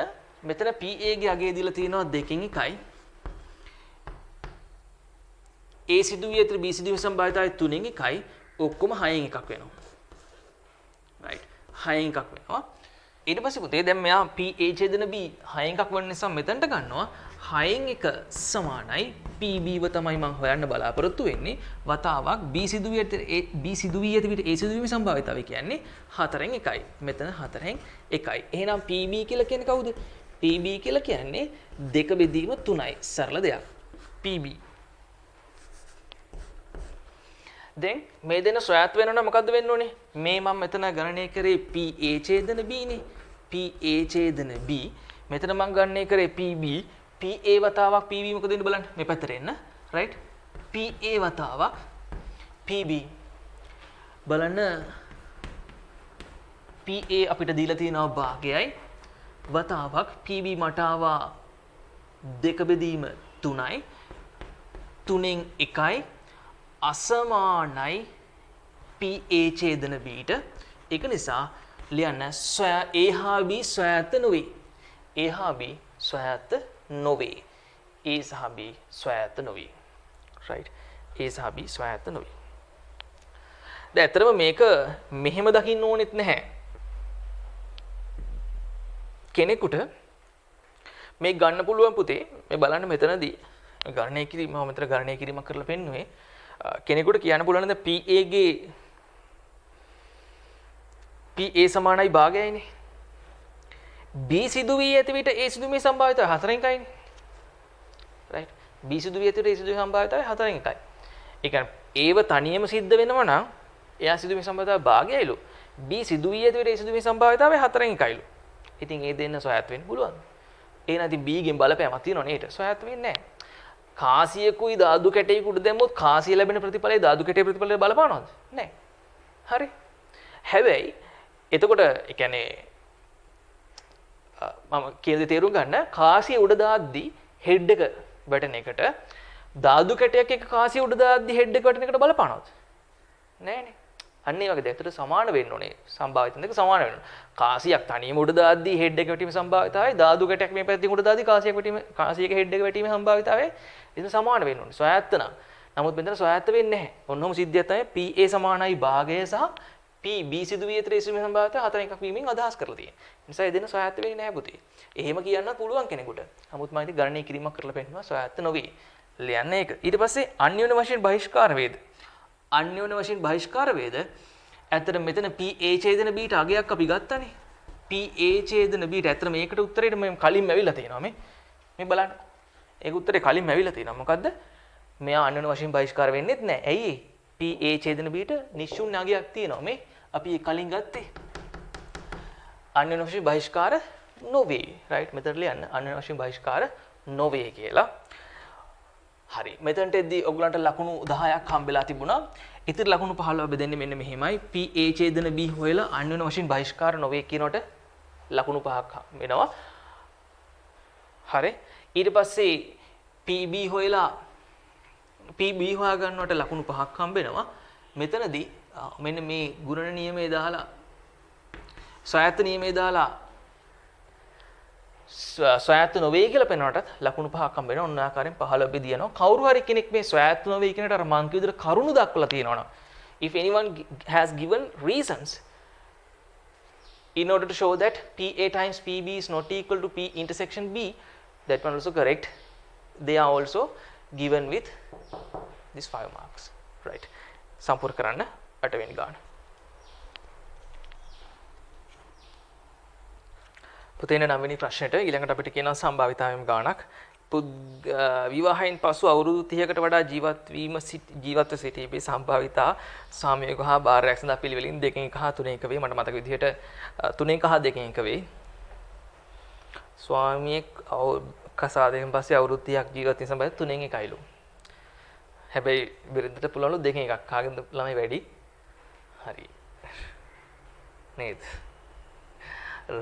මෙතන PA ගේ අගය දීලා තියෙනවා 2න් 1යි. A සිදුවිය ඇතුළේ B සිදුවීමේ සම්භාවිතාවය 3න් 1යි. ඔක්කොම 6න් 1ක් වෙනවා. right. 6න් 1ක් වෙනවා. ඊට පස්සේ පුතේ දැන් මෙයා PA ඡේදන B 6න් 1ක් වෙන නිසා මෙතනට ගන්නවා 6න් 1 සමානයි PBව තමයි මම හොයන්න බලාපොරොත්තු වෙන්නේ. වතාවක් B සිදුවිය ඇති විට A සිදුවීමේ සම්භාවිතාවය කියන්නේ 4න් 1යි. මෙතන 4න් 1යි. එහෙනම් PB කියලා කියන්නේ කවුද? PB කියලා කියන්නේ 2 බෙදීම 3යි. සරල දෙයක්. PB. දැන් මේ දෙන සොයාත් වෙනවනම් මොකද්ද වෙන්න ඕනේ? මේ මම මෙතන ගණනය කරේ PA ඡේදන B නේ. PA ඡේදන B. මෙතන මම ගණනය කරේ PB. PA වතාවක් PB මොකද වෙන්නේ බලන්න. මේ පැත්තට එන්න. right. PA වතාවක් PB. බලන්න PA අපිට දීලා තියෙනවා භාගයයි. වතාවක් PB මට ආවා 2 බෙදීම 3යි. 3න් 1යි. අසමානයි PA ඡේදන Bට. ඒක නිසා ලියන්න A හා B ස්වයත්ත නොවේ. A හා B ස්වයත්ත නොවේ. A සහ B ස්වයත්ත නොවේ. right. A සහ B ස්වයත්ත නොවේ. දැන් ඇත්තටම මේක මෙහෙම දකින්න ඕනෙත් නැහැ. කෙනෙකුට මේ ගන්න පුළුවන් පුතේ මේ බලන්න මෙතනදී ගණනය කිරීම මම මෙතන ගණනය කිරීමක් කරලා පෙන්නුවේ. කෙනෙකුට කියන්න පුළුවන් ද PA ගේ PA සමානයි භාගයයිනේ. B සිදුවී ඇති විට A සිදුවීමේ සම්භාවිතාවය 4න් 1යිනේ. right. B සිදුවී ඇති විට A සිදුවීමේ සම්භාවිතාවය 4න් 1යි. ඒ කියන්නේ Aව තනියම සිද්ධ වෙනවා නම් එයා සිදුවීමේ සම්භාවිතාවය භාගයයිලු. B සිදුවී ඇති විට A සිදුවීමේ සම්භාවිතාවය 4න් 1යිලු. ඉතින් ඒ දෙන්න සොයාත් වෙන්න පුළුවන්. ඒ නැති B ගෙන් බලපෑමක් තියෙනව නේද? සොයාත් වෙන්නේ නැහැ. කාසියකුයි ධාතු කැටයකුට දැම්මොත් කාසිය ලැබෙන ප්‍රතිඵලය ධාතු කැටයේ ප්‍රතිඵලයට බලපානවද? නැහැ. හරි. හැබැයි එතකොට ඒ කියන්නේ මම කියන දේ තේරුම් ගන්න කාසිය උඩ දාද්දි හෙඩ් එක වැටෙන එකට ධාතු කැටයක් එක කාසිය උඩ දාද්දි හෙඩ් එක වැටෙන එකට බලපානවද? නැහැනේ. අන්න ඒ වගේ දෙයකට සමාන වෙන්න ඕනේ. සම්භාවිතන දෙක සමාන වෙන්න ඕනේ. කාසියක් තනියම උඩ දාද්දි හෙඩ් එක වැටීමේ සම්භාවිතාවයයි ධාතු කැටයක් මේ පැත්තෙන් උඩ දාද්දි කාසියක හෙඩ් එක වැටීමේ සම්භාවිතාවයයි ඉතින් සමාන වෙන්න ඕනේ. සොයාත්ත නම්. නමුත් මෙතන සොයාත්ත වෙන්නේ නැහැ. ඔන්නෝම සිද්ධියක් තමයි PA සමානයි භාගය සහ P B සිදු වී ඇතර ඉසීමේ සම්භාවිතාව 4 එකක් වීමෙන් අදහස් කරලා තියෙනවා. ඒ නිසා ඒ දෙන සොයාත්ත වෙන්නේ නැහැ පුතේ. එහෙම කියන්නත් පුළුවන් කෙනෙකුට. නමුත් මම ඉතින් ගණනය කිරීමක් කරලා පෙන්නනවා සොයාත්ත නොවේ. ලියන්න ඒක. ඊට පස්සේ අන්‍යෝන්‍ය වශයෙන් බහිෂ්කාර වේද. අන්‍යෝන්‍ය වශයෙන් බහිෂ්කාර වේද. ඇත්තට මෙතන PA ඡේදන Bට අගයක් අපි ගත්තානේ. PA ඡේදන Bට ඇත්තට මේකට උත්තරේට මම කලින්ම ඇවිල්ලා තියෙනවා මේ බලන්න. ඒක උත්තරේ කලින්ම ඇවිල්ලා තියෙනවා. මොකද්ද? මෙයා අන්‍යෝන්‍ය වශයෙන් බහිෂ්කාර වෙන්නේත් නැහැ. ඇයි PA ඡේදන Bට නිශ්චුන්‍ය අගයක් තියෙනවා. මේ අපි කලින් ගත්තේ. අන්‍යෝන්‍ය වශයෙන් බහිෂ්කාර නොවේ. රයිට් මෙතන ලියන්න අන්‍යෝන්‍ය වශයෙන් බහිෂ්කාර නොවේ කියලා. හරි. මෙතනට එද්දී ඔයගලන්ට ලකුණු 10ක් හම්බෙලා තිබුණා. ඉතින් ලකුණු 15 බෙදෙන්නේ මෙන්න මෙහෙමයි. PA ඡේදන B හොයලා අන්‍යෝන්‍ය වශයෙන් බහිෂ්කාර නොවේ කියනකොට ලකුණු 5ක් වෙනවා. හරි. ඊට පස්සේ PB හොයලා PB හොයා ගන්නවට ලකුණු 5ක් හම්බ වෙනවා. මෙතනදී මෙන්න මේ ගුණන නියමයේ දාලා සොයාත්ත නියමයේ දාලා සොයාත්ත නොවේ කියලා පෙන්වනටත් ලකුණු 5ක් හම්බ වෙනවා. ඔන්න ආකාරයෙන් 15 බෙදිනවා. කවුරු හරි කෙනෙක් මේ සොයාත්ත නොවේ කියනට අර මං කිව්ව විදිහට කරුණු දක්වලා තියෙනවනම් if anyone has given reasons in order to show that PA times PB is not equal to P intersection B, that one also correct. They are also given with this 5 marks. Right. සම්පූර්ණ කරන්න 8 වෙනි ගාන. පුතේන 9 වෙනි ප්‍රශ්නෙට ඊළඟට අපිට කියනවා සම්භාවිතාවෙම ගානක්. විවාහයෙන් පසු අවුරුදු 30කට වඩා ජීවත්ව සිටීමේ සම්භාවිතා සාමයක හා බාහිරයක් සඳහා පිළිවෙලින් 2 1 හා 3 1 වේ. මට මතක විදිහට 3 1 හා 2 1 වේ. ස්වාමියෙක් කසාදයෙන් පස්සේ අවුරුදු 30ක් ජීවත් වෙන සම්භාවිත 3 1යිලු. හැබැයි බිරිඳට පුළුවන්ලු 2 1ක්. කාගෙන්ද ළමයි වැඩි? හරි. නේද?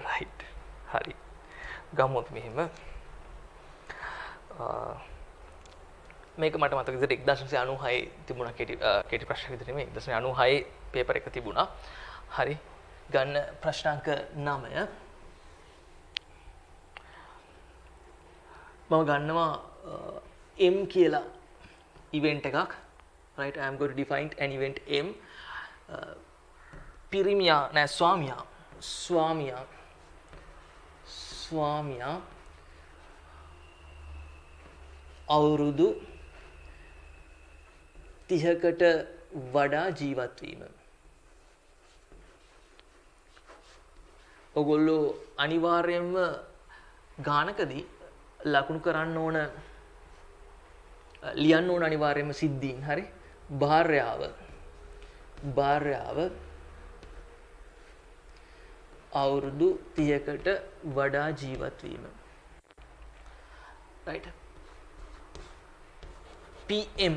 right. හරි. ගමුත් මෙහෙම. මේක මට මතක විදිහට 1996 තිබුණා කෙටි ප්‍රශ්න විදිහට මේ 1996 පේපර් එක තිබුණා. හරි. ගන්න ප්‍රශ්නාංක 9. මම ගන්නවා M කියලා event එකක්. right, I am going to define an event M. පිරිමියා නෑ ස්වාමියා අවුරුදු 30කට වඩා ජීවත් වීම. ඔගොල්ලෝ අනිවාර්යයෙන්ම ගානකදී ලකුණු කරන්න ඕන ලියන්න ඕන අනිවාර්යයෙන්ම සිද්ධීන්. හරි. භාර්යාව අවුරුදු 30කට වඩා ජීවත් වීම. right. PM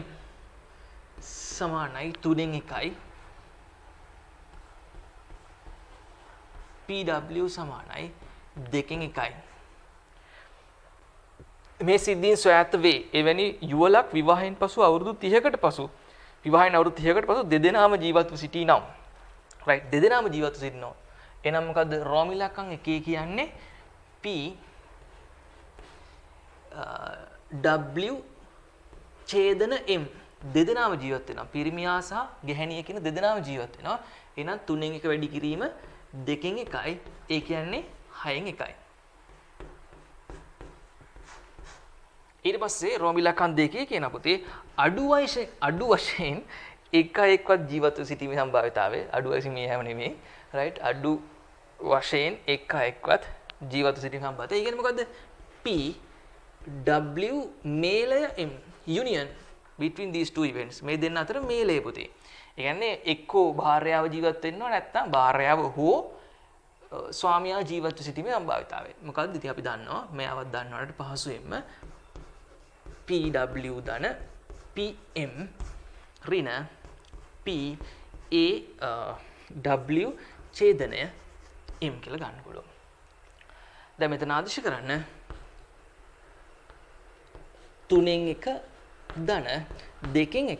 සමානයි 3 1යි. PW සමානයි 2 1යි. මේ සිද්ධීන් සොයාත්ත වේ. එවැනි යුවලක් විවාහයෙන් පසු අවුරුදු 30කට පසු දෙදෙනාම ජීවත්ව සිටිනම්. right. දෙදෙනාම ජීවත්ව සිටිනවා. එහෙනම් මොකද්ද රෝමිලකම් එකේ කියන්නේ P W ඡේදන M. දෙදෙනාම ජීවත් වෙනවා. පිරිමියා සහ ගැහැණිය කියන දෙදෙනාම ජීවත් වෙනවා. එහෙනම් 3න් 1 වැඩි කිරීම 2න් 1යි. ඒ කියන්නේ 6න් 1යි. ඊට පස්සේ රෝමිලකම් දෙකේ කියන පුතේ අඩු වශයෙන් එකවත් ජීවත්ව සිටීමේ සම්භාවිතාවය අඩු වශයෙන් මේ හැම නෙමෙයි. right. අඩු වශයෙන් එකවත් ජීවත්ව සිටීමේ සම්භාවිතාවය. ඒ කියන්නේ මොකද්ද? P W මේලය M union between these two events. මේ දෙන්න අතර මේලය පුතේ. ඒ කියන්නේ එක්කෝ භාර්යාව ජීවත් වෙන්නව නැත්නම් භාර්යාව හෝ ස්වාමියා ජීවත්ව සිටීමේ සම්භාවිතාවය. මොකද්ද? ඉතින් අපි දන්නවා මෙයාවත් දන්නවට පහසුවෙන්ම PW ධන PM ඍණ PAW ඡේදනය M කියලා ගන්න පුළුවන්. දැන් මෙතන ආදේශ කරන්න 3න් 1 ධන 2න් 1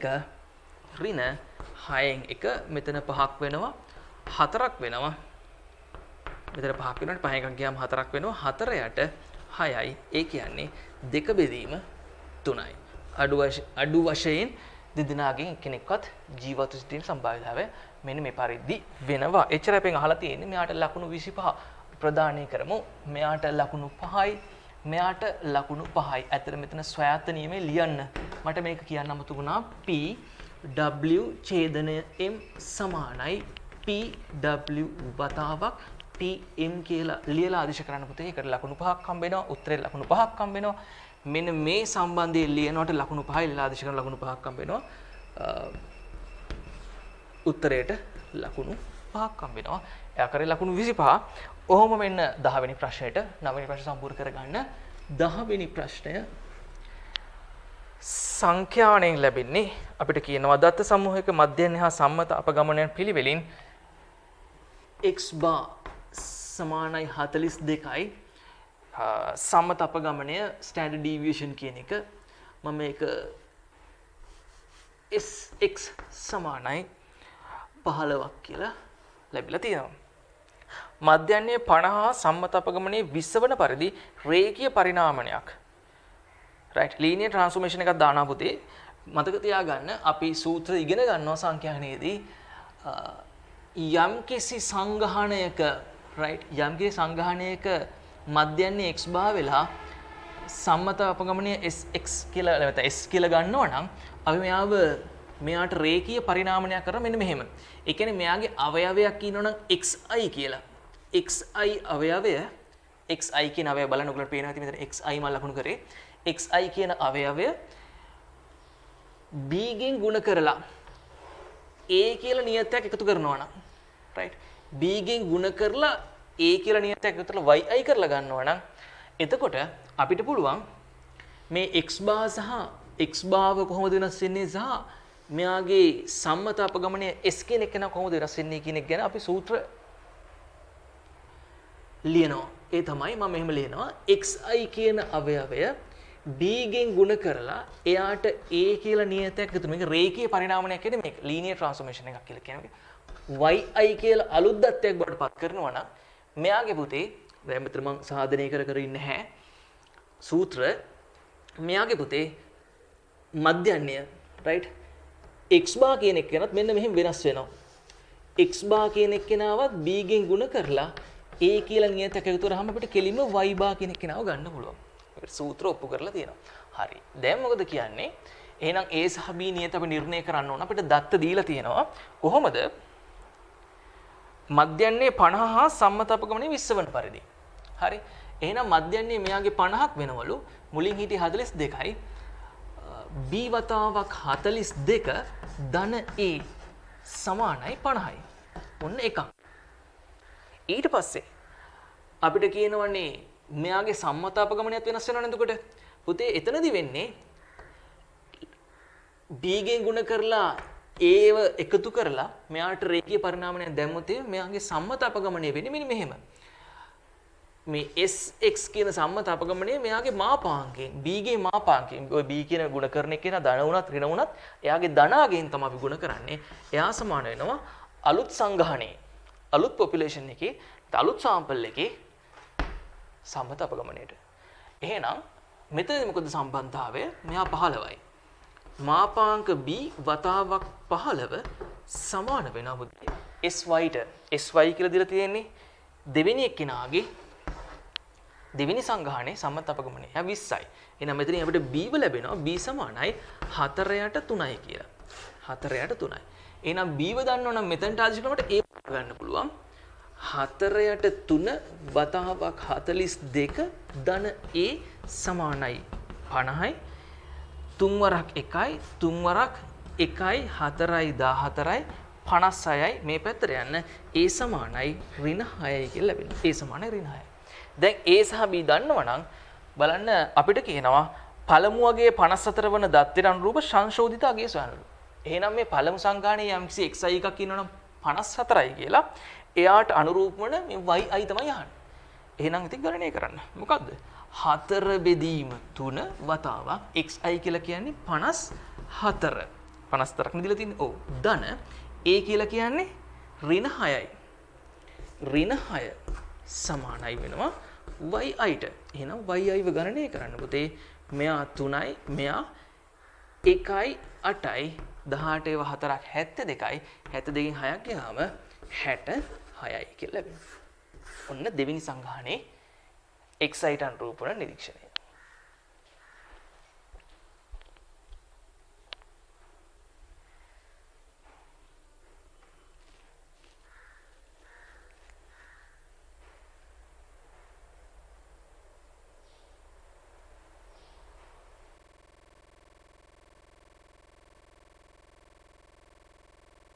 ඍණ 6න් 1 මෙතන 5ක් වෙනවා 4ක් වෙනවා. මෙතන 5ක් වෙනවාට 5 එකක් ගියාම 4ක් වෙනවා 4 යට 6යි. ඒ කියන්නේ 2 බෙදීම 3යි. අඩු වශයෙන් දෙදෙනාගෙන් එක්කෙනෙක්වත් ජීවත් සිටීමේ සම්භාවිතාවය මෙන්න මේ පරිදි වෙනවා. එච්චරයි අපෙන් අහලා තියෙන්නේ. මෙයාට ලකුණු 25 ප්‍රදානය කරමු. මෙයාට ලකුණු 5යි. මෙයාට ලකුණු 5යි. ඇත්තට මෙතන ස්වයාත්ත නියමයේ ලියන්න. මට මේක කියන්න අමතක වුණා. P W ඡේදනය M සමානයි PW වතාවක් TM කියලා ලියලා ආදේශ කරන්න පුතේ. ඒකට ලකුණු 5ක් හම්බ වෙනවා. උත්තරේ ලකුණු 5ක් හම්බ වෙනවා. මෙන්න මේ සම්බන්ධයෙන් ලියනකොට ලකුණු 5යි ලියලා ආදේශ කරන ලකුණු 5ක් හම්බ වෙනවා. උත්තරයට ලකුණු 5ක් හම්බ වෙනවා. එයා කරේ ලකුණු 25. ඔහොම මෙන්න 10 වෙනි ප්‍රශ්නෙට 9 වෙනි ප්‍රශ්න සම්පූර්ණ කරගන්න. 10 වෙනි ප්‍රශ්නය සංඛ්‍යාණයෙන් ලැබෙන්නේ අපිට කියනවා දත්ත සමූහයක මධ්‍යයන් හා සම්මත අපගමනයන් පිළිවෙලින් x bar සමානයි 42යි සම්මත අපගමනය ස්ටෑන්ඩඩ් ඩීවියේෂන් කියන එක මම මේක sx සමානයි 15ක් කියලා ලැබිලා තියෙනවා. මධ්‍යයන්යේ 50 හා සම්මත අපගමනයේ 20 වන පරිදි රේඛීය පරිණාමනයක් right linear transformation එකක් දානවා පුතේ. මතක තියාගන්න අපි සූත්‍ර ඉගෙන ගන්නවා සංඛ්‍යානයේදී යම්කිසි සංගහණයක right යම්කිසි සංගහණයක මධ්‍යයන්නේ x බා වෙලා සම්මත අපගමනය sx කියලා නැත්නම් s කියලා ගන්නවා නම් අපි මෙයාට රේඛීය පරිණාමනයක් කරා මෙන්න මෙහෙම. ඒ කියන්නේ මෙයාගේ අවයවයක් ඉන්නවා නම් xi කියලා. xi අවයවය xi කියන අවයවය බලන්න ඔයගොල්ලන්ට පේනවා ඇති මෙතන xi මම ලකුණු කරේ. xi කියන අවයවය b ගෙන් ගුණ කරලා a කියලා නියතයක් එකතු කරනවා නම් right b ගෙන් ගුණ කරලා a කියලා නියතයක් එකතු කරලා yi කරලා ගන්නවා නම් එතකොට අපිට පුළුවන් මේ x bar සහ x භාව කොහොමද වෙනස් වෙන්නේ සහ මෙයාගේ සම්මත අපගමනය s කියන එක කොහොමද වෙනස් වෙන්නේ කියන එක ගැන අපි සූත්‍ර ලියනවා. ඒ තමයි මම මෙහෙම ලියනවා xi කියන අවයවය b ගෙන් ගුණ කරලා එයාට a කියලා නියතයක් එකතු මේක රේඛීය පරිණාමනයක් කියන්නේ මේක linear transformation එකක් කියලා කියනවා. yi කියලා අලුත් දත්තයක් බවට පත් කරනවා නම් මෙයාගේ පුතේ දැන් මෙතන මම සාධනය කර ඉන්නේ නැහැ. සූත්‍ර මෙයාගේ පුතේ මධ්‍යයන්ය right x bar කියන එකනත් මෙන්න මෙහෙම වෙනස් වෙනවා. x bar කියන එකනාවත් b ගෙන් ගුණ කරලා a කියලා නියතයක් එකතු කරාම අපිට කෙලින්ම y bar කියන එකනාව ගන්න පුළුවන්. සූත්‍ර ඔප්පු කරලා තියෙනවා. හරි. දැන් මොකද කියන්නේ? එහෙනම් a සහ b නියත අපි නිර්ණය කරන්න ඕන. අපිට දත්ත දීලා තියෙනවා. කොහොමද? මධ්‍යයන්නේ 50 හා සම්මත අපගමනයේ 20 වන පරිදි. හරි. එහෙනම් මධ්‍යයන්නේ මෙයාගේ 50ක් වෙනවලු. මුලින් හිටියේ 42යි. b වතාවක් 42 ධන a සමානයි 50යි. ඔන්න එකක්. ඊට පස්සේ අපිට කියනවනේ මෙයාගේ සම්මත අපගමනයත් වෙනස් වෙනවනේ එතකොට. පුතේ එතනදි වෙන්නේ b ගෙන් ගුණ කරලා a ව එකතු කරලා මෙයාට රේඛීය පරිණාමනයක් දැම්මොත් මෙයාගේ සම්මත අපගමනය වෙන්නේ මෙන්න මෙහෙම. මේ sx කියන සම්මත අපගමනය මෙයාගේ මාපාංකයෙන් b ගේ මාපාංකයෙන් ඔය b කියන ගුණ කරන එක න ධන වුණත් ඍණ වුණත් එයාගේ ධනාගයෙන් තමයි අපි ගුණ කරන්නේ. එයා සමාන වෙනවා අලුත් සංගහණේ අලුත් පොපියුලේෂන් එකේ අලුත් සාම්පල් එකේ සම්මත අපගමනයට. එහෙනම් මෙතනදී මොකද සම්බන්ධතාවය? මෙහා 15යි. මාපාංක b වතාවක් 15 සමාන වෙනවා syට. sy කියලා දීලා තියෙන්නේ දෙවෙනි එක්කිනාගේ දෙවෙනි සංගහණේ සම්මත අපගමනය 20යි. එහෙනම් මෙතනින් අපිට b ව ලැබෙනවා b සමානයි 4යට 3යි කියලා. 4යට 3යි. එහෙනම් b ව දන්නවා නම් මෙතනට ආදිශ කරනකොට a ගන්න පුළුවන්. 4යට 3 වතාවක් 42 ධන a සමානයි 50යි. 3 වරක් 1යි 3 වරක් 1යි 4යි 14යි 56යි මේ පැත්තට යන්න a සමානයි ඍණ 6යි කියලා ලැබෙනවා. a සමානයි ඍණ 6යි. දැන් a සහ b දන්නවනම් බලන්න අපිට කියනවා පළමු වගේ 54 වන දත්තයට අනුරූප සංශෝධිත අගය සොයන්නලු. එහෙනම් මේ පළමු සංගාණයේ යම්කිසි xi එකක් ඉන්නවනම් 54යි කියලා එයාට අනුරූප වන මේ yi තමයි අහන්නේ. එහෙනම් ඉතින් ගණනය කරන්න. මොකද්ද? 4 බෙදීම 3 වතාවක් xi කියලා කියන්නේ 54. 54ක් නේ දීලා තින්නේ. ඔව්. ධන a කියලා කියන්නේ ඍණ 6යි. ඍණ 6 සමානයි වෙනවා yi ට. එහෙනම් yi ව ගණනය කරන්න පුතේ. මෙයා 3යි මෙයා එකයි 8යි 18 ඒවා 4ක් 72යි 72කින් 6ක් ගියාම 66යි කියලා ලැබෙනවා. ඔන්න දෙවෙනි සංග්‍රහණේ එක්සයිට් අනුරූප වන නිරීක්ෂණය.